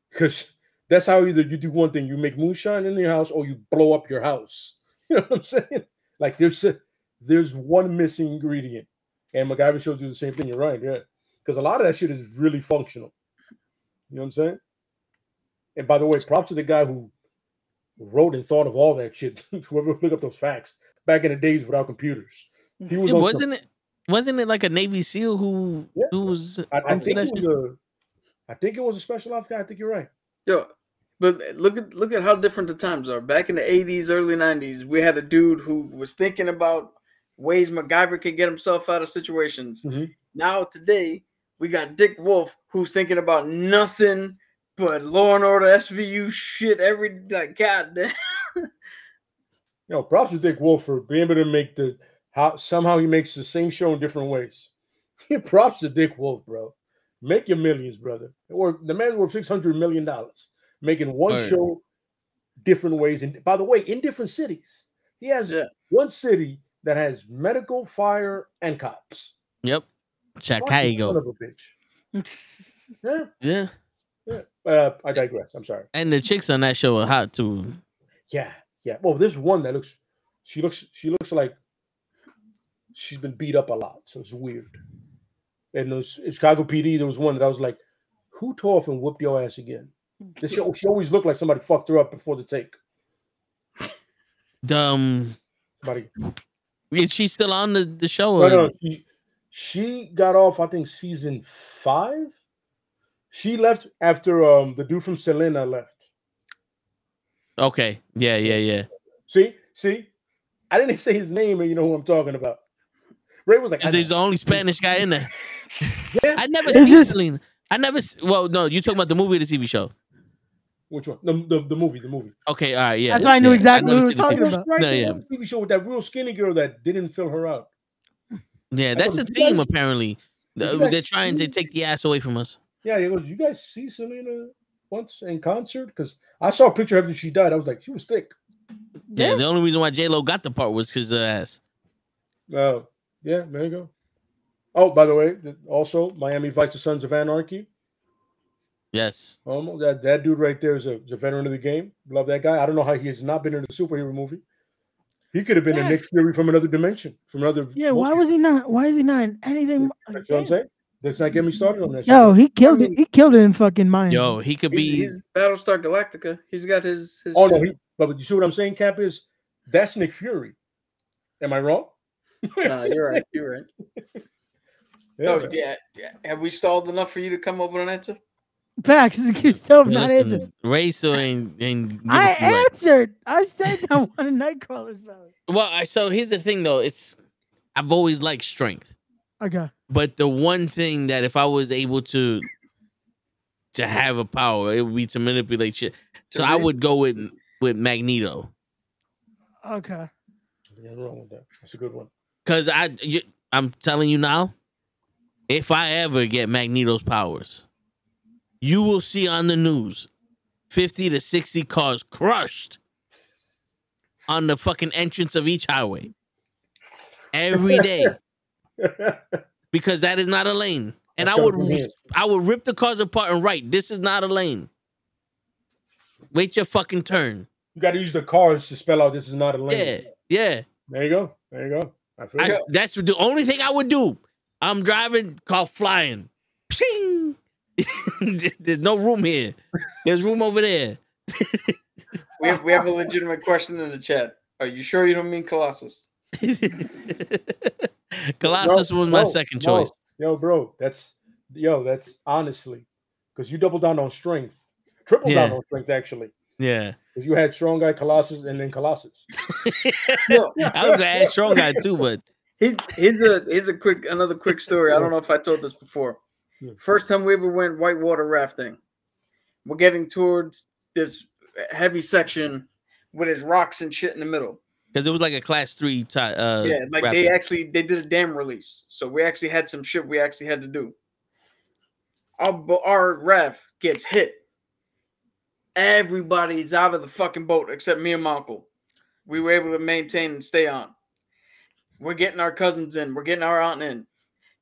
Because that's how either you do one thing, you make moonshine in your house, or you blow up your house. You know what I'm saying? Like there's one missing ingredient, and MacGyver shows you the same thing. You're right, yeah. Because a lot of that shit is really functional. You know what I'm saying? And by the way, props to the guy who wrote and thought of all that shit. Whoever look up those facts back in the days without computers. He was wasn't it like a Navy SEAL who was I think it was a special ops guy. I think you're right. Yo, but look at how different the times are. Back in the 80s, early 90s, we had a dude who was thinking about ways MacGyver could get himself out of situations. Mm-hmm. Now today, we got Dick Wolf who's thinking about nothing but Law and Order SVU shit goddamn. Props to Dick Wolf for being able to make somehow he makes the same show in different ways. Props to Dick Wolf, bro. Make your millions, brother. Or the man's worth $600 million, making one show different ways. And by the way, in different cities. He has one city that has medical, fire, and cops. Yep. Chicago. Son of a bitch. Yeah. I digress. I'm sorry. And the chicks on that show are hot too. Yeah. Well, there's one that looks like she's been beat up a lot, so it's weird. And in Chicago PD, there was one that I was like, who tore off and whooped your ass again? She always looked like somebody fucked her up before the take. Is she still on the show? No, She got off, I think, season 5. She left after the dude from Selena left. Okay. Yeah. See, I didn't say his name, and you know who I'm talking about. Ray was like, He's the only Spanish guy in there. Yeah. I never seen Selena. Well, no, you talking about the movie or the TV show? Which one? The movie. Okay, all right, yeah. That's why I knew exactly what he was never seen talking the about. Right, No, the yeah. one TV show with that real skinny girl that didn't fill her out. Yeah, that's the you theme guys- apparently. you guys They're trying to see- take the ass away from us. Yeah, he goes, you guys see Selena once in concert? Because I saw a picture after she died. I was like, she was thick. Yeah, the only reason why J-Lo got the part was because of the ass. Yeah, there you go. Oh, by the way, also Miami Vice, the Sons of Anarchy. Yes. That dude right there is a veteran of the game. Love that guy. I don't know how he has not been in a superhero movie. He could have been a Nick Fury from another dimension, from another. Yeah, why was he not? Why is he not in anything? That's what I'm saying. Let's not get me started on that. Yo, he killed it. He killed it in fucking Miami. Yo, he could be. He's Battlestar Galactica. He's got his Oh no, but you see what I'm saying, Cap? Is that's Nick Fury? Am I wrong? No, you're right. You're right. So yeah. Have we stalled enough for you to come up with an answer? Facts. You still have not answered. Ray still ain't I answered. I said I wanted Nightcrawler's power. Well, so here's the thing though. I've always liked strength. Okay. But the one thing that if I was able to have a power, it would be to manipulate shit. So I would go with Magneto. Okay. Nothing wrong with that. That's a good one. Because I'm telling you now, if I ever get Magneto's powers, you will see on the news 50 to 60 cars crushed on the fucking entrance of each highway every day. Because that is not a lane. And I would rip the cars apart and write, this is not a lane. Wait your fucking turn. You got to use the cars to spell out this is not a lane. Yeah. There you go. That's the only thing I would do. I'm driving, car flying. Ping! There's no room here. There's room over there. We have a legitimate question in the chat. Are you sure you don't mean Colossus? Colossus was my second choice. Yo, bro, that's honestly because you double down on strength, triple down on strength actually. Yeah, because you had strong guy Colossus and then Colossus. I was gonna add strong guy too, but here's another quick story. I don't know if I told this before. First time we ever went whitewater rafting, we're getting towards this heavy section with its rocks and shit in the middle. Because it was like a class 3 type. Like rafting. they did a dam release, so we actually had some shit we actually had to do. Our raft gets hit. Everybody's out of the fucking boat except me and my uncle. We were able to maintain and stay on. We're getting our cousins in. We're getting our aunt in.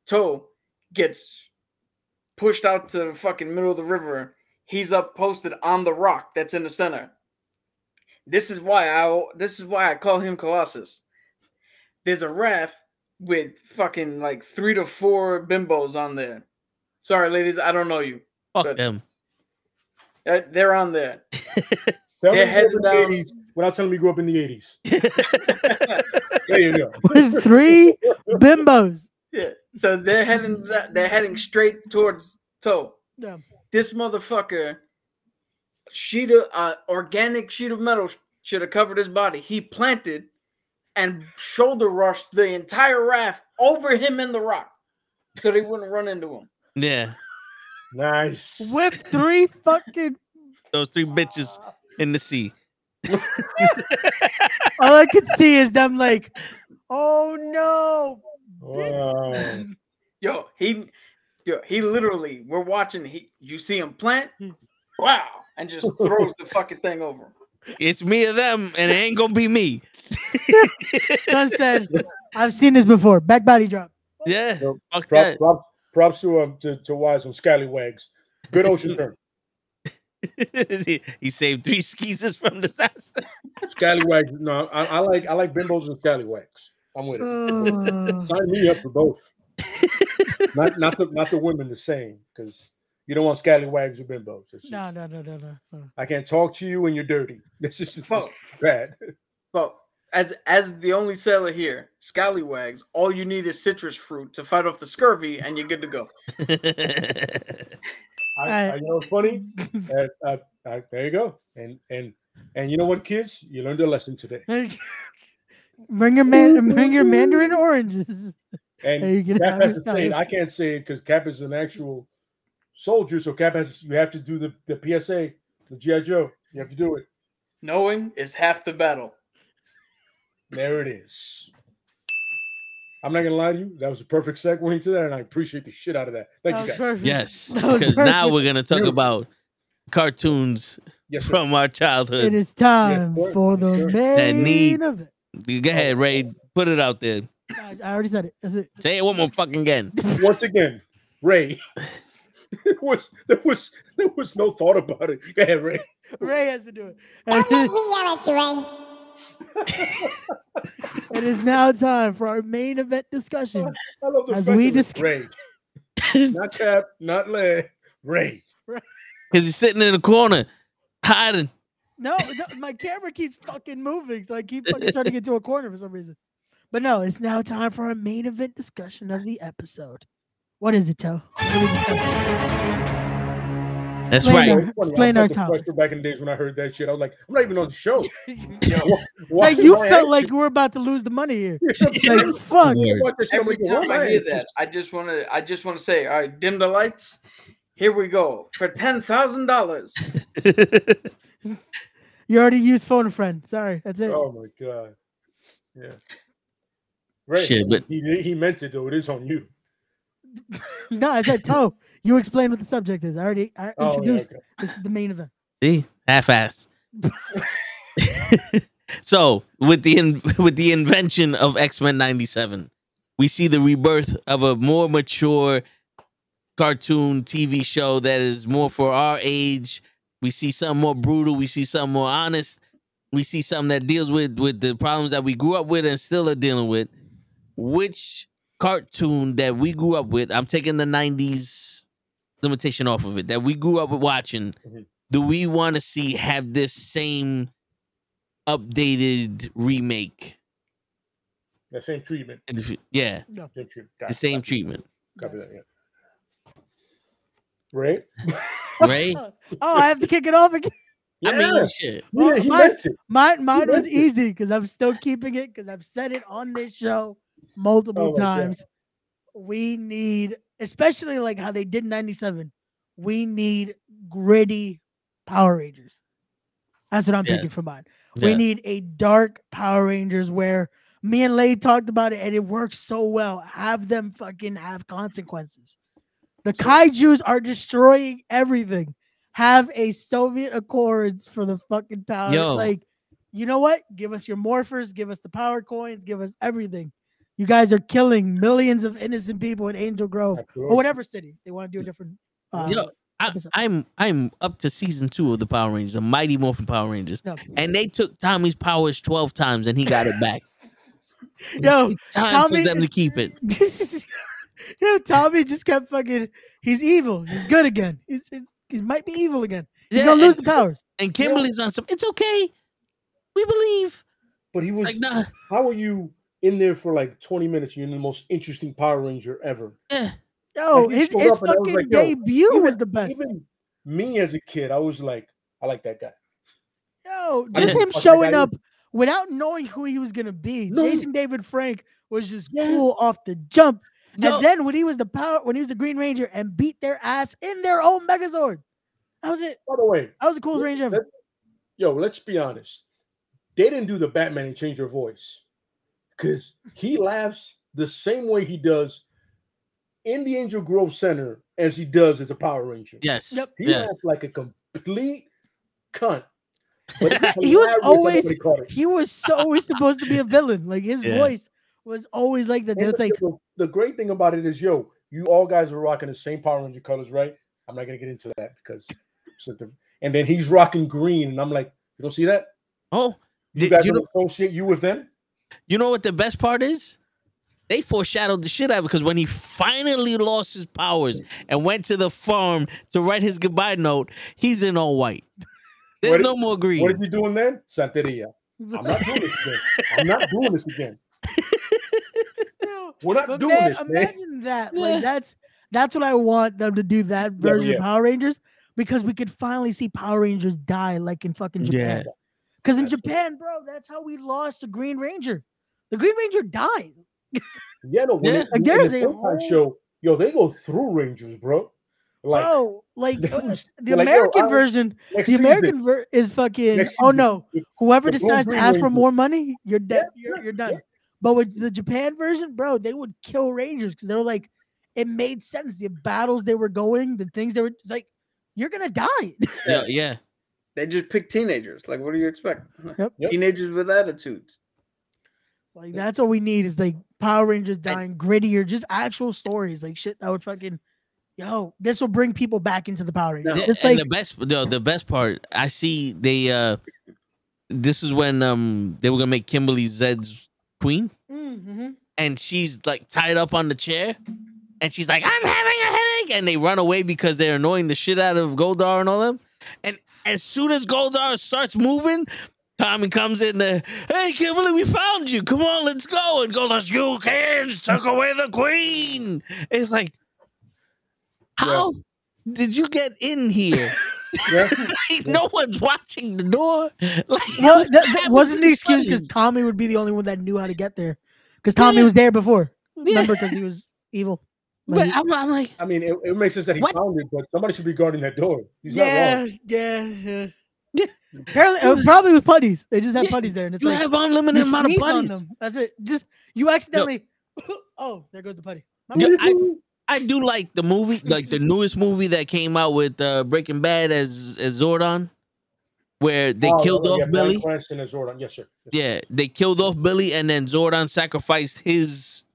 Toe gets pushed out to the fucking middle of the river. He's up posted on the rock that's in the center. This is why I call him Colossus. There's a raft with fucking like 3 to 4 bimbos on there. Sorry, ladies, I don't know you. Fuck them. They're on there. They're heading down. Without telling me you grew up in the 80s. There you go. With 3 bimbos. Yeah. So they're heading straight towards Toe. Yeah. This motherfucker, organic sheet of metal should have covered his body. He planted and shoulder rushed the entire raft over him in the rock so they wouldn't run into him. Yeah. Nice. With 3 fucking... Those 3 bitches in the sea. All I could see is them like, oh no. Wow. Yo, he literally, we're watching, you see him plant, wow, and just throws the fucking thing over. It's me or them, and it ain't gonna be me. Son said, I've seen this before. Back body drop. Yeah. So, Fuck that. props to Wise on Scallywags. Good ocean term. He saved 3 skeezers from disaster. Scallywags. No, I like bimbos and scallywags. I'm with it. Sign me up for both. not the women the same, because you don't want scallywags or bimbos. No. I can't talk to you when you're dirty. This is bad. But as the only sailor here, scallywags, all you need is citrus fruit to fight off the scurvy, and you're good to go. You know what's funny? There you go. And you know what, kids? You learned a lesson today. Bring your mandarin oranges. And Cap has to say it. I can't say it because Cap is an actual soldier. So Cap you have to do the PSA, the G.I. Joe. You have to do it. Knowing is half the battle. There it is. I'm not gonna lie to you. That was a perfect segue into that, and I appreciate the shit out of that. Thank you, guys. Perfect. Yes, because now we're gonna talk about cartoons Yes, from our childhood. It is time for the main event. Go ahead, Ray. Put it out there. I already said it. That's it. Say it one more fucking again. Once again, Ray. there was no thought about it. Go ahead, Ray. Ray has to do it. Don't make me yell at you, Ray. It is now time for our main event discussion. I love the As fact we that it's Ray. Not Cap, not Lay, Ray. Because he's sitting in the corner, hiding. No, my camera keeps fucking moving, so I keep fucking trying to get to a corner for some reason. But no, it's now time for our main event discussion of the episode. What is it, Toe? What are we discussing? That's right. Explain our topic. Back in the days when I heard that shit, I was like, I'm not even on the show. Like you felt like you were about to lose the money here. Like fuck. Every time I hear that, I just want to say, all right, dim the lights. Here we go for $10,000. You already used phone a friend. Sorry, that's it. Oh my god. Yeah. Right. Shit, but he meant it though. It is on you. No, I said Toe. You explain what the subject is. I introduced. Yeah, okay. This is the main event. see, half-ass. So with the invention of X-Men 97, we see the rebirth of a more mature cartoon TV show that is more for our age. We see something more brutal. We see something more honest. We see something that deals with the problems that we grew up with and still are dealing with. Which cartoon that we grew up with, I'm taking the 90s limitation off of it, that we grew up with watching, do we want to see have this same updated remake? The same treatment. Yeah. No. Same treatment. The same treatment. Copy that, yeah. Ray? Ray? Oh, I have to kick it off again. I mean, shit. Yeah, he meant it. Mine was easy because I'm still keeping it because I've said it on this show multiple times. We need, especially like how they did 97, we need gritty Power Rangers. That's what I'm picking for mine. We need a dark Power Rangers where me and Lay talked about it and it works so well. Have them fucking have consequences. The kaijus are destroying everything. Have a Soviet Accords for the fucking power. Like, you know what? Give us your morphers, give us the power coins, give us everything. You guys are killing millions of innocent people in Angel Grove or whatever city. They want to do a different. I'm up to season 2 of the Power Rangers, the Mighty Morphin Power Rangers, and they took Tommy's powers 12 times and he got it back. Yo, it's time for them to keep it. Yo, Tommy just kept fucking. He's evil. He's good again. He might be evil again. He's gonna lose the powers. And Kimberly's on some. It's okay. We believe. But he was like, nah. How are you in there for like 20 minutes? You're the most interesting Power Ranger ever. Yeah. Yo, like his fucking like, debut was the best. Even me as a kid, I was like, I like that guy. Yo, just him showing up without knowing who he was gonna be. No. Jason David Frank was just cool off the jump. And then when he was the Green Ranger and beat their ass in their own Megazord, that was it. By the way, that was the coolest Ranger ever. Let's be honest. They didn't do the Batman and change their voice because he laughs the same way he does in the Angel Grove Center as he does as a Power Ranger. Yes. Yep. He laughs like a complete cunt. But he was always supposed to be a villain. Like his voice was always like that. It's like the great thing about it is, you all guys are rocking the same Power Ranger colors, right? I'm not gonna get into that because, and then he's rocking green, and I'm like, you don't see that? Oh, you guys don't associate you with them? You know what the best part is? They foreshadowed the shit out of it because when he finally lost his powers and went to the farm to write his goodbye note, he's in all white. There's no more green. What are you doing then? Santeria. I'm not doing this again. I'm not doing this again. No, We're not but doing man, this, man. imagine that. Like that's what I want them to do. That version of Power Rangers, because we could finally see Power Rangers die, like in fucking Japan. Because in Japan, bro, that's how we lost the Green Ranger. The Green Ranger dies. Yeah, no. When Like there's a whole show, yo, they go through Rangers, bro. Like, bro, like the like, American version, the American is fucking. Oh no, whoever decides to ask for more money, you're dead. You're done. Yeah. But with the Japan version, bro, they would kill Rangers because they were like, it made sense. The battles they were going, the things they were, it's like, you're gonna die. Yeah. They just pick teenagers. Like, what do you expect? Yep. Teenagers with attitudes. Like that's all we need is like Power Rangers dying, grittier, just actual stories, like shit that would fucking. Yo, this will bring people back into the Power Rangers. It's like the best part, I see they this is when they were gonna make Kimberly Zed's queen, and she's like tied up on the chair, and she's like, I'm having a headache, and they run away because they're annoying the shit out of Goldar and all them. And as soon as Goldar starts moving, Tommy comes in there. Hey, Kimberly, we found you. Come on, let's go. And Goldar's, you kids took away the queen. It's like, how did you get in here? Like, no one's watching the door. Like, well, that wasn't the excuse because Tommy would be the only one that knew how to get there. Because Tommy was there before. Remember, because he was evil. But I'm like, I mean, it makes sense that he found it, but somebody should be guarding that door. He's not wrong. Yeah. Apparently, probably with putties. They just have putties there, and it's you like have unlimited amount of putties. That's it. Just you accidentally. Oh, there goes the putty. I do like the movie, like the newest movie that came out with Breaking Bad as Zordon, where they killed off Billy. Zordon. Yes, sir. Yeah, they killed off Billy, and then Zordon sacrificed his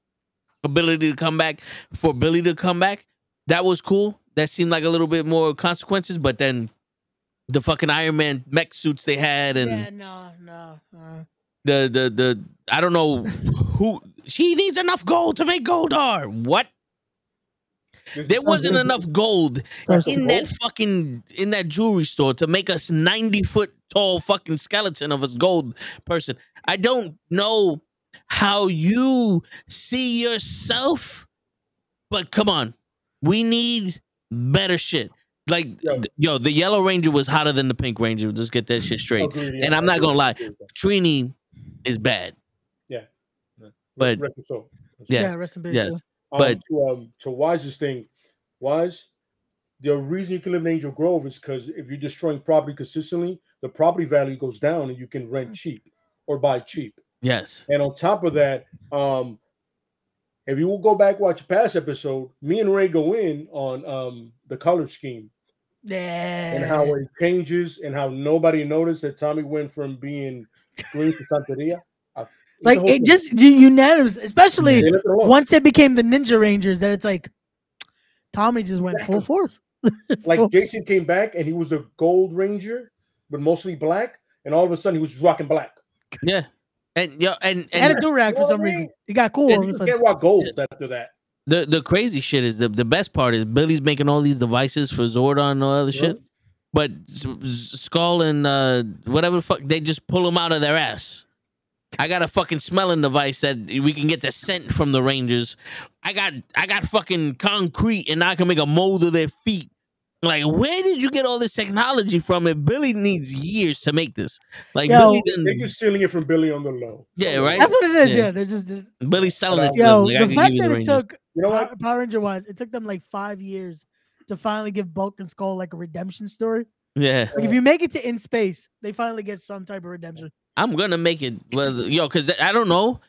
ability to come back for Billy to come back. That was cool. That seemed like a little bit more consequences, but then the fucking Iron Man mech suits they had, and the I don't know who. She needs enough gold to make Goldar. What? There wasn't enough gold in that jewelry store to make us 90-foot tall fucking skeleton of a gold person. I don't know how you see yourself, but come on, we need better shit. Like, yo, the Yellow Ranger was hotter than the Pink Ranger. Just get that shit straight. Agreed, and I'm not gonna lie, Trini is bad. Yeah, but rest in peace. Rest in peace. Yes. But to Wise's thing, Wise, the reason you can live in Angel Grove is because if you're destroying property consistently, the property value goes down and you can rent cheap or buy cheap. Yes. And on top of that, if you will go back watch a past episode, me and Ray go in on the color scheme. Yeah. And how it changes and how nobody noticed that Tommy went from being green to Santeria. Like it just unanimous, especially once they became the Ninja Rangers, that it's like Tommy just went full force. Like Jason came back and he was a Gold Ranger, but mostly black, and all of a sudden he was just rocking black. Yeah, and a do-rag for some reason. He got cool. You can't rock gold after that. The crazy shit is the best part is Billy's making all these devices for Zordon and all other shit, but Skull and whatever the fuck, they just pull them out of their ass. I got a fucking smelling device that we can get the scent from the Rangers. I got fucking concrete, and I can make a mold of their feet. Like, where did you get all this technology from? If Billy needs years to make this, like, Billy they're just stealing it from Billy on the low. Yeah, right. That's what it is. Yeah, they're just Billy's selling it. Yo, like, the fact that it took Power Ranger wise, it took them like 5 years to finally give Bulk and Skull like a redemption story. Yeah, like if you make it to In Space, they finally get some type of redemption. I'm gonna make it, because I don't know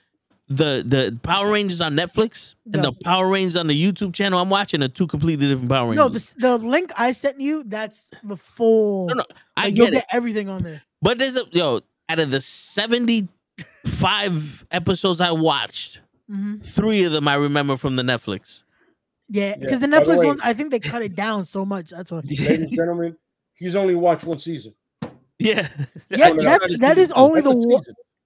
the Power Rangers on Netflix and the Power Rangers on the YouTube channel I'm watching are two completely different Power Rangers. No, the link I sent you, that's the full. No, you'll get everything on there. But there's out of the 75 episodes I watched, 3 of them I remember from the Netflix. Yeah, because the Netflix ones, I think they cut it down so much. That's what. Ladies and gentlemen, he's only watched one season. Yeah, that is only the one.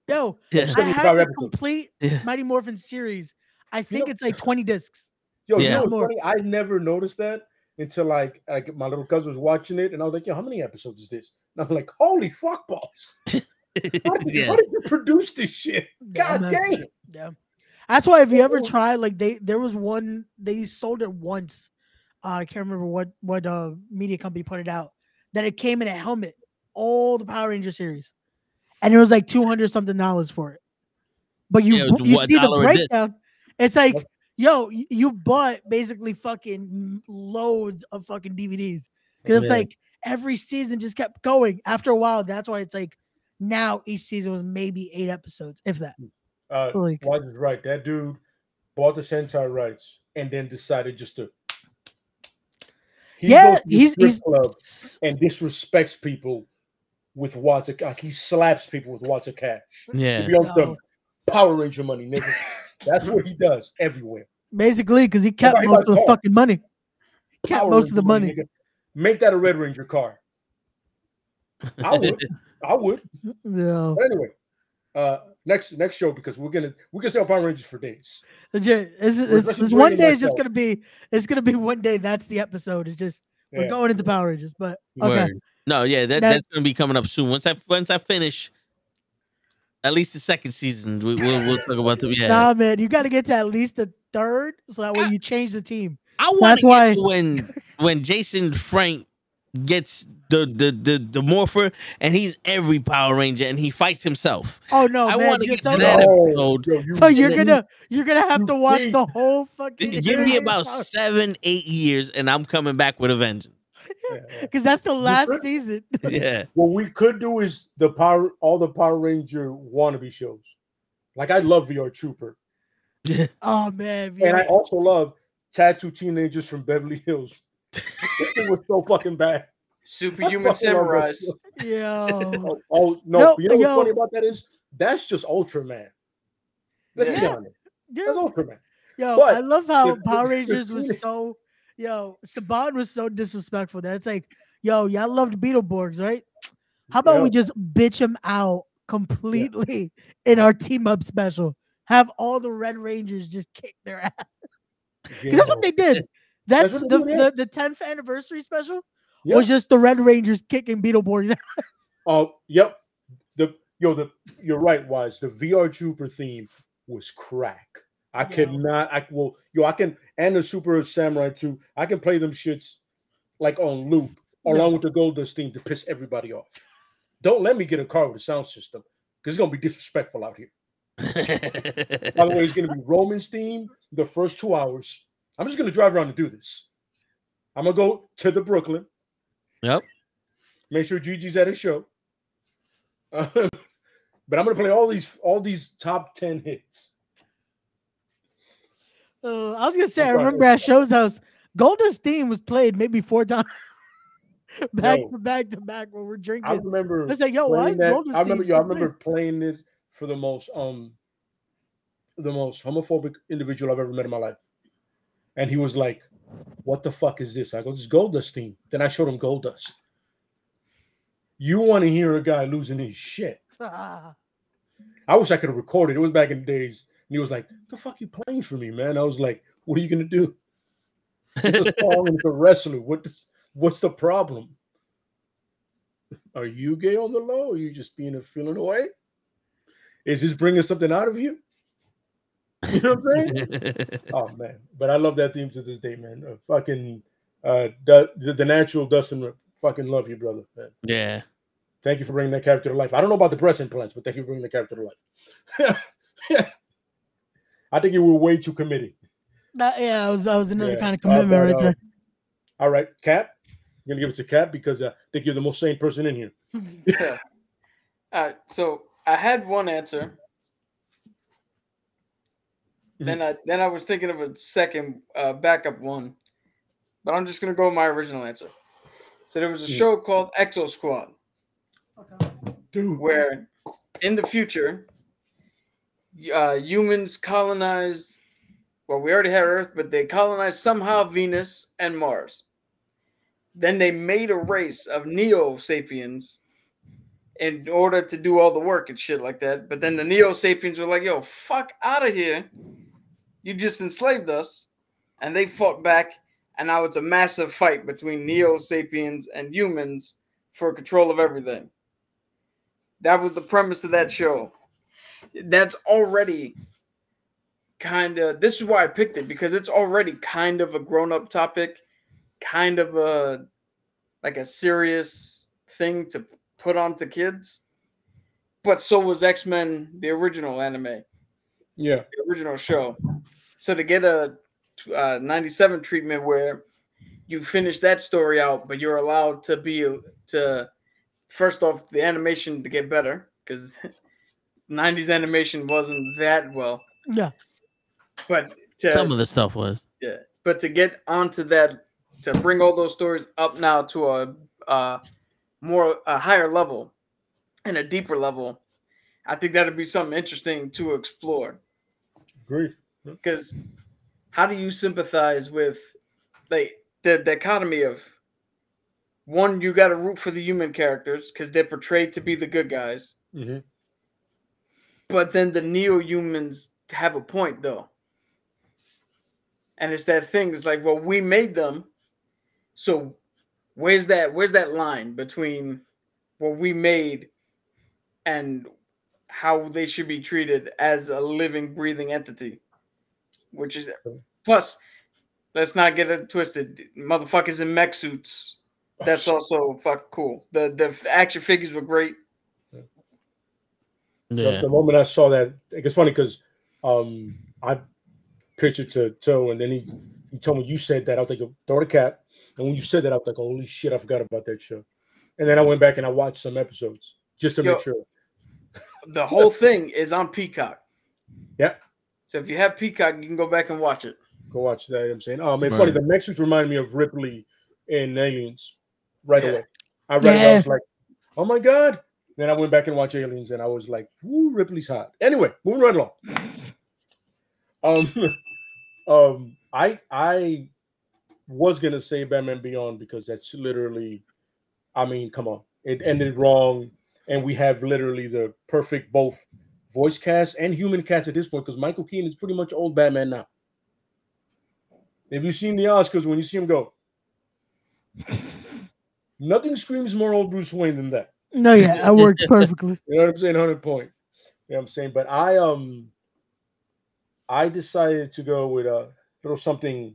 Yo, I had the complete Mighty Morphin series. I think it's like 20 discs. Yo, you know what's funny? I never noticed that until like my little cousin was watching it, and I was like, "Yo, how many episodes is this?" And I'm like, "Holy fuck balls!" How did you produce this shit? God damn. Yeah. That's why if you ever try, like there was one, they sold it once. I can't remember what media company put it out, that it came in a helmet, all the Power Ranger series, and it was like $200 something for it. But you see the breakdown, it's like, yo, you bought basically fucking loads of fucking DVDs, because it's like every season just kept going. After a while, that's why it's like now each season was maybe 8 episodes, if that. Watch is right. That dude bought the Sentai rights and then decided just to. He goes to the strip club and disrespects people with watts of cash. He slaps people with watts of cash. Yeah. To be on the Power Ranger money, nigga. That's what he does everywhere. Basically, because he kept most of the fucking money. Kept most of the money. Nigga. Make that a Red Ranger car. I would. Yeah. But anyway, next show, because we can say Power Rangers for days. Legit. This one day is just gonna be. It's gonna be one day. That's the episode. It's just we're going into Power Rangers. But okay. Word. No, yeah, that's gonna be coming up soon. Once I finish at least the second season, we'll talk about the Nah, man, you got to get to at least the third, so that way you change the team. I want to get to when Jason Frank gets the morpher and he's every Power Ranger and he fights himself. Oh no, I man! want to get to that episode. So you're gonna have to watch the whole fucking. Give me about 7-8 years and I'm coming back with a vengeance. Because that's the last season. Yeah. What we could do is all the Power Ranger wannabe shows. Like, I love VR Trooper. Oh man! And I also love Tattoo Teenagers from Beverly Hills. It was so fucking bad. Superhuman Samurais. Yeah. Oh no! You know what's funny about that is that's just Ultraman. Let's be honest. That's Ultraman. Yo, but I love how Power Rangers was so. Yo, Saban was so disrespectful that it's like, yo, y'all loved Beetleborgs, right? How about we just bitch him out completely in our team up special? Have all the Red Rangers just kick their ass. Because that's what they did. That's the 10th anniversary special was just the Red Rangers kicking Beetleborgs ass. Oh, yep. You're right, Wise. The VR Trooper theme was crack. I cannot. I can, and the Super Samurai 2. I can play them shits like on loop, along with the Goldust theme to piss everybody off. Don't let me get a car with a sound system, because it's gonna be disrespectful out here. By the way, it's gonna be Roman's theme the first 2 hours. I'm just gonna drive around and do this. I'm gonna go to the Brooklyn. Yep. Make sure Gigi's at a show. But I'm gonna play all these top 10 hits. I was gonna say, I remember at Show's house, Goldust theme was played maybe 4 times, back to back when we're drinking. I remember. I was like, yo, why is Goldust theme? I remember playing it for the most homophobic individual I've ever met in my life, and he was like, "What the fuck is this?" I go, "This is Goldust theme." Then I showed him Goldust. You want to hear a guy losing his shit? I wish I could have recorded. It was back in the days. And he was like, "The fuck you playing for me, man?" I was like, "What are you gonna do? It's a song and it's a wrestler. What's the problem? Are you gay on the low? Or are you just being a feeling away? Is this bringing something out of you?" You know what I'm saying? Oh man, but I love that theme to this day, man. The natural Dustin, fucking love you, brother. Man. Yeah. Thank you for bringing that character to life. I don't know about the breast implants, but thank you for bringing the character to life. I think you were way too committed. I was another kind of commitment right there. All right, Cap. I'm gonna give it to Cap because I think you're the most sane person in here. Yeah. All right. So I had one answer. Then I was thinking of a second backup one, but I'm just gonna go with my original answer. So there was a show called Exo Squad, dude, where in the future humans colonized. Well, we already had Earth, but they colonized somehow Venus and Mars. Then they made a race of Neo-Sapiens in order to do all the work and shit like that. But then the Neo-Sapiens were like, yo, fuck out of here. You just enslaved us. And they fought back. And now it's a massive fight between Neo-Sapiens and humans for control of everything. That was the premise of that show. That's already kind of, this is why I picked it, because it's already kind of a grown-up topic, kind of a like a serious thing to put onto kids. But so was X-Men, the original anime, Yeah. the original show. So to get a 97 treatment where you finish that story out, but you're allowed to first off, the animation to get better, because 90s animation wasn't that well. Yeah. But Some of the stuff was. Yeah. But to get onto that, to bring all those stories up now to a higher level and a deeper level, I think that'd be something interesting to explore. Agreed. Because how do you sympathize with like the dichotomy of one, you got to root for the human characters because they're portrayed to be the good guys, but then the neo-humans have a point though, and it's that thing. It's like, well, we made them, so where's that line between what we made and how they should be treated as a living, breathing entity? Which is plus, let's not get it twisted. Motherfuckers in mech suits. That's also fucking cool. The action figures were great. Yeah. The moment I saw that, it's funny because I pictured to Toe, and then he told me you said that. I was like, throw the cap. And when you said that, I was like, holy shit, I forgot about that show. And then I went back and I watched some episodes just to make sure. The whole thing is on Peacock. Yeah. So if you have Peacock, you can go back and watch it. Go watch that. You know what I'm saying, oh man, funny. The mech suits remind me of Ripley in Aliens right away. I read it. I was like, oh my god. Then I went back and watched Aliens, and I was like, "Ooh, Ripley's hot." Anyway, moving right along. I was gonna say Batman Beyond because that's literally, I mean, come on, it ended wrong, and we have literally the perfect both voice cast and human cast at this point because Michael Keaton is pretty much old Batman now. Have you seen the Oscars when you see him go? Nothing screams more old Bruce Wayne than that. No, yeah, that worked perfectly. You know what I'm saying? 100 point. You know what I'm saying? But I decided to go with a little something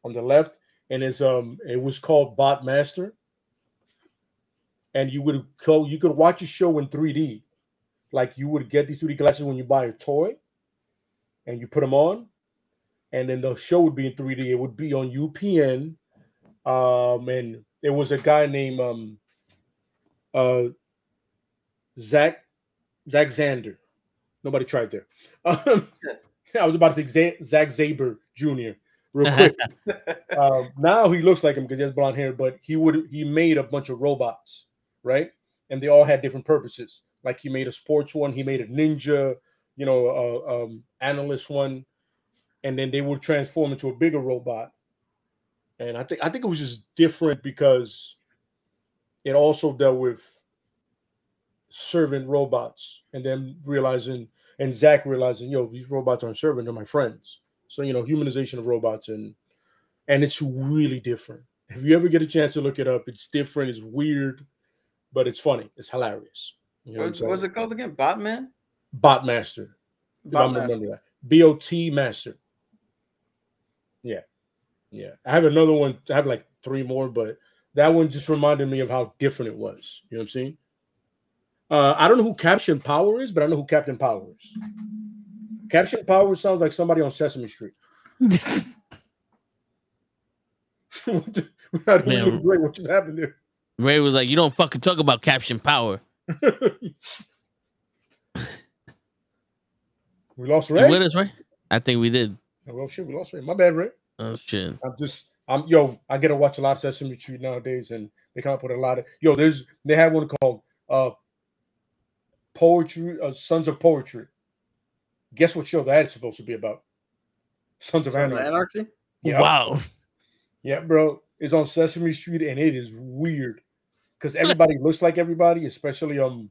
on the left, and it was called Bot Master. And you could watch a show in 3D. Like you would get these 3D glasses when you buy a toy, and you put them on, and then the show would be in 3D. It would be on UPN. And there was a guy named Zach Zander. Nobody tried there. I was about to say Zack Zaber Jr. real quick. Now he looks like him because he has blonde hair, but he made a bunch of robots, right? And they all had different purposes. Like he made a sports one, he made a ninja, analyst one, and then they would transform into a bigger robot. And I think it was just different because it also dealt with serving robots, and then Zach realizing, these robots aren't serving, they're my friends. So, humanization of robots, and it's really different. If you ever get a chance to look it up, it's different, it's weird, but it's funny, it's hilarious. What's it called again? Botman? Bot Master. Bot Master. BOT Master. Yeah. Yeah. I have another one. I have like 3 more, but that one just reminded me of how different it was. You know what I'm saying? I don't know who Captain Power is, but I know who Captain Power is. Captain Power sounds like somebody on Sesame Street. What just happened there? Ray was like, "You don't fucking talk about Captain Power." We lost Ray. You with us, Ray? I think we did. Oh, well, shit, we lost Ray. My bad, Ray. Oh shit. I get to watch a lot of Sesame Street nowadays, and they come up with a lot of they have one called Poetry, Sons of Poetry. Guess what show that is supposed to be about? Sons of Anarchy. Yep. Wow. Yeah, bro. It's on Sesame Street, and it is weird because everybody looks like everybody, especially Ron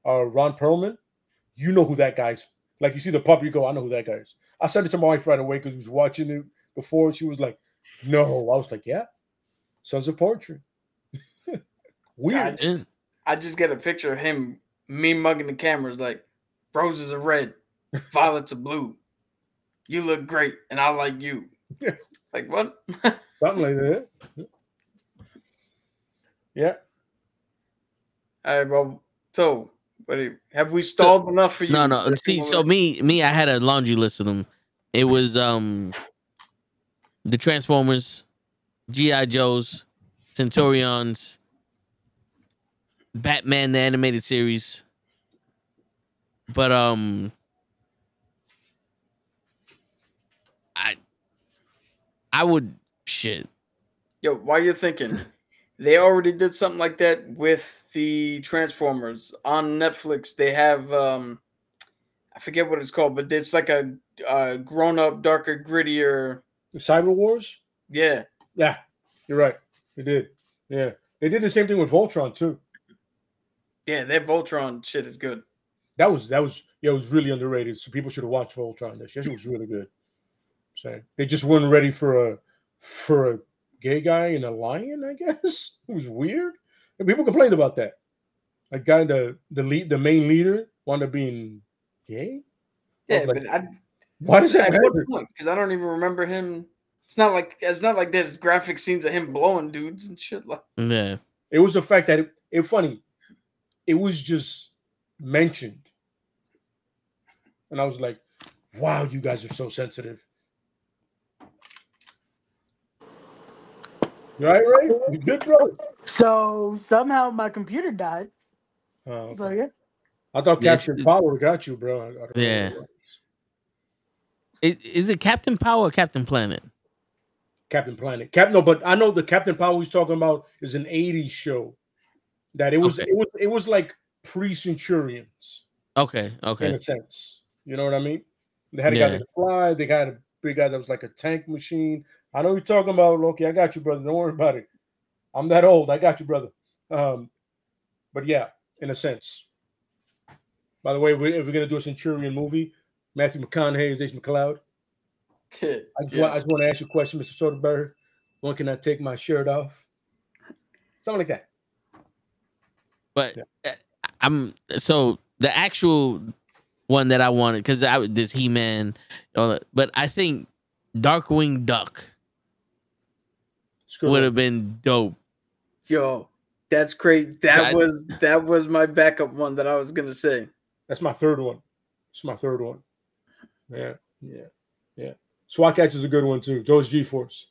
Perlman. You know who that guy is. Like you see the puppy, you go, I know who that guy is. I sent it to my wife right away because we was watching it before. She was like, no. I was like, yeah. Sons of Poetry. Weird. I just get a picture of him me mugging the cameras like roses are red, violets are blue. You look great, and I like you. Like what? Something like that. Yeah. All right, well, so have we stalled enough for you? No. See, so me, I had a laundry list of them. It was the Transformers, G.I. Joes, Centurions, Batman the animated series. But I would shit. Yo, while you're thinking, they already did something like that with the Transformers on Netflix. They have I forget what it's called, but it's like a grown-up, darker, grittier. The Cyber Wars. Yeah. Yeah, you're right. They did. Yeah, they did the same thing with Voltron too. Yeah, that Voltron shit is good. That was yeah, it was really underrated. So people should have watched Voltron. That shit was really good. Saying they just weren't ready for a gay guy and a lion. I guess it was weird, and people complained about that. A guy, the main leader, wound up being gay. Yeah, like, but why does that matter? Because I don't even remember him. It's not like there's graphic scenes of him blowing dudes and shit. Like, yeah, it was the fact that it's funny. It was just mentioned, and I was like, "Wow, you guys are so sensitive." You all right, Ray? You good, bro? So somehow my computer died. Okay. So yeah. I thought Captain Power got you, bro. I don't yeah. know. Is it Captain Power or Captain Planet? Captain Planet. No, but I know the Captain Power he's talking about is an 80s show. That it was it was like pre-Centurions. Okay. In a sense. You know what I mean? They had a guy that could fly, they had a big guy that was like a tank machine. I know you're talking about, Loki. I got you, brother. Don't worry about it. I'm that old. I got you, brother. But yeah, in a sense. By the way, if we're gonna do a Centurion movie, Matthew McConaughey is Ace McCloud. I just want to ask you a question, Mr. Soderbergh. When can I take my shirt off? Something like that. But I'm so the actual one that I wanted because this He-Man, but I think Darkwing Duck would have been dope. Yo, that's crazy. That was my backup one that I was gonna say. That's my third one. It's my third one. Yeah. SWAT Catch is a good one too. Those G-Force.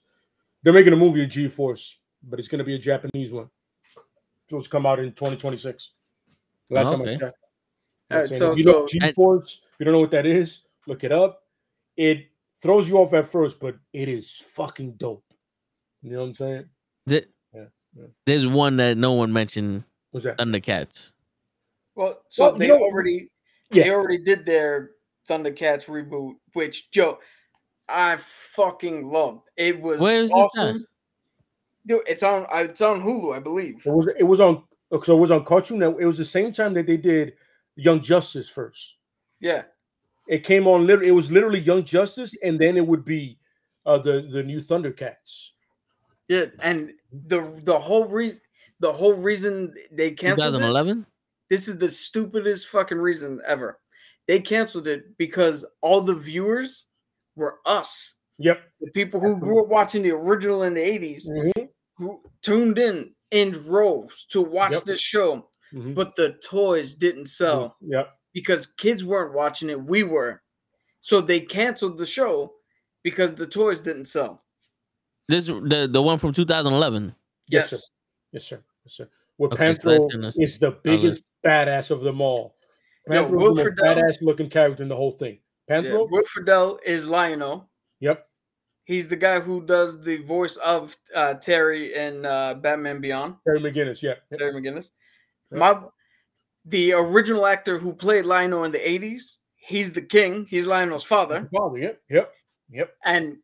They're making a movie of G-Force, but it's going to be a Japanese one. It's supposed to come out in 2026. Last time I checked. Right, you know G-Force, if you don't know what that is, look it up. It throws you off at first, but it is fucking dope. You know what I'm saying? There's one that no one mentioned. What's that? Thundercats. Well, they already did their Thundercats reboot, which Joe, I fucking loved. It was awesome. Dude, it's on Hulu, I believe. It was on Cartoon Network. It was the same time that they did Young Justice first. Yeah. It came on it was literally Young Justice, and then it would be the new Thundercats. Yeah, and the whole reason they canceled 2011. This is the stupidest fucking reason ever. They canceled it because all the viewers were us. Yep. The people who grew up watching the original in the 80s who tuned in droves to watch this show, but the toys didn't sell. Yep. Because kids weren't watching it, we were. So they canceled the show because the toys didn't sell. This the one from 2011. Yes, sir. Where Panther is the biggest badass of them all. Panther is the most badass looking character in the whole thing. Panther. Will Friedle is Lionel. Yep. He's the guy who does the voice of Terry in Batman Beyond. Terry McGinnis, Terry McGinnis. The original actor who played Lionel in the 80s, he's the king. He's Lionel's father. Yep. And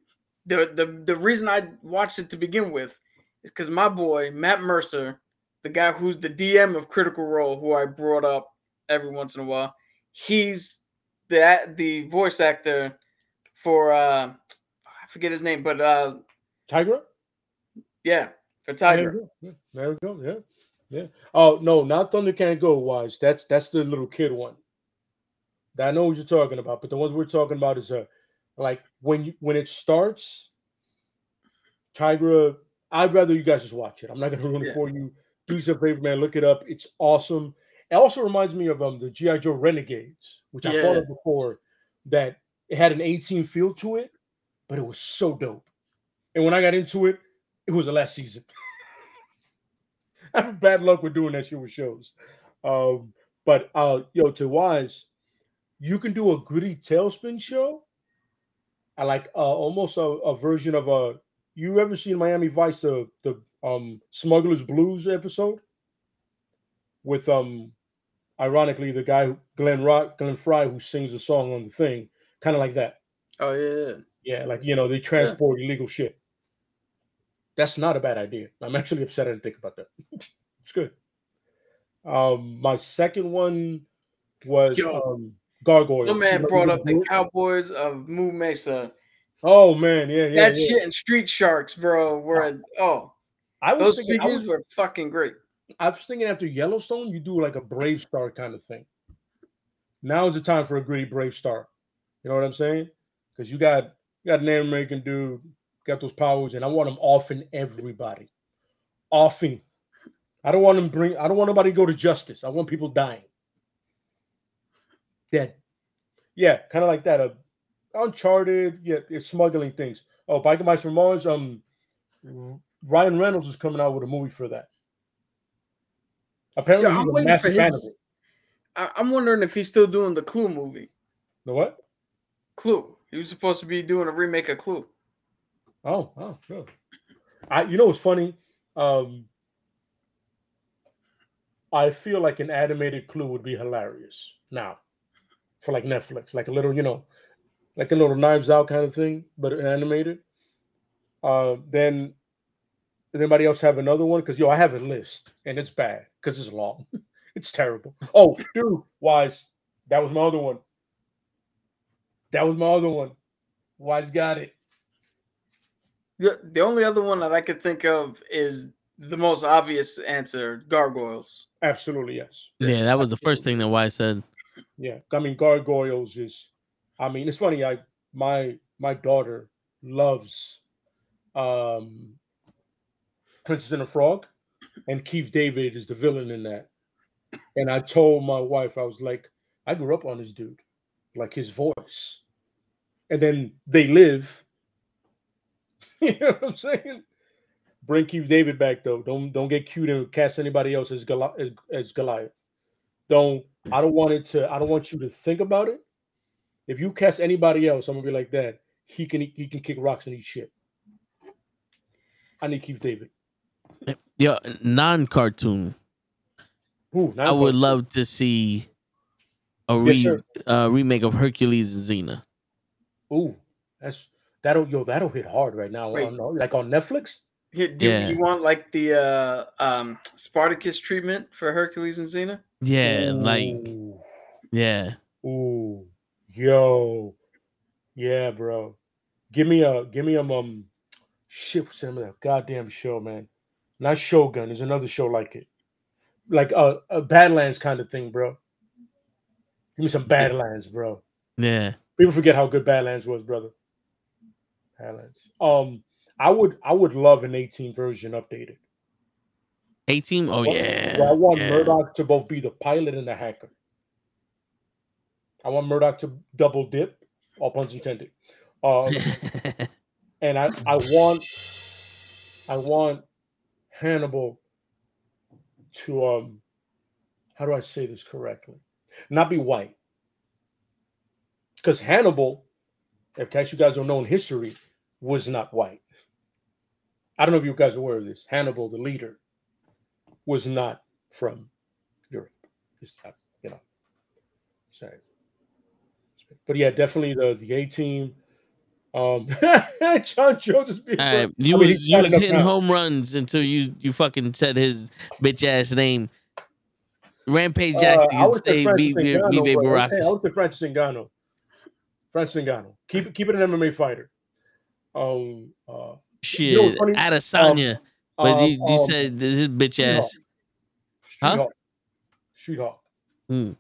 the reason I watched it to begin with is because my boy, Matt Mercer, the guy who's the DM of Critical Role, who I brought up every once in a while, he's the voice actor for I forget his name, but Tigra? Yeah, for Tigra. There we go. Yeah. Oh no, not Thunder Can't Go. Wise. That's the little kid one. I know what you're talking about, but the ones we're talking about is like when it starts, Tigra. I'd rather you guys just watch it. I'm not gonna ruin it for you. Do yourself a favor, man. Look it up. It's awesome. It also reminds me of the G.I. Joe Renegades, which I thought of before. That it had an 18 feel to it, but it was so dope. And when I got into it, it was the last season. I have bad luck with doing that shit with shows. But to Wise, you can do a Gritty Tailspin show. I like almost a version of you ever seen Miami Vice, the Smuggler's Blues episode? With ironically the guy Glenn Fry who sings the song on the thing, kind of like that. Oh yeah. Yeah, like they transport illegal shit. That's not a bad idea. I'm actually upset I didn't think about that. It's good. My second one was Gargoyle. My man brought up the Cowboys of Moo Mesa. Oh man, yeah. That shit and Street Sharks, bro. Those figures were fucking great. I was thinking after Yellowstone, you do like a Brave Star kind of thing. Now is the time for a gritty Brave Star. You know what I'm saying? Because you got an American dude, got those powers, and I want him offing everybody. Offing. I don't want nobody to go to justice. I want people dying. Dead. Yeah, kind of like that. Uncharted, it's smuggling things. Oh, Biker Mice from Mars. Ryan Reynolds is coming out with a movie for that. Apparently, he's a massive fan of it. I'm wondering if he's still doing the Clue movie. The what? Clue. He was supposed to be doing a remake of Clue. Oh, sure. You know what's funny? I feel like an animated Clue would be hilarious now for like Netflix, like a little, like a little Knives Out kind of thing, but animated. Then anybody else have another one? Because I have a list and it's bad because it's long. It's terrible. Oh, dude, Wise, that was my other one. Wise got it. The only other one that I could think of is the most obvious answer: Gargoyles. Absolutely, yes. Yeah, that was the first thing that Wise said. Yeah, I mean, Gargoyles is. I mean, it's funny. My daughter loves Princess and the Frog, and Keith David is the villain in that. And I told my wife, I was like, I grew up on this dude, like his voice. And then they live. You know what I'm saying? Bring Keith David back though. Don't get cute and cast anybody else as Goliath. I don't want you to think about it. If you cast anybody else, I'm gonna be like that. He can kick rocks and eat shit. I need Keith David. Yeah, non-cartoon. I would love to see a remake of Hercules and Xena. Ooh, that'll hit hard right now. Like on Netflix. You want like the Spartacus treatment for Hercules and Xena? Yeah, Ooh, yo, yeah, bro. Give me a shit. What's the name of that goddamn show, man? Not Shogun. There's another show like it, like a Badlands kind of thing, bro. Give me some Badlands, bro. Yeah. People forget how good Badlands was, brother. Badlands. I would love an 18 version updated. 18? Oh yeah. Well, I want Murdoch to both be the pilot and the hacker. I want Murdoch to double dip, all puns intended. And I want Hannibal to how do I say this correctly? Not be white. Because Hannibal, in case you guys don't know in history, was not white. I don't know if you guys are aware of this. Hannibal, the leader, was not from Europe. Just, sorry. But yeah, definitely the A-Team. John Joe just being you was hitting home runs until you fucking said his bitch ass name. Rampage Jackson can say B-Baby Baracus. I would say Francis Ngannou. Keep it an MMA fighter. Shit, Adesanya. But you said his bitch ass. Huh? Hawk. Street Hawk. Mm.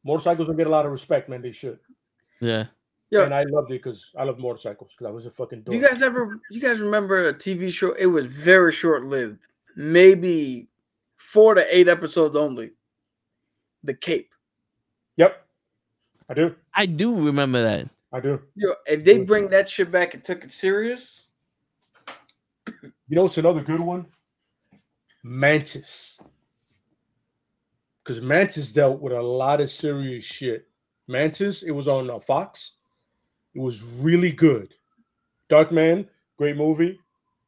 Motorcycles don't get a lot of respect, man. They should. Yeah. Yo, And I loved it because I love motorcycles because I was a fucking do dork. you guys remember a TV show? It was very short lived, maybe 4 to 8 episodes only. The Cape. Yep. I do. I do remember that. I do. Yo, if they bring that shit back and took it serious, You know what's another good one? Mantis. Because Mantis dealt with a lot of serious shit. Mantis, it was on Fox. It was really good. Darkman, great movie.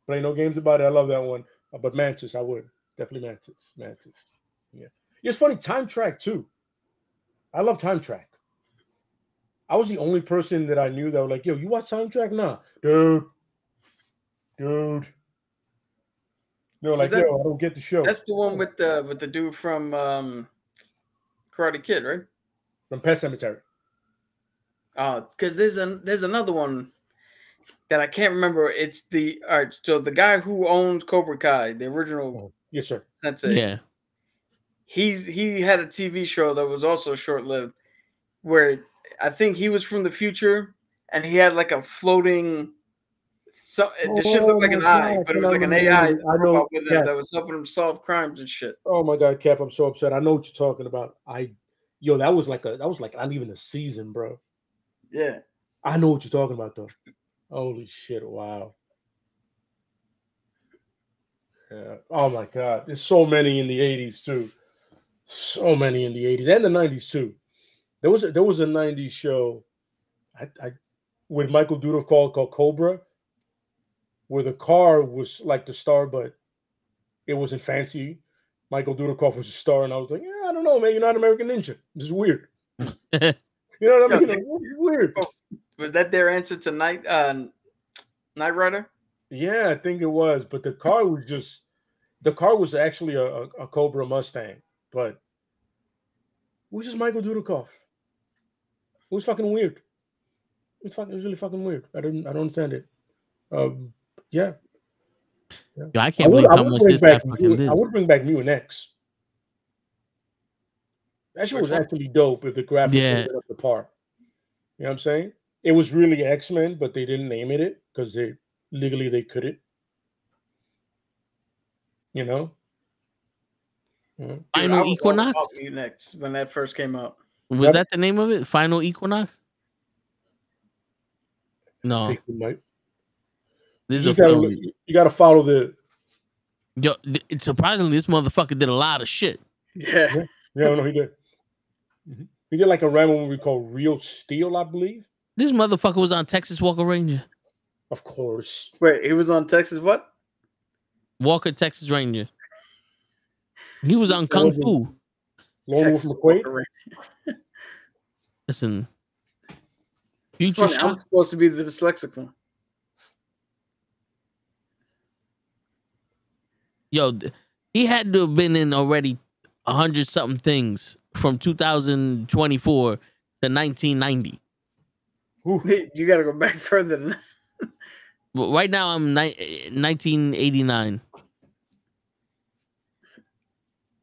Play no games about it. I love that one. But Mantis, I would. Definitely Mantis. Mantis. Yeah. It's funny, Time Track too. I love Time Track. I was the only person that I knew that was like, yo, you watch Time Track? Nah. Dude. They were like, that- yo, I don't get the show. that's the one with the dude from Karate Kid, right? From Pet Sematary. Because there's another one that I can't remember. It's all right. So the guy who owns Cobra Kai, the original Yes, sir. sensei, Yeah. he had a TV show that was also short lived, where I think he was from the future and he had like a floating. So the shit looked like an eye, but it was like an AI robot with him that was helping him solve crimes and shit. Oh my God, Cap! I'm so upset. I know what you're talking about. That was like not even a season, bro. Yeah, I know what you're talking about, though. Holy shit! Wow. Yeah. Oh my God, there's so many in the '80s too. So many in the '80s and the '90s too. There was a '90s show, with Michael Dudikoff called Cobra, where the car was like the star, but it wasn't fancy. Michael Dudikoff was a star, and I was like, yeah, I don't know, man. You're not American Ninja. This is weird. You know what I mean? It's weird. Was that their answer to Knight Rider? Yeah, I think it was. But the car was actually a Cobra Mustang, but it was just Michael Dudikoff. It was fucking weird. It was really fucking weird. I don't understand it. Yeah. Yo, I can't believe how much this guy fucking did. I would bring back Mutant X. That shit was actually dope if the graphics were up to par. You know what I'm saying? It was really X-Men, but they didn't name it because they couldn't. You know? Final Equinox? Next, when that first came out. Was that the name of it? Final Equinox? No. This is a film. You got to follow the. Yo, surprisingly, this motherfucker did a lot of shit. Yeah. No, he did. He did like a Rambo movie called Real Steel, I believe. This motherfucker was on Texas Walker Ranger. Of course. Wait, he was on Texas what? Walker Texas Ranger. He was on Kung Fu. Lone Wolf McQuaid. Listen. Future I'm supposed to be the dyslexic one. Yo, he had to have been in already 100-something things from 2024 to 1990. You got to go back further than that. But right now, I'm 1989.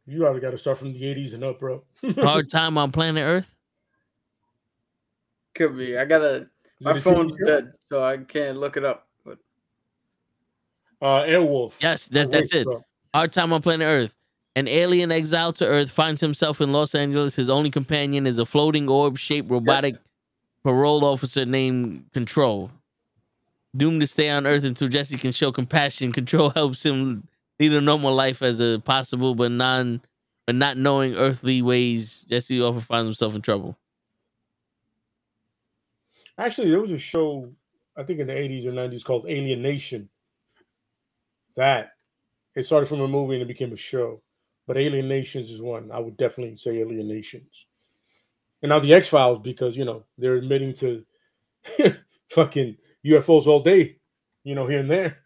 You probably got to start from the 80s and up, bro. Hard Time on Planet Earth? Could be. My phone's dead, so I can't look it up. But Airwolf. Yes, that's it. Bro. Hard Time on Planet Earth. An alien exiled to Earth finds himself in Los Angeles. His only companion is a floating orb-shaped robotic parole officer named Control. Doomed to stay on Earth until Jesse can show compassion, Control helps him lead a normal life as a possible but not knowing earthly ways. Jesse often finds himself in trouble. Actually, there was a show, I think in the 80s or 90s, called Alien Nation. It started from a movie and it became a show. But Alien Nations is one. I would definitely say Alien Nations. And now the X-Files, because, they're admitting to fucking UFOs all day, here and there.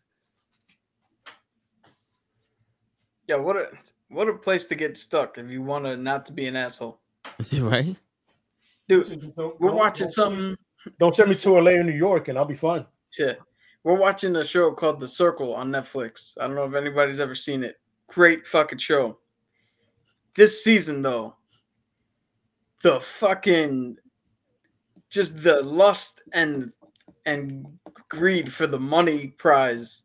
Yeah, what a place to get stuck if you want to not to be an asshole. Right? Dude, we're watching something. Don't send me to LA or New York and I'll be fine. Shit. We're watching a show called The Circle on Netflix. I don't know if anybody's ever seen it. Great fucking show. this season though, the fucking just the lust and greed for the money prize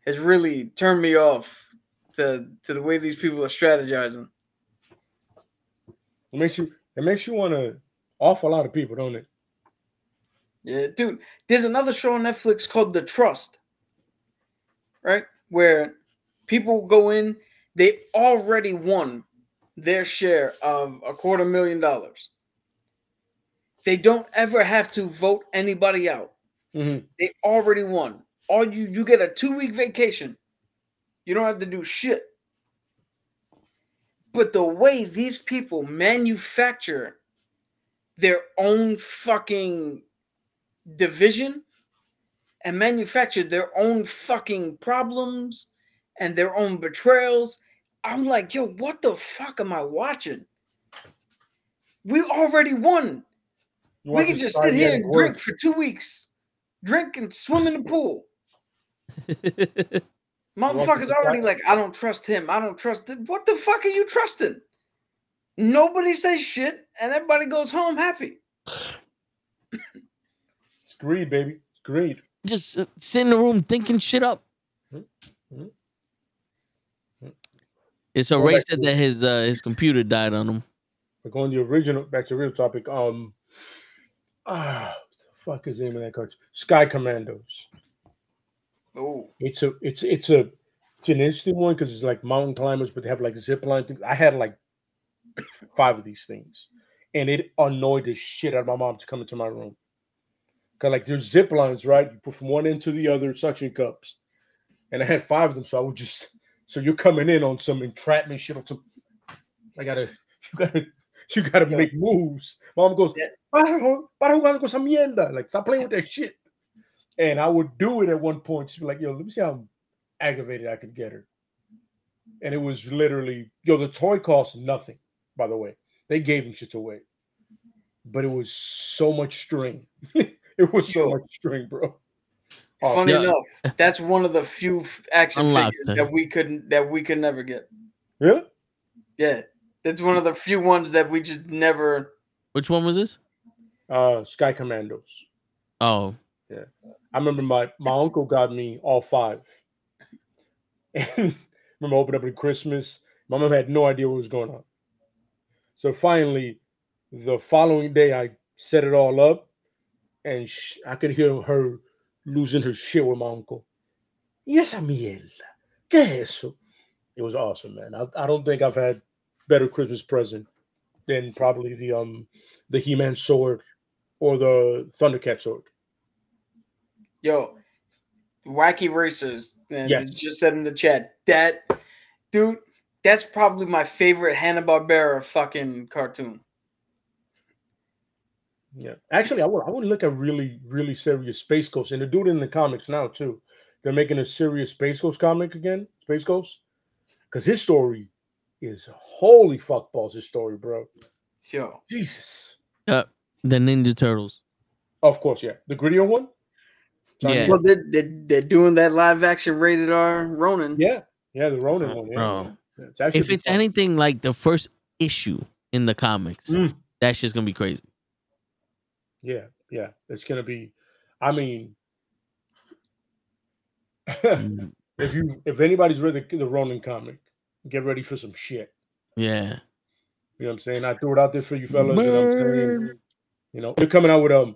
has really turned me off to the way these people are strategizing. It makes you want to off a lot of people, don't it? Yeah, dude. There's another show on Netflix called The Trust, right? Where people go in, they already won their share of $250,000. They don't ever have to vote anybody out. Mm-hmm. They already won. All you get a 2-week vacation. You don't have to do shit. But the way these people manufacture their own fucking division and manufacture their own fucking problems and their own betrayals, I'm like, yo, what the fuck am I watching? We already won. We can just sit here and drink for 2 weeks. Drink and swim in the pool. Motherfuckers already like, I don't trust him. I don't trust him. What the fuck are you trusting? Nobody says shit, and everybody goes home happy. It's greed, baby. It's greed. Just sit in the room thinking shit up. Mm-hmm. It's a Ray said that his computer died on him. We're going back to the real topic. What the fuck is the name of that cartoon? Sky Commandos. Oh, it's an interesting one because it's like mountain climbers, but they have like zip line things. I had like 5 of these things, and it annoyed the shit out of my mom to come into my room. Cause like there's zip lines, right? You put from one end to the other, suction cups, and I had 5 of them. So I would just, so you're coming in on some entrapment shit, on some. You gotta make moves. Mom goes, para jugando con esa mierda. Like, stop playing with that shit. And I would do it at one point. She'd be like, yo, let me see how aggravated I could get her. And it was literally, the toy cost nothing, by the way. They gave them shit away. But it was so much string. It was so much string, bro. Funny enough, that's one of the few action figures that we could never get. Really? Yeah. It's one of the few ones that we just never. Which one was this? Sky Commandos. Oh. Yeah. I remember my uncle got me all 5. And I remember opening up at Christmas. My mom had no idea what was going on. So finally, the following day, I set it all up. And I could hear her losing her shit with my uncle. Y esa mierda. ¿Qué es eso? It was awesome, man. I don't think I've had better Christmas present than probably the He-Man sword or the Thundercat sword. Yo, Wacky Racers, and just said in the chat that, dude, that's probably my favorite Hanna-Barbera fucking cartoon. Yeah, actually, I would look at really, really serious Space Ghost, and they're doing it in the comics now too. They're making a serious Space Ghost comic again, Space Ghost, because his story is holy fuck balls. His story, bro. Yo, Jesus. The Ninja Turtles. Of course, yeah, the grittier one. Yeah. Well, they're doing that live action rated R Ronin. Yeah, the Ronin one. Yeah. Yeah, if it's anything like the first issue in the comics, that's just gonna be crazy. Yeah, it's gonna be. I mean, if anybody's read the Ronin comic, get ready for some shit. Yeah, you know what I'm saying. I threw it out there for you fellas. You know what I'm saying. You know, they're coming out with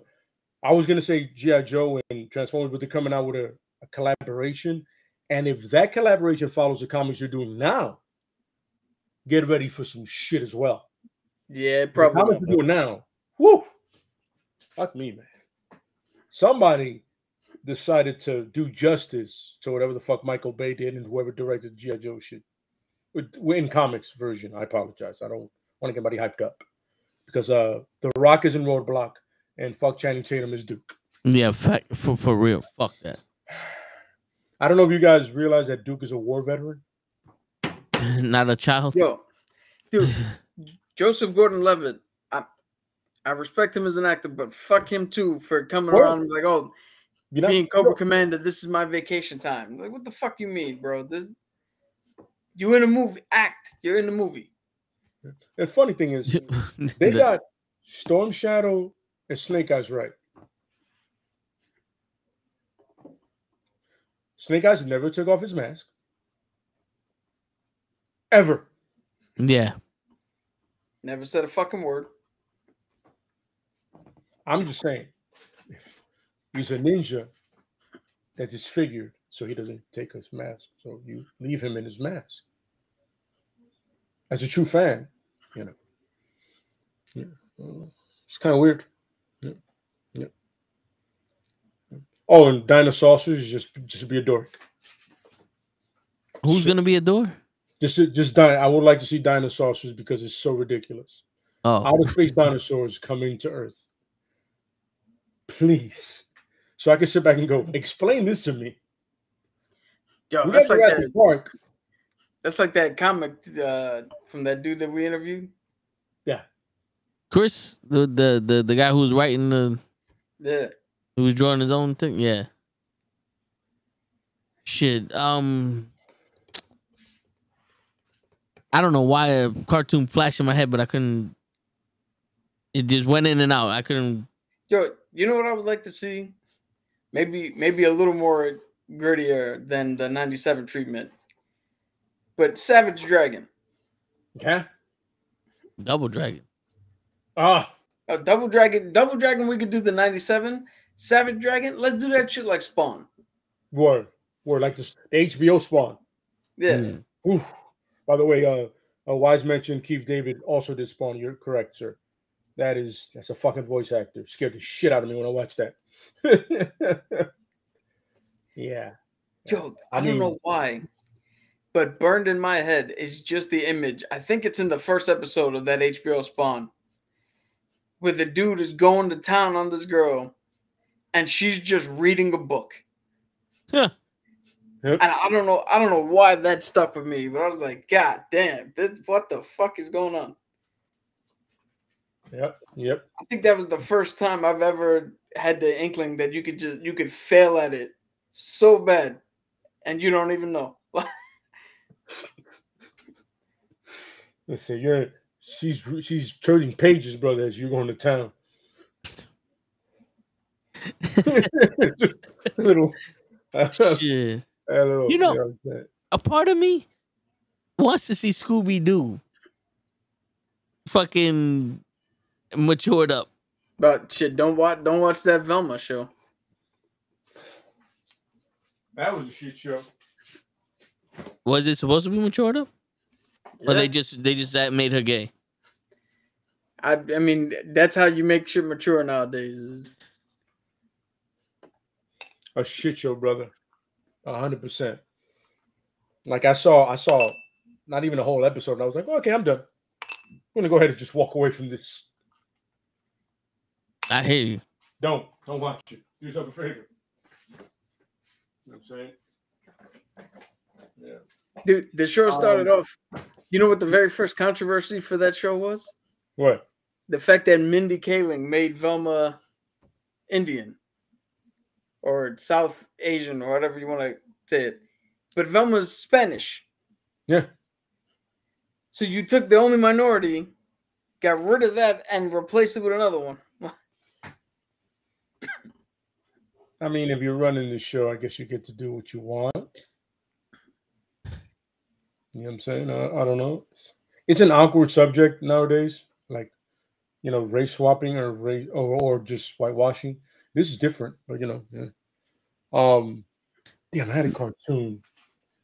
I was gonna say G.I. Joe and Transformers, but they're coming out with a collaboration. And if that collaboration follows the comics you're doing now, get ready for some shit as well. Yeah, probably. The comics you're doing now, whoo. Fuck me, man. Somebody decided to do justice to whatever the fuck Michael Bay did and whoever directed the G.I. Joe shit. We're in comics version. I apologize. I don't want to get anybody hyped up. Because The Rock is in Roadblock and fuck Channing Tatum is Duke. Yeah, for real. Fuck that. I don't know if you guys realize that Duke is a war veteran. Not a child. Yo, dude, Joseph Gordon-Levitt. I respect him as an actor, but fuck him too for coming around and like, oh, being Cobra Commander, this is my vacation time. Like, what the fuck you mean, bro? You in a movie? Act. You're in the movie. The funny thing is, they got Storm Shadow and Snake Eyes right. Snake Eyes never took off his mask. Ever. Yeah. Never said a fucking word. I'm just saying, he's a ninja that is figured, so he doesn't take his mask. So you leave him in his mask. As a true fan, you know. Yeah. It's kind of weird. Yeah. Yeah. Oh, and Dinosaurs is just be a dork. Who's gonna be a door? Just I would like to see Dinosaurs because it's so ridiculous. Oh, Outer space dinosaurs coming to Earth. Please. So I can sit back and go, explain this to me. Yo, We that's got like Jurassic that. Park. That's like that comic from that dude that we interviewed. Yeah. Chris, the guy who's writing Yeah. who was drawing his own thing. Yeah. Shit. I don't know why a cartoon flashed in my head, but I couldn't. It just went in and out. I couldn't. Yo, you know what I would like to see? Maybe a little more grittier than the 97 treatment. But Savage Dragon. Yeah. Double Dragon. Double Dragon, we could do the 97. Savage Dragon, let's do that shit like Spawn. Word. Like the HBO Spawn. Yeah. Oof. By the way, a wise mention, Keith David also did Spawn. You're correct, sir. That's a fucking voice actor. Scared the shit out of me when I watched that. Yeah. Yo, I don't know why, but burned in my head is just the image. I think it's in the first episode of that HBO Spawn, where the dude is going to town on this girl, and she's just reading a book. Huh. Yep. And I don't know why that stuck with me, but I was like, God damn, what the fuck is going on? Yep. I think that was the first time I've ever had the inkling that you could fail at it so bad, and you don't even know. Let's see, she's turning pages, brother, as you're going to town. Little. Shit. You know, a part of me wants to see Scooby-Doo fucking matured up. But shit, don't watch that Velma show. That was a shit show. Was it supposed to be matured up? Yeah. Or they just made her gay? I mean, that's how you make shit mature nowadays. A shit show, brother. 100%. Like I saw not even a whole episode, and I was like, okay, I'm done. I'm gonna go ahead and just walk away from this. I hear you. Don't watch it. Do yourself a favor. You know what I'm saying? Yeah. Dude, the show started off. You know what the very first controversy for that show was? What? The fact that Mindy Kaling made Velma Indian or South Asian or whatever you want to say it. But Velma's Spanish. Yeah. So you took the only minority, got rid of that, and replaced it with another one. I mean, if you're running the show, I guess you get to do what you want. You know what I'm saying? I don't know. It's an awkward subject nowadays, like, you know, race swapping or just whitewashing. This is different, but you know, yeah. Yeah, I had a cartoon.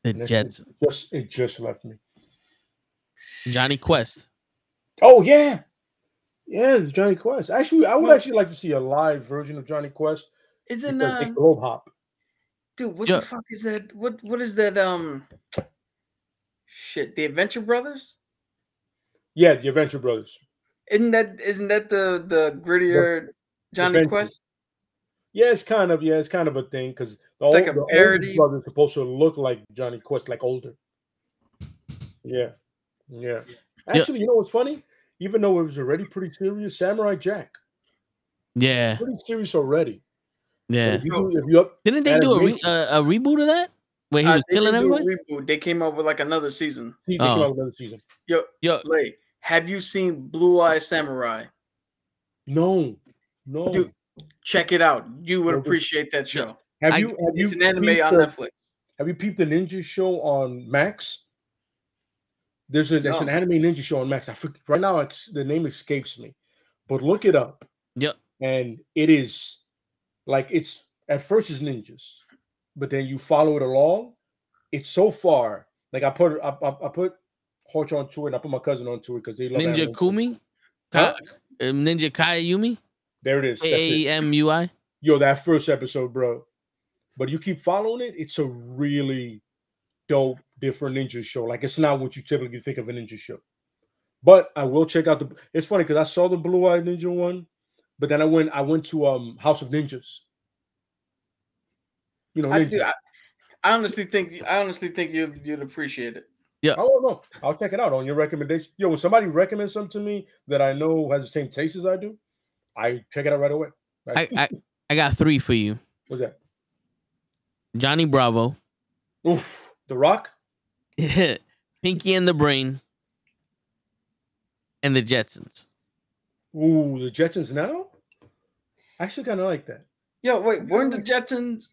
The Jets. It just left me. Johnny Quest. Oh yeah, it's Johnny Quest. Actually, I would actually like to see a live version of Johnny Quest. Isn't they globe hop. Dude, what the fuck is that? What is that? Shit, the Adventure Brothers? Yeah, the Adventure Brothers. Isn't that the grittier Johnny Quest? Yeah, it's kind of a thing because it's like a parody. Brothers supposed to look like Johnny Quest, like older. Yeah. Actually, you know what's funny? Even though it was already pretty serious, Samurai Jack. Yeah. Pretty serious already. Yeah. Didn't they do a reboot of that? Where he was killing everybody? They came up with like another season. They came out with another season. Yo, Lay, Have you seen Blue Eye Samurai? No. Dude, check it out. You would Okay. appreciate that show. Have you It's an anime peeped on Netflix. Have you peeped the ninja show on Max? There's an anime ninja show on Max. I forget, right now the name escapes me, but look it up. Yep. And it is like it's at first it's ninjas, but then you follow it along. It's so far like I put Hoch onto it, and I put my cousin onto it because they love Ninja anime. Kumi, Huh? Ninja Kayumi, There it is. That's it. AAMUI. Yo, that first episode, bro. But you keep following it, it's a really dope, different ninja show. Like it's not what you typically think of a ninja show. But I will check out it's funny because I saw the Blue Eye Ninja one, but then I went to House of Ninjas. You know, I honestly think you'd appreciate it. Yeah. I don't know. I'll check it out on your recommendation. Yo, when somebody recommends something to me that I know has the same taste as I do, I check it out right away. I got 3 for you. What's that? Johnny Bravo. Oof, The Rock? Pinky and the Brain. And the Jetsons. Ooh, the Jetsons now? I actually kind of like that. Yo, wait, weren't the Jetsons,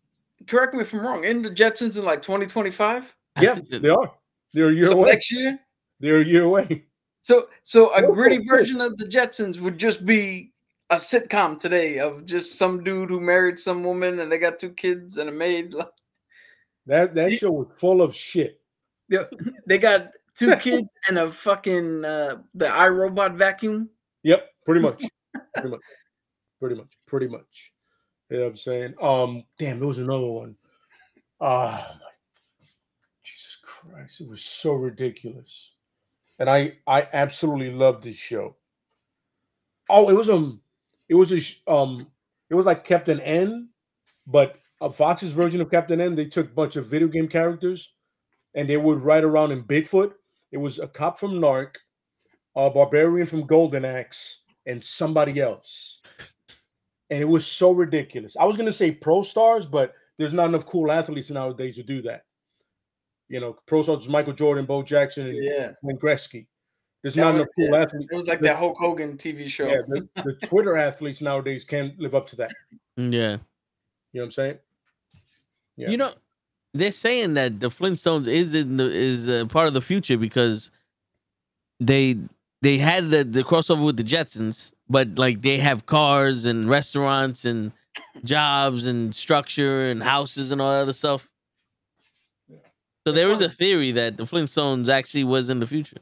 correct me if I'm wrong, in the Jetsons in like 2025? Yeah, they are. They're a year away. Next year? They're a year away. So a gritty version of the Jetsons would just be a sitcom today of just some dude who married some woman and they got 2 kids and a maid. That show was full of shit. Yeah, they got 2 kids and a fucking the iRobot vacuum. Yep, pretty much. Pretty much. You know what I'm saying? Damn, there was another one. My Jesus Christ, it was so ridiculous. And I absolutely loved this show. Oh, it was like Captain N, but Fox's version of Captain N, they took a bunch of video game characters and they would ride around in Bigfoot. It was a cop from Narc, a barbarian from Golden Axe, and somebody else. And it was so ridiculous. I was going to say pro stars, but there's not enough cool athletes nowadays to do that. You know, pro stars was Michael Jordan, Bo Jackson, and Wayne Gretzky. There's not enough cool athletes. It was like that Hulk Hogan TV show. Yeah, the Twitter athletes nowadays can't live up to that. Yeah. You know what I'm saying? Yeah. You know, they're saying that the Flintstones is part of the future because they had the crossover with the Jetsons, but like they have cars and restaurants and jobs and structure and houses and all that other stuff. So there is a theory that the Flintstones actually was in the future.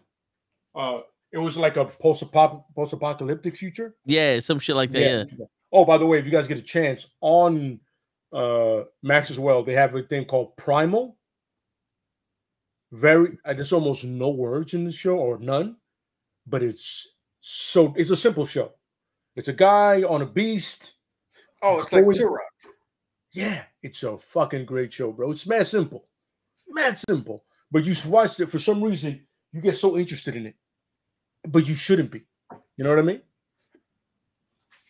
It was like a post-apocalyptic future. Yeah, some shit like that. Yeah. Oh, by the way, if you guys get a chance on Max as well, they have a thing called Primal. There's almost no words in the show or none, but it's a simple show. It's a guy on a beast. Oh, it's like Turok. Yeah, it's a fucking great show, bro. It's mad simple. But you watch it for some reason, you get so interested in it. But you shouldn't be. You know what I mean?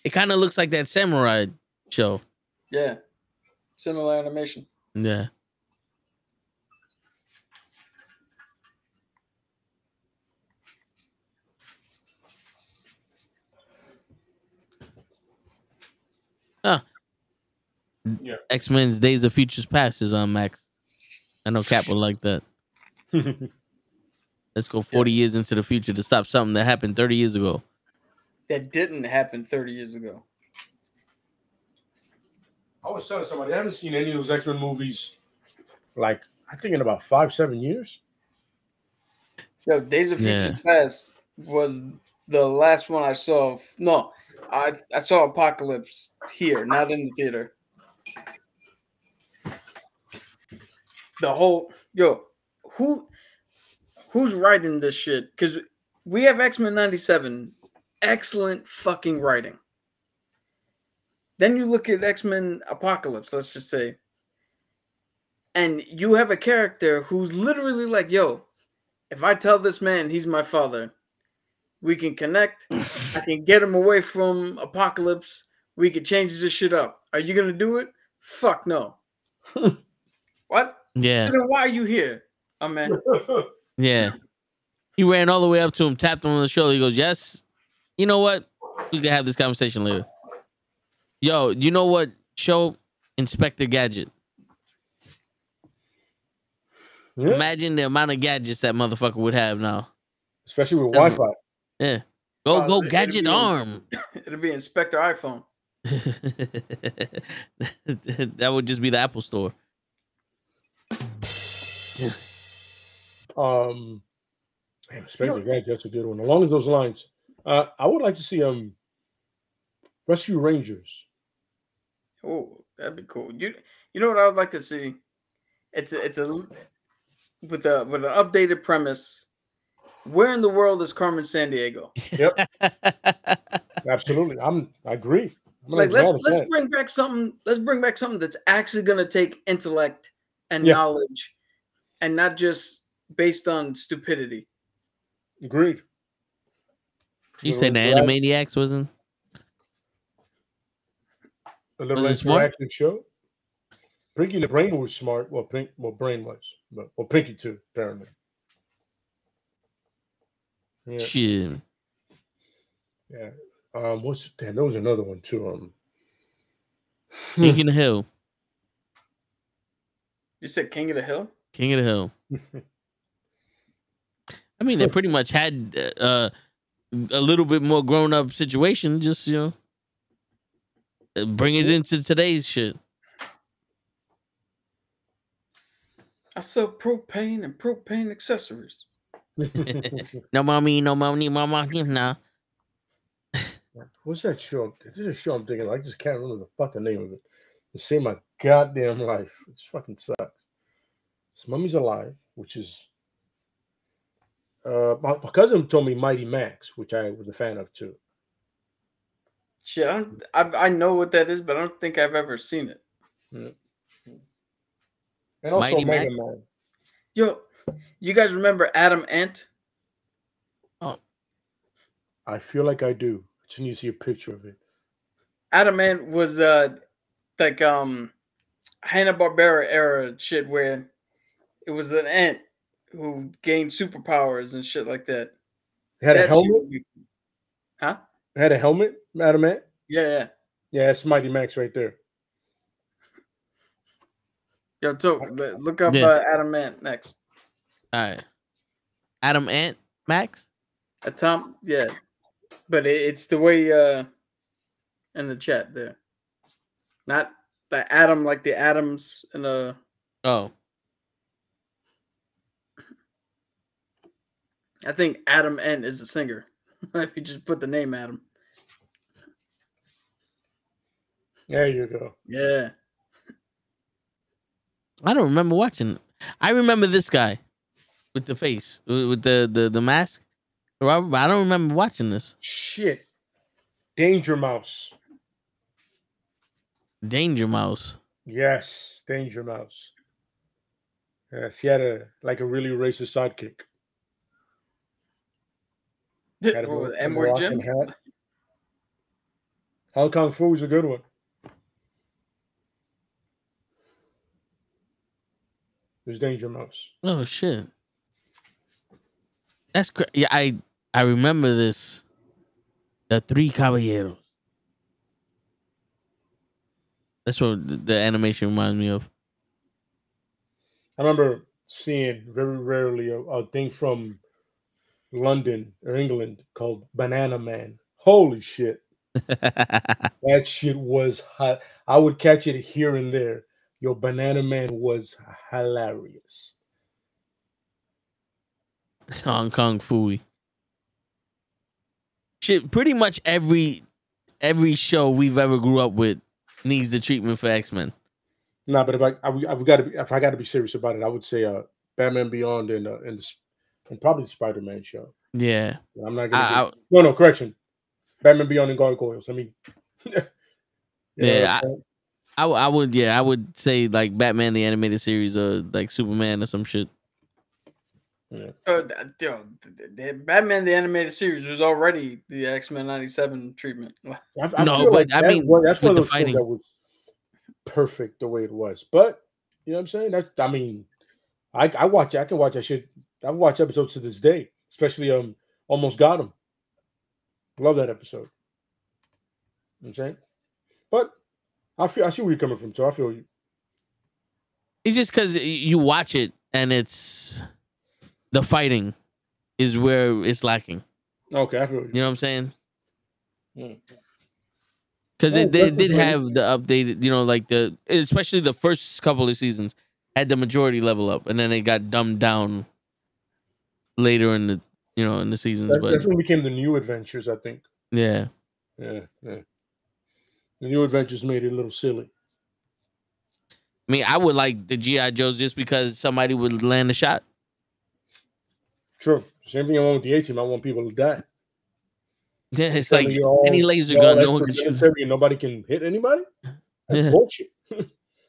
It kind of looks like that samurai show. Yeah. Similar animation. Yeah. Huh. Yeah. X-Men's Days of Futures Past is on Max. I know Cap would like that. Let's go 40 years into the future to stop something that happened 30 years ago. That didn't happen 30 years ago. I was telling somebody I haven't seen any of those X-Men movies, like I think in about 5-7 years. Yo, Days of Futures Past was the last one I saw. No, I saw Apocalypse here, not in the theater. The whole who's writing this shit? Because we have X-Men 97, excellent fucking writing. Then you look at X-Men Apocalypse, let's just say, and you have a character who's literally like, yo, if I tell this man he's my father, we can connect. I can get him away from Apocalypse. We can change this shit up. Are you going to do it? Fuck no. What? Yeah. So then why are you here, man? Yeah. He ran all the way up to him, tapped him on the shoulder. He goes, "Yes, you know what? We can have this conversation later." Yo, you know what? Show Inspector Gadget. Yeah. Imagine the amount of gadgets that motherfucker would have now. Especially with Wi-Fi. Yeah. Go It'll gadget be arm. It'll be Inspector iPhone. That would just be the Apple Store. Inspector Gadget, that's a good one. Along those lines, I would like to see Rescue Rangers. Oh, that'd be cool. You know what I would like to see? It's a with an updated premise. Where in the world is Carmen Sandiego? Yep. Absolutely. I agree. Like let's bring back something. Let's bring back something that's actually gonna take intellect and knowledge, and not just based on stupidity. Agreed. You said the Animaniacs wasn't a little interactive show. Pinky the Brain was smart. Well, Brain was, but Pinky too, apparently. Yeah. Shit. Yeah. There was another one too. King of the Hill. You said King of the Hill? King of the Hill. I mean, they pretty much had a little bit more grown up situation. Just bring it into today's shit. I sell propane and propane accessories. No mommy, now. What's that show? There's a show I'm thinking. I just can't remember the fucking name of it. To save my goddamn life. It fucking sucks. It's Mummy's Alive, which is my cousin told me Mighty Max, which I was a fan of too. Shit, I know what that is, but I don't think I've ever seen it. Yeah. And also Mega Man. Yo, you guys remember Adam Ant? Oh, I feel like I do. I just need to see a picture of it. Adam Ant was like Hanna-Barbera era shit where it was an ant who gained superpowers and shit like that. It had a helmet? Huh? It had a helmet, Adam Ant? Yeah. Yeah, that's Mighty Max right there. Yo, look up Adam Ant next. All right. Adam Ant Max? Yeah. But it's the way in the chat there. Not the Adam like the atoms in the Oh. I think Adam Ant is the singer. If you just put the name Adam. There you go. Yeah. I don't remember watching it. I remember this guy with the face, with the mask. I don't remember watching this. Shit. Danger Mouse. Danger Mouse. Yes, Danger Mouse. Yes, he had a really racist sidekick. And more Jim. Hong Kong Fu is a good one. There's Danger Mouse. Oh shit. That's crazy. Yeah, I remember this. The Three Caballeros. That's what the animation reminds me of. I remember seeing very rarely a thing from London or England called Banana Man. Holy shit. That shit was hot. I would catch it here and there. Yo, Banana Man was hilarious. Hong Kong Fooey. Shit, pretty much every show we've ever grew up with needs the treatment for X-Men. Nah, but if I got to be serious about it, I would say Batman Beyond and probably the Spider-Man show. Yeah, I'm not gonna. No, correction. Batman Beyond and Gargoyles. I mean, I would say like Batman the animated series or like Superman or some shit. Yeah. Batman the animated series was already the X-Men 97 treatment. That's one of those things that was perfect the way it was. But you know what I'm saying? I can watch that shit. I've watched episodes to this day. especially Almost Got Him. Love that episode. You know what I'm saying? But I see where you're coming from, too. I feel you. It's just because you watch it and it's the fighting is where it's lacking. Okay, I feel you. You know what I'm saying? Mm. Because Oh, they did definitely. have the updated, you know, like especially the first couple of seasons had the majority level up, and then it got dumbed down later in the seasons. But That's when it became the New Adventures, I think. yeah, Yeah. The New Adventures made it a little silly. I mean, I would like the G.I. Joes just because somebody would land a shot. True. Same thing I want with the A-Team. I want people to die. Yeah, it's Tell like me you're all- any laser you're all gun, no one expert can shoot. military and nobody can hit anybody? That's Yeah. bullshit.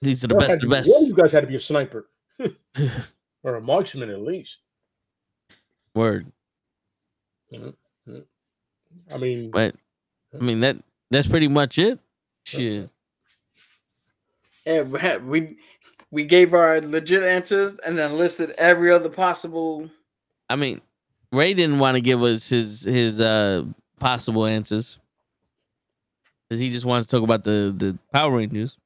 These are the One best of of you the best. guys had to be a sniper. Or a marksman at least. Word. I mean, But I mean that's pretty much it. Shit. Yeah, we gave our legit answers and then listed every other possible. I mean, Ray didn't want to give us his possible answers because he just wants to talk about the Power Rangers.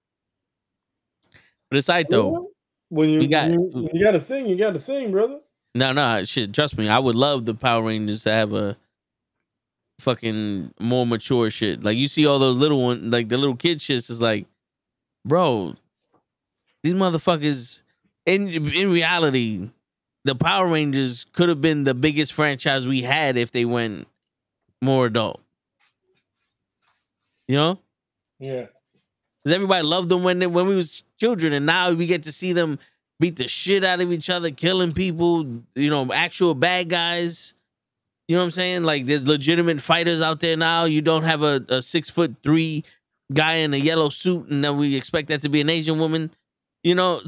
But aside though, when you got a thing, you got a thing, brother. no shit. Trust me, I would love the Power Rangers to have a fucking more mature shit. Like you see all those little ones, like the little kid shits is like, bro, these motherfuckers. In reality, the Power Rangers could have been the biggest franchise we had if they went more adult. You know? Yeah. Because everybody loved them when we was children, and now we get to see them beat the shit out of each other, killing people, you know, actual bad guys. You know what I'm saying? Like, there's legitimate fighters out there now. You don't have a 6'3" guy in a yellow suit, and then we expect that to be an Asian woman. You know?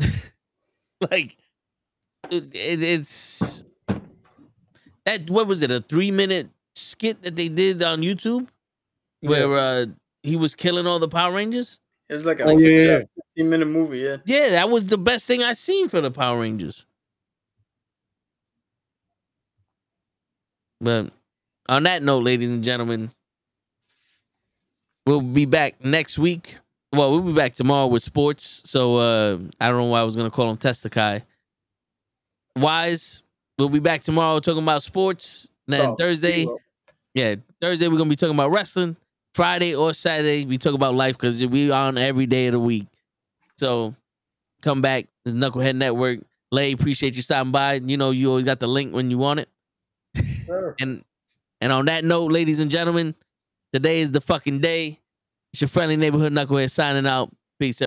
Like, it's... that. What was it, a 3-minute skit that they did on YouTube? Where he was killing all the Power Rangers? It was like a 15-minute movie, yeah. Yeah, that was the best thing I seen for the Power Rangers. But on that note, ladies and gentlemen, we'll be back next week. Well, we'll be back tomorrow with sports. So I don't know why I was going to call him Testakai. Wise, we'll be back tomorrow talking about sports. Then Thursday, Thursday we're going to be talking about wrestling. Friday or Saturday, we talk about life because we on every day of the week. So come back. It's Knucklehead Network. Lay, appreciate you stopping by. You know, you always got the link when you want it. Sure. And on that note, ladies and gentlemen, today is the fucking day. It's your friendly neighborhood Knucklehead signing out. Peace out.